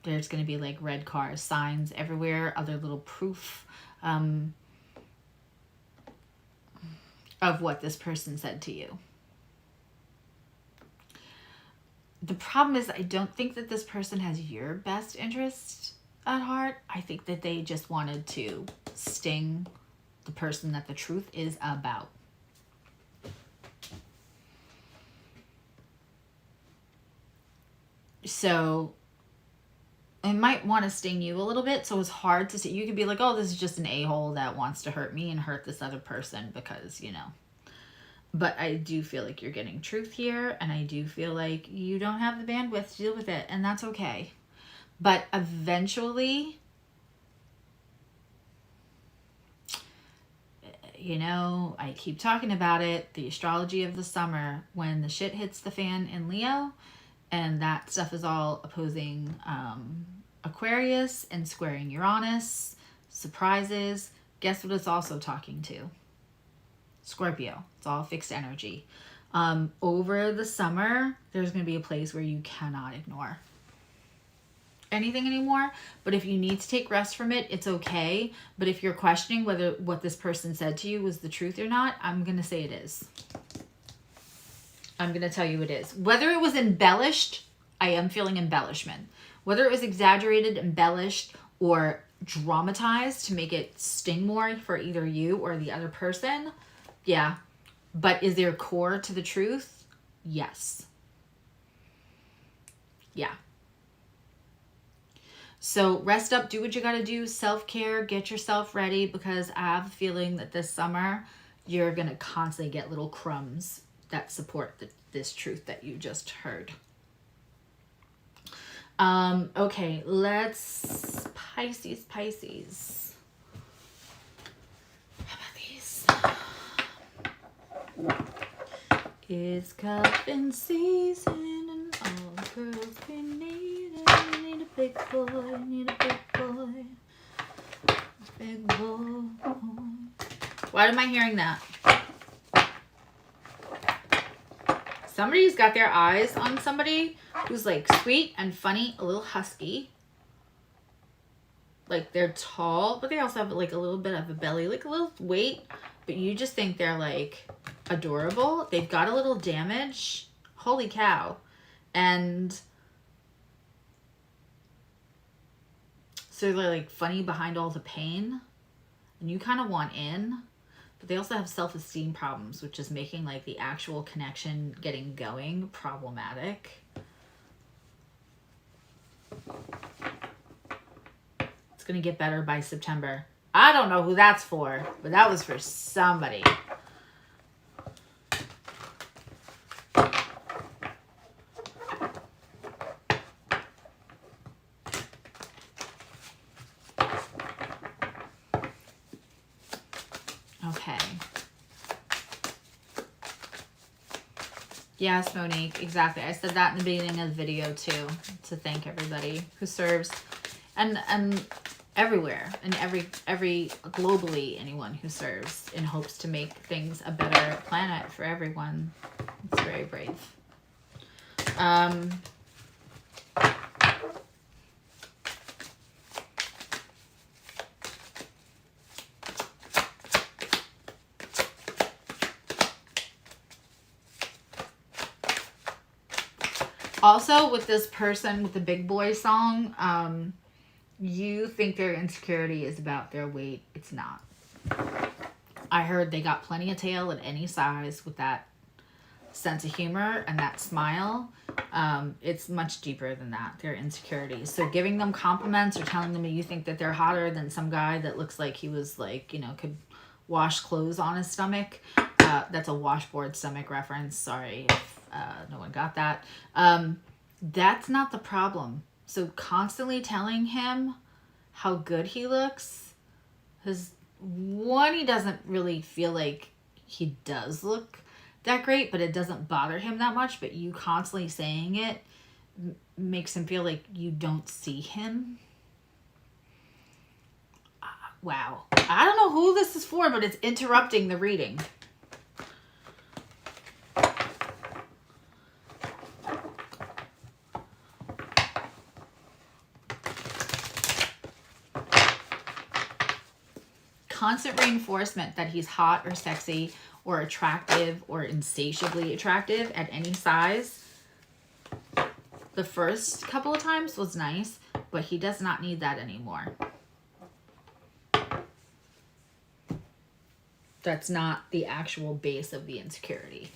there's going to be like red cars, signs everywhere, other little proof of what this person said to you. The problem is I don't think that this person has your best interest at heart. I think that they just wanted to sting the person that the truth is about. So it might want to sting you a little bit. So it's hard to see. You could be like, oh, this is just an a-hole that wants to hurt me and hurt this other person because, you know. But I do feel like you're getting truth here. And I do feel like you don't have the bandwidth to deal with it. And that's okay. But eventually, you know, I keep talking about it. The astrology of the summer, when the shit hits the fan in Leo, and that stuff is all opposing Aquarius and squaring Uranus, surprises. Guess what it's also talking to? Scorpio. It's all fixed energy. Over the summer, there's going to be a place where you cannot ignore anything anymore. But if you need to take rest from it, it's okay. But if you're questioning whether what this person said to you was the truth or not, I'm going to say it is. I'm going to tell you it is. Whether it was embellished, I am feeling embellishment. Whether it was exaggerated, embellished, or dramatized to make it sting more for either you or the other person, yeah. But is there core to the truth? Yes. Yeah. So rest up, do what you got to do, self-care, get yourself ready, because I have a feeling that this summer you're going to constantly get little crumbs that support this truth that you just heard. Okay, let's Pisces. How about these? It's cuffing season and all girls be needing. Need a big boy, need a big boy. Big boy. Why am I hearing that? Somebody's got their eyes on somebody who's like sweet and funny, a little husky. Like they're tall, but they also have like a little bit of a belly, like a little weight. But you just think they're like adorable. They've got a little damage. Holy cow. And so they're like funny behind all the pain. And you kind of want in. But they also have self-esteem problems, which is making like the actual connection getting going problematic. It's going to get better by September. I don't know who that's for, but that was for somebody. Okay. Yes, Monique, exactly. I said that in the beginning of the video too, to thank everybody who serves, and everywhere, and every globally, anyone who serves in hopes to make things a better planet for everyone. It's very brave. Also, with this person with the big boy song, you think their insecurity is about their weight. It's not. I heard they got plenty of tail at any size with that sense of humor and that smile. It's much deeper than that, their insecurities. So giving them compliments or telling them that you think that they're hotter than some guy that looks like he was like, you know, could wash clothes on his stomach. That's a washboard stomach reference. Sorry if no one got that. That's not the problem. So constantly telling him how good he looks, because one, he doesn't really feel like he does look that great, but it doesn't bother him that much. But you constantly saying it makes him feel like you don't see him. Wow. I don't know who this is for, but it's interrupting the reading. Constant reinforcement that he's hot or sexy or attractive or insatiably attractive at any size. The first couple of times was nice, but he does not need that anymore. That's not the actual base of the insecurity.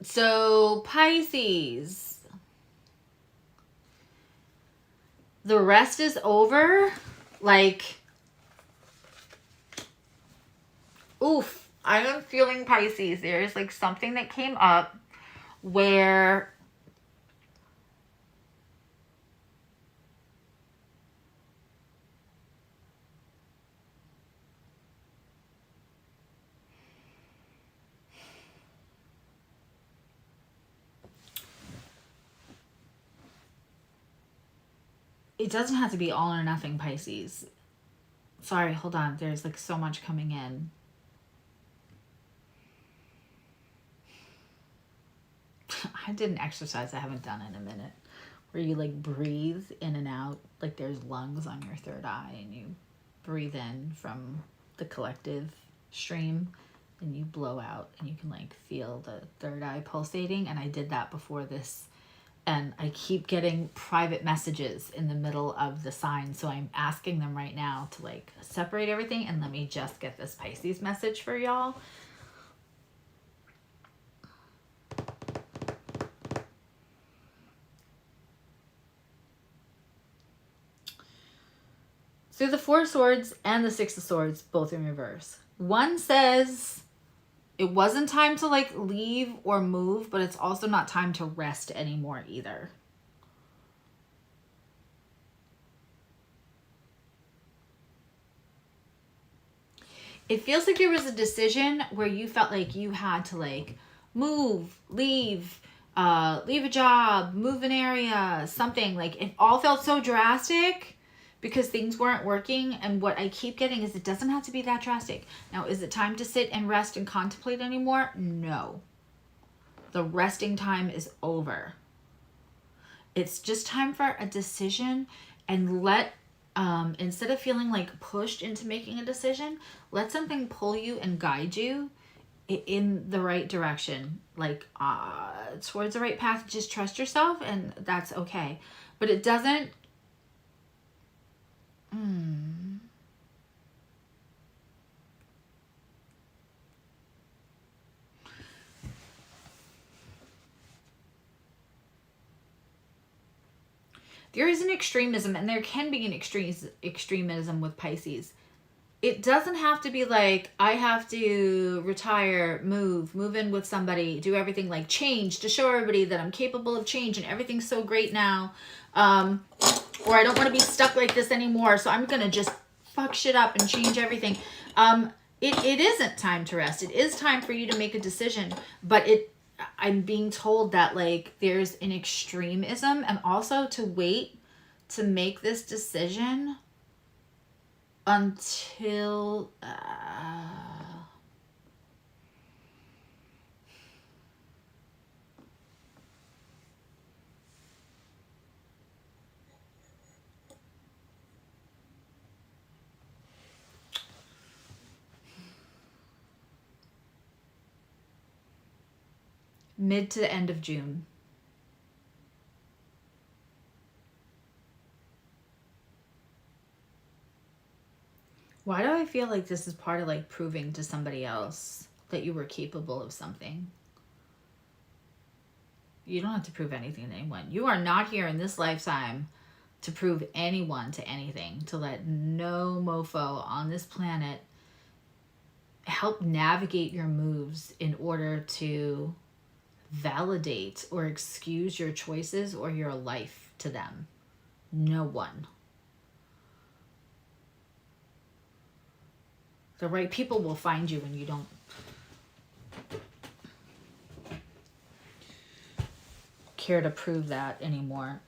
So Pisces, the rest is over. Like, oof, I am feeling Pisces. There's like something that came up where it doesn't have to be all or nothing, Pisces. Sorry, hold on. There's like so much coming in. I did an exercise I haven't done in a minute where you like breathe in and out, like there's lungs on your third eye, and you breathe in from the collective stream and you blow out and you can like feel the third eye pulsating. And I did that before this, and I keep getting private messages in the middle of the sign. So I'm asking them right now to like separate everything, and let me just get this Pisces message for y'all. So the Four of Swords and the Six of Swords, both in reverse. One says it wasn't time to like leave or move, but it's also not time to rest anymore either. It feels like there was a decision where you felt like you had to like move, leave a job, move an area, something. Like it all felt so drastic because things weren't working. And what I keep getting is it doesn't have to be that drastic. Now, is it time to sit and rest and contemplate anymore? No. The resting time is over. It's just time for a decision, and let, instead of feeling like pushed into making a decision, let something pull you and guide you in the right direction, like towards the right path. Just trust yourself, and that's okay. But it doesn't there is an extremism, and there can be an extremism with Pisces. It doesn't have to be like, I have to retire, move in with somebody, do everything, like change to show everybody that I'm capable of change and everything's so great now. Or I don't want to be stuck like this anymore, so I'm going to just fuck shit up and change everything. It isn't time to rest. It is time for you to make a decision, but I'm being told that like there's an extremism, and also to wait to make this decision until mid to the end of June. Why do I feel like this is part of like proving to somebody else that you were capable of something? You don't have to prove anything to anyone. You are not here in this lifetime to prove anyone to anything, to let no mofo on this planet help navigate your moves in order to validate or excuse your choices or your life to them. No one. The right people will find you when you don't care to prove that anymore.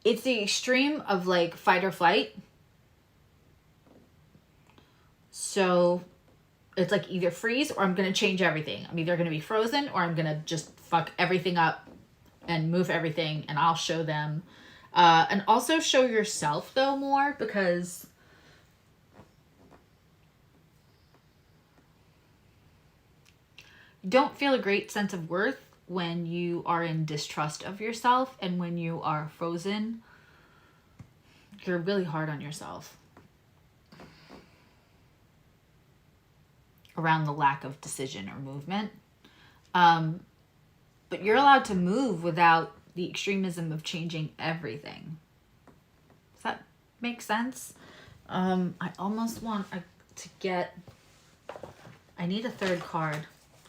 It's the extreme of like fight or flight. So it's like either freeze or I'm going to change everything. I'm either going to be frozen or I'm going to just fuck everything up and move everything, and I'll show them. And also show yourself though more, because you don't feel a great sense of worth when you are in distrust of yourself, and when you are frozen, you're really hard on yourself around the lack of decision or movement. But you're allowed to move without the extremism of changing everything. Does that make sense? I almost want to get... I need a third card.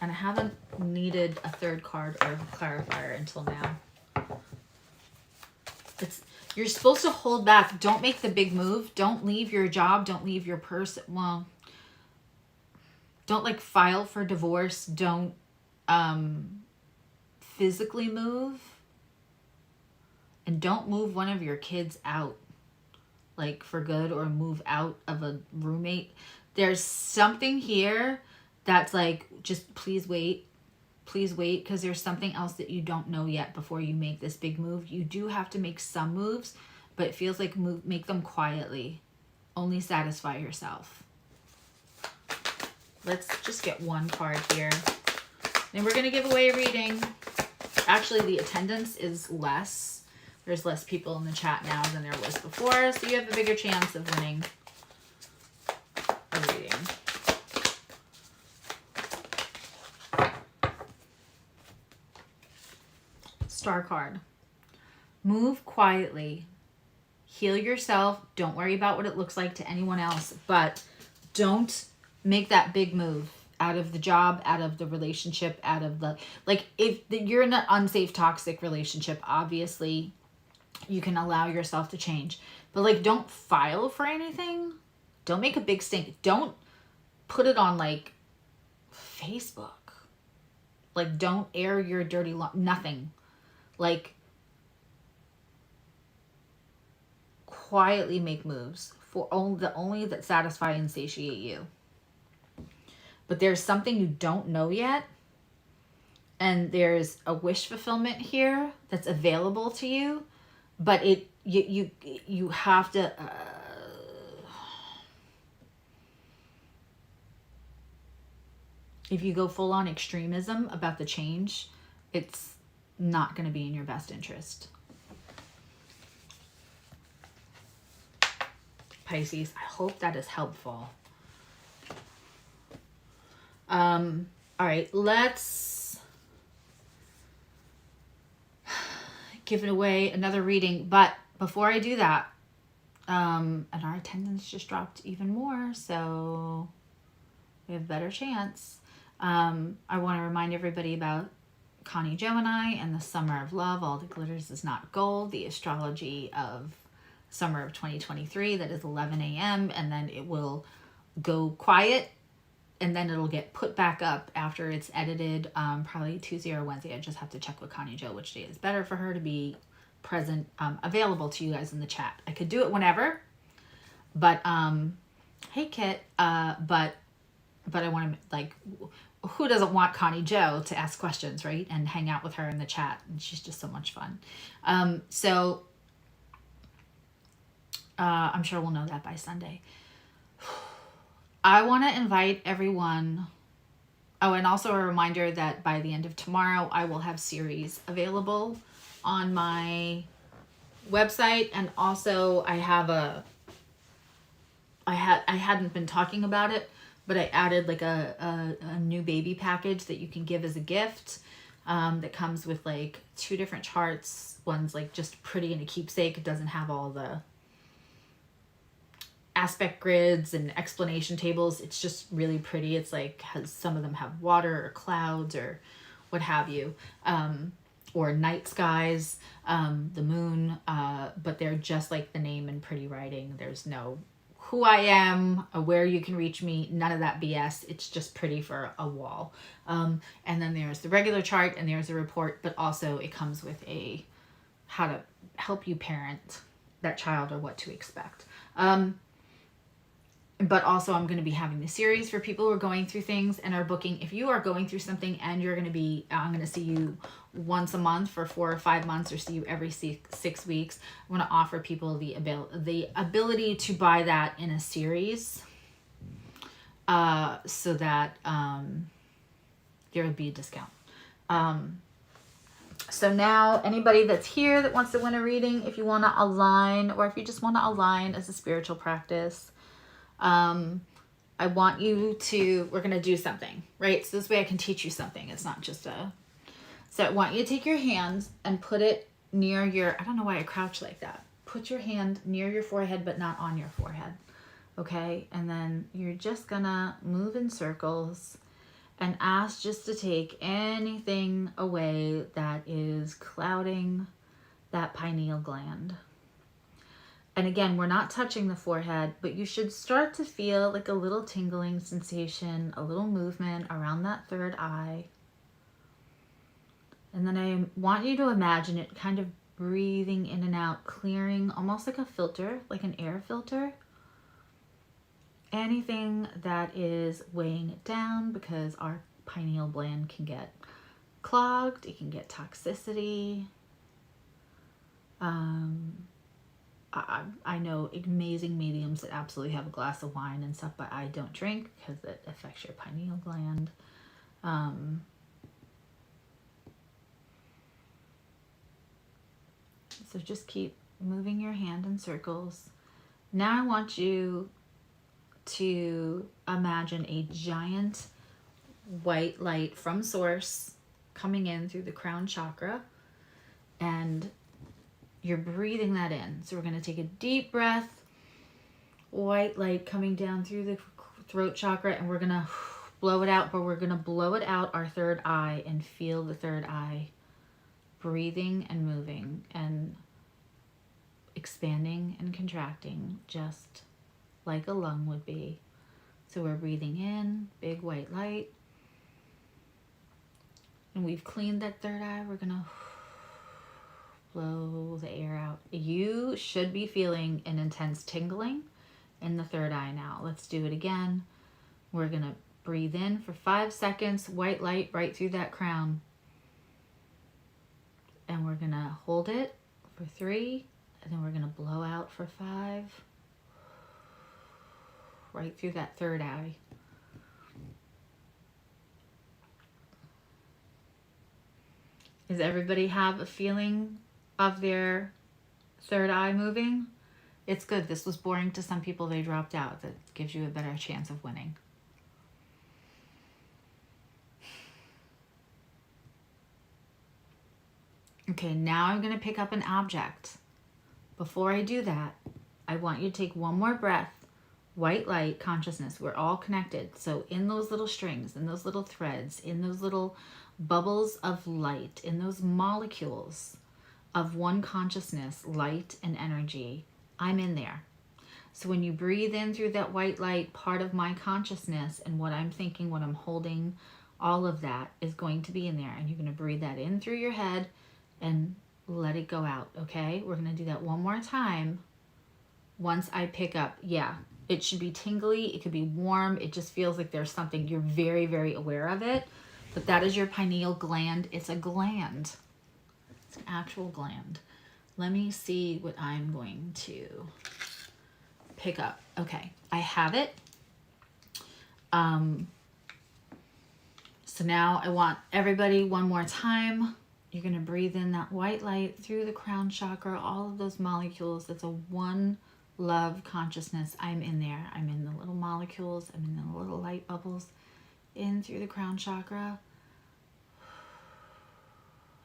And I haven't needed a third card or a clarifier until now. You're supposed to hold back. Don't make the big move. Don't leave your job. Don't leave your person. Well, don't like file for divorce. Don't physically move. And don't move one of your kids out, like for good, or move out of a roommate. There's something here that's like, just please wait, because there's something else that you don't know yet before you make this big move. You do have to make some moves, but it feels like make them quietly. Only satisfy yourself. Let's just get one card here. Then we're going to give away a reading. Actually, the attendance is less. There's less people in the chat now than there was before, so you have a bigger chance of winning a reading. Star card. Move quietly. Heal yourself. Don't worry about what it looks like to anyone else, but don't make that big move out of the job, out of the relationship, out of the... Like, if you're in an unsafe, toxic relationship, obviously you can allow yourself to change. But, like, don't file for anything. Don't make a big stink. Don't put it on, like, Facebook. Like, don't air your dirty... Nothing. Like, quietly make moves for only that satisfy and satiate you. But there's something you don't know yet, and there's a wish fulfillment here that's available to you, but you have to if you go full on extremism about the change, it's not going to be in your best interest. Pisces, I hope that is helpful. All right, let's give it away another reading. But before I do that, and our attendance just dropped even more, so we have a better chance. I want to remind everybody about Connie Gemini and the Summer of Love. All that glitters is not gold. The astrology of summer of 2023. That is 11 a.m. and then it will go quiet. And then it'll get put back up after it's edited, probably Tuesday or Wednesday. I just have to check with Connie Jo which day is better for her to be present, available to you guys in the chat. I could do it whenever, but hey Kit, but I want to, like, who doesn't want Connie Jo to ask questions, right? And hang out with her in the chat. And she's just so much fun. So I'm sure we'll know that by Sunday. I want to invite everyone. Oh, and also a reminder that by the end of tomorrow, I will have series available on my website, and also I have I hadn't been talking about it, but I added like a new baby package that you can give as a gift, that comes with like 2 different charts. One's like just pretty and a keepsake. It doesn't have all the aspect grids and explanation tables. It's just really pretty. It's like some of them have water or clouds or what have you, or night skies, the moon, but they're just like the name in pretty writing. There's no who I am, or where you can reach me, none of that BS. It's just pretty for a wall. And then there's the regular chart, and there's a report, but also it comes with a how to help you parent that child or what to expect. But also I'm going to be having the series for people who are going through things and are booking. If you are going through something and you're going to be, I'm going to see you once a month for 4 or 5 months, or see you every 6 weeks. I want to offer people the ability to buy that in a series, so that there will be a discount. So now anybody that's here that wants to win a reading, if you want to align, or if you just want to align as a spiritual practice, I want you to, we're going to do something, right? So this way I can teach you something. It's not just so I want you to take your hand and put it near your, I don't know why I crouch like that. Put your hand near your forehead, but not on your forehead. Okay. And then you're just gonna move in circles and ask just to take anything away that is clouding that pineal gland. And again, we're not touching the forehead, but you should start to feel like a little tingling sensation, a little movement around that third eye. And then I want you to imagine it kind of breathing in and out, clearing almost like a filter, like an air filter. Anything that is weighing it down, because our pineal gland can get clogged, it can get toxicity. I know amazing mediums that absolutely have a glass of wine and stuff, but I don't drink because it affects your pineal gland. So just keep moving your hand in circles. Now I want you to imagine a giant white light from source coming in through the crown chakra, and you're breathing that in. So we're going to take a deep breath, white light coming down through the throat chakra, and we're going to blow it out, but we're going to blow it out our third eye and feel the third eye breathing and moving and expanding and contracting just like a lung would be. So we're breathing in, big white light. And we've cleaned that third eye. We're going to blow the air out. You should be feeling an intense tingling in the third eye now. Let's do it again. We're going to breathe in for 5 seconds, white light right through that crown. And we're going to hold it for 3, and then we're going to blow out for 5, right through that third eye. Does everybody have a feeling of their third eye moving? It's good. This was boring to some people. They dropped out. That gives you a better chance of winning. Okay, now I'm going to pick up an object. Before I do that, I want you to take one more breath. White light consciousness. We're all connected. So in those little strings, in those little threads, in those little bubbles of light, in those molecules of one consciousness, light and energy, I'm in there. So when you breathe in through that white light, part of my consciousness and what I'm thinking, what I'm holding, all of that is going to be in there. And you're going to breathe that in through your head and let it go out, okay? We're going to do that one more time. Once I pick up, yeah, it should be tingly. It could be warm. It just feels like there's something. You're very, very aware of it. But that is your pineal gland. It's a gland. It's an actual gland. Let me see what I'm going to pick up. Okay, I have it. So now I want everybody one more time. You're going to breathe in that white light through the crown chakra, all of those molecules. That's a one love consciousness. I'm in there. I'm in the little molecules. I'm in the little light bubbles. In through the crown chakra.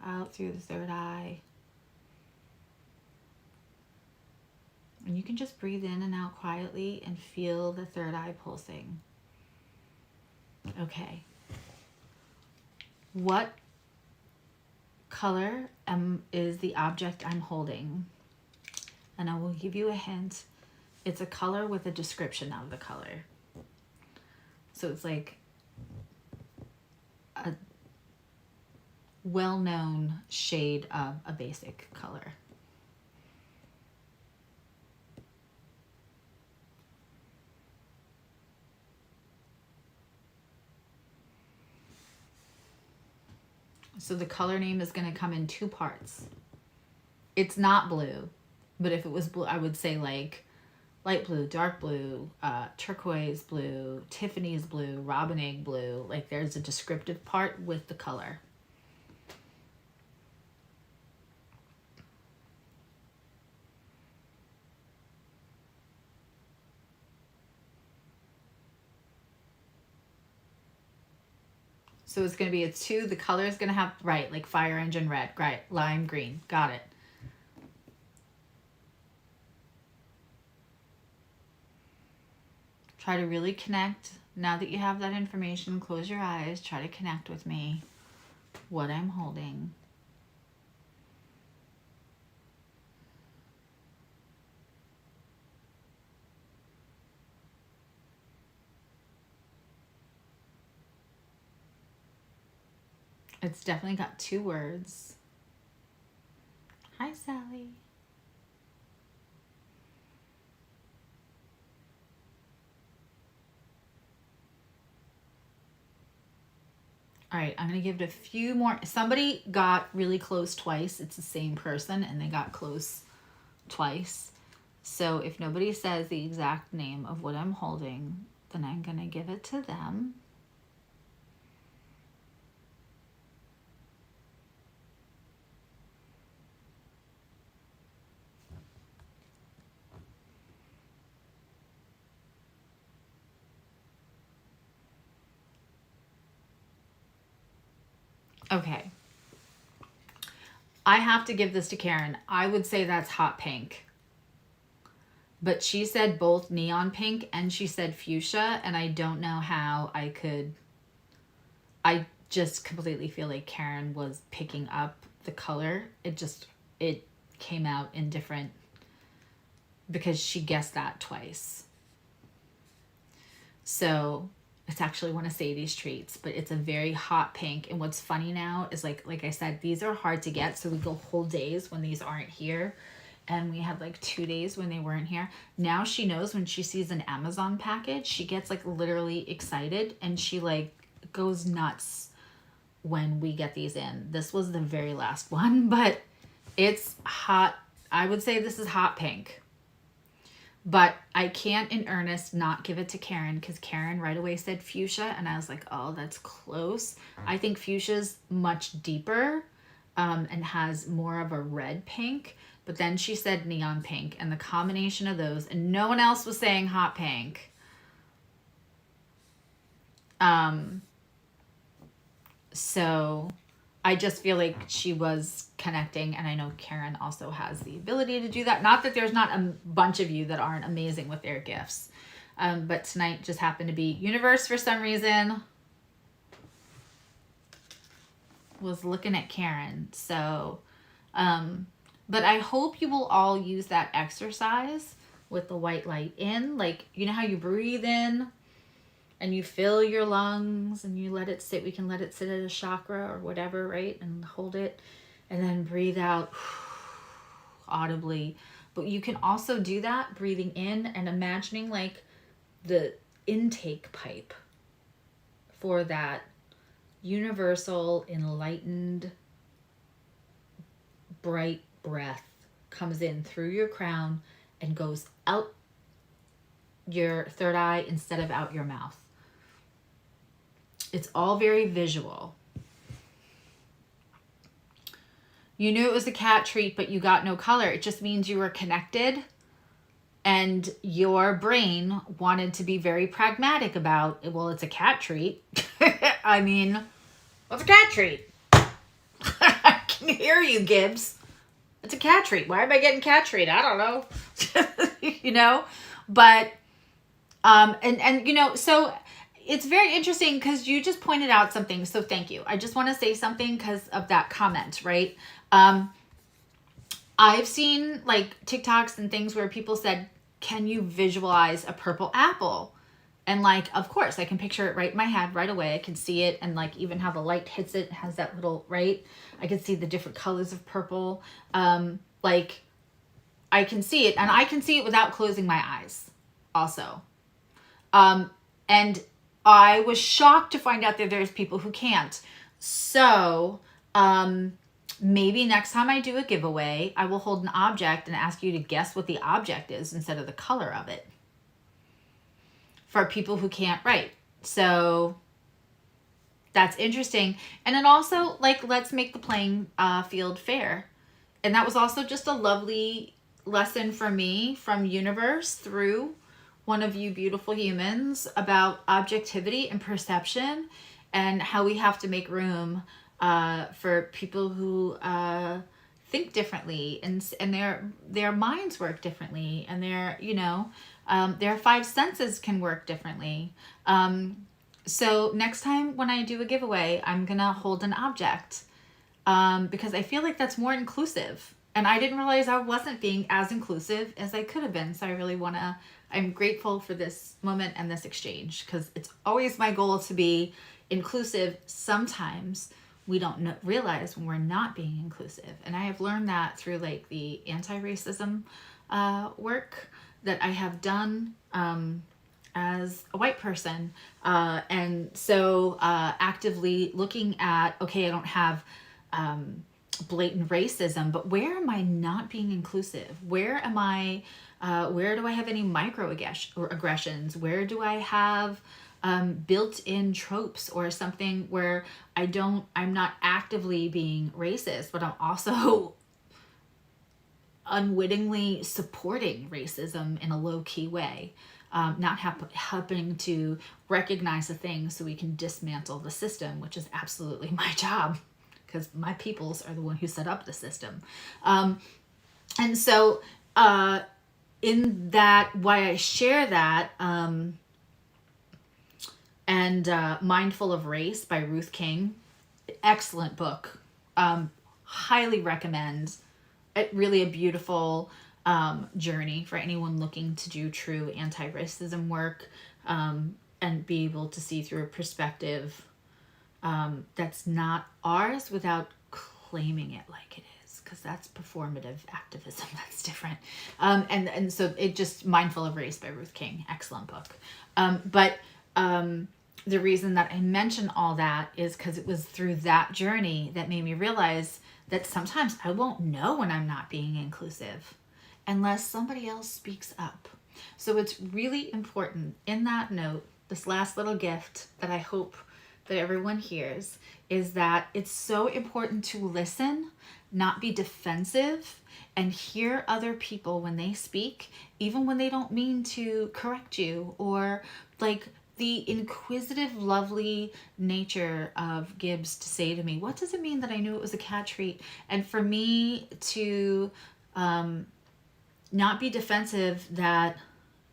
Out through the third eye. And you can just breathe in and out quietly and feel the third eye pulsing. Okay. What color is the object I'm holding? And I will give you a hint. It's a color with a description of the color. So it's like a well-known shade of a basic color. So the color name is going to come in two parts. It's not blue, but if it was blue, I would say like light blue, dark blue, turquoise blue, Tiffany's blue, robin egg blue. Like there's a descriptive part with the color. So it's going to be a 2. The color is going to have, right, like fire engine red. Right, lime green. Got it. Try to really connect. Now that you have that information, close your eyes. Try to connect with me. What I'm holding. It's definitely got 2 words. Hi, Sally. All right, I'm going to give it a few more. Somebody got really close twice. It's the same person, and they got close twice. So if nobody says the exact name of what I'm holding, then I'm going to give it to them. Okay. I have to give this to Karen. I would say that's hot pink. But she said both neon pink and she said fuchsia, and I don't know how I could. I just completely feel like Karen was picking up the color. It came out in different, because she guessed that twice. So it's actually one of Sadie's treats, but it's a very hot pink. And what's funny now is like I said, these are hard to get. So we go whole days when these aren't here. And we had like 2 days when they weren't here. Now she knows when she sees an Amazon package, she gets like literally excited and she like goes nuts when we get these in. This was the very last one, but it's hot. I would say this is hot pink. But I can't in earnest not give it to Karen, because Karen right away said fuchsia, and I was like, oh, that's close. I think fuchsia's much deeper and has more of a red pink. But then she said neon pink, and the combination of those, and no one else was saying hot pink. So I just feel like she was connecting, and I know Karen also has the ability to do that. Not that there's not a bunch of you that aren't amazing with their gifts. But tonight just happened to be universe for some reason was looking at Karen. So, but I hope you will all use that exercise with the white light in. Like, you know how you breathe in and you fill your lungs and you let it sit. We can let it sit at a chakra or whatever, right? And hold it and then breathe out audibly. But you can also do that breathing in and imagining like the intake pipe for that universal, enlightened, bright breath comes in through your crown and goes out your third eye instead of out your mouth. It's all very visual. You knew it was a cat treat, but you got no color. It just means you were connected and your brain wanted to be very pragmatic about, well, it's a cat treat. I mean, what's a cat treat? I can hear you, Gibbs. It's a cat treat. Why am I getting cat treat? I don't know. You know, but, and you know, so it's very interesting because you just pointed out something. So thank you. I just want to say something because of that comment, right? I've seen like TikToks and things where people said, can you visualize a purple apple? And like, of course, I can picture it right in my head right away. I can see it, and like even how the light hits it has that little, right? I can see the different colors of purple. Like I can see it, and I can see it without closing my eyes also. And I was shocked to find out that there's people who can't. So, maybe next time I do a giveaway, I will hold an object and ask you to guess what the object is instead of the color of it. For people who can't write. So that's interesting. And then also, like, let's make the playing field fair. And that was also just a lovely lesson for me from universe through one of you beautiful humans about objectivity and perception and how we have to make room for people who think differently and their minds work differently, and their, you know, their five senses can work differently. So next time when I do a giveaway, I'm gonna hold an object because I feel like that's more inclusive. And I didn't realize I wasn't being as inclusive as I could have been. So I really I'm grateful for this moment and this exchange, because it's always my goal to be inclusive. Sometimes we don't realize when we're not being inclusive. And I have learned that through like the anti-racism work that I have done as a white person. And so actively looking at, okay, I don't have blatant racism, but where am I not being inclusive? Where am I, where do I have any microaggressions? Where do I have built-in tropes or something where I'm not actively being racist, but I'm also unwittingly supporting racism in a low-key way, not helping to recognize the things so we can dismantle the system, which is absolutely my job, because my peoples are the one who set up the system. And so in that, why I share that, and Mindful of Race by Ruth King, excellent book, highly recommend. It really a beautiful journey for anyone looking to do true anti-racism work, and be able to see through a perspective that's not ours without claiming it like it is, because that's performative activism. That's different. And so it just, Mindful of Race by Ruth King, excellent book. But the reason that I mention all that is because it was through that journey that made me realize that sometimes I won't know when I'm not being inclusive unless somebody else speaks up. So it's really important in that note, this last little gift that I hope that everyone hears, is that it's so important to listen, not be defensive, and hear other people when they speak, even when they don't mean to correct you, or like the inquisitive, lovely nature of Gibbs to say to me, what does it mean that I knew it was a cat treat? And for me to not be defensive that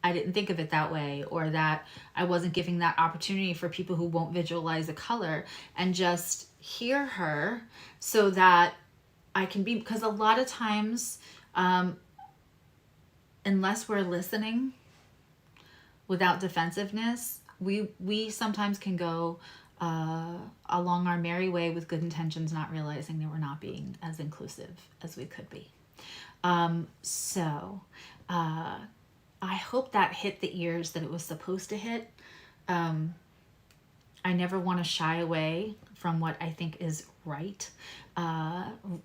I didn't think of it that way, or that I wasn't giving that opportunity for people who won't visualize a color, and just hear her so that I can be, because a lot of times, unless we're listening without defensiveness, we sometimes can go along our merry way with good intentions, not realizing that we're not being as inclusive as we could be. So I hope that hit the ears that it was supposed to hit. I never want to shy away from what I think is right.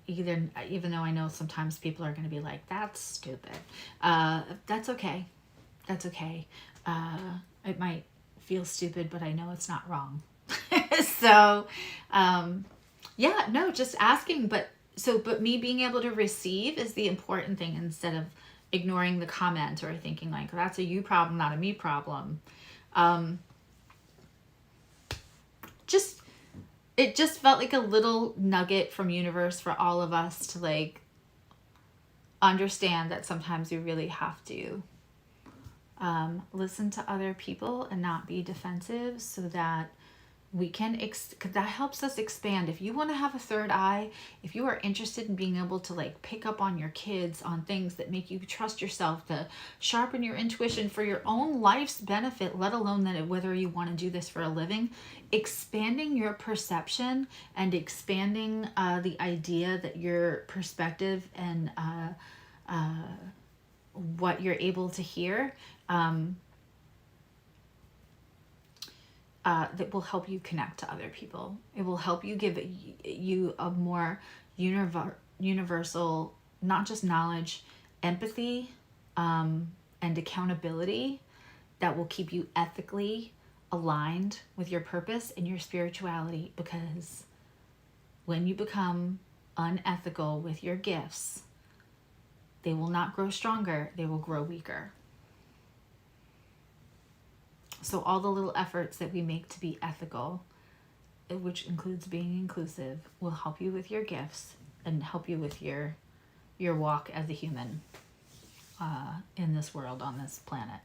Even though I know sometimes people are going to be like, that's stupid. That's okay. That's okay. It might feel stupid, but I know it's not wrong. So, yeah, no, just asking, but but me being able to receive is the important thing, instead of ignoring the comment or thinking like, that's a you problem, not a me problem. It just felt like a little nugget from universe for all of us to like understand that sometimes you really have to listen to other people and not be defensive, so that we can, because that helps us expand. If you want to have a third eye, if you are interested in being able to like pick up on your kids, on things that make you trust yourself, to sharpen your intuition for your own life's benefit, let alone that whether you want to do this for a living, expanding your perception and expanding the idea that your perspective and what you're able to hear, that will help you connect to other people. It will help you, give you a more universal, not just knowledge, empathy, and accountability that will keep you ethically aligned with your purpose and your spirituality. Because when you become unethical with your gifts, they will not grow stronger, they will grow weaker. So all the little efforts that we make to be ethical, which includes being inclusive, will help you with your gifts and help you with your walk as a human in this world, on this planet.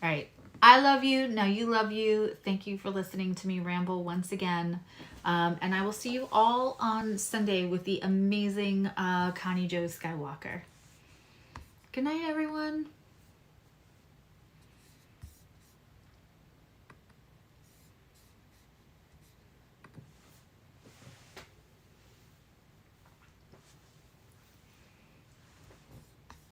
All right. I love you. Now you love you. Thank you for listening to me ramble once again. And I will see you all on Sunday with the amazing Connie Jo Skywalker. Good night, everyone.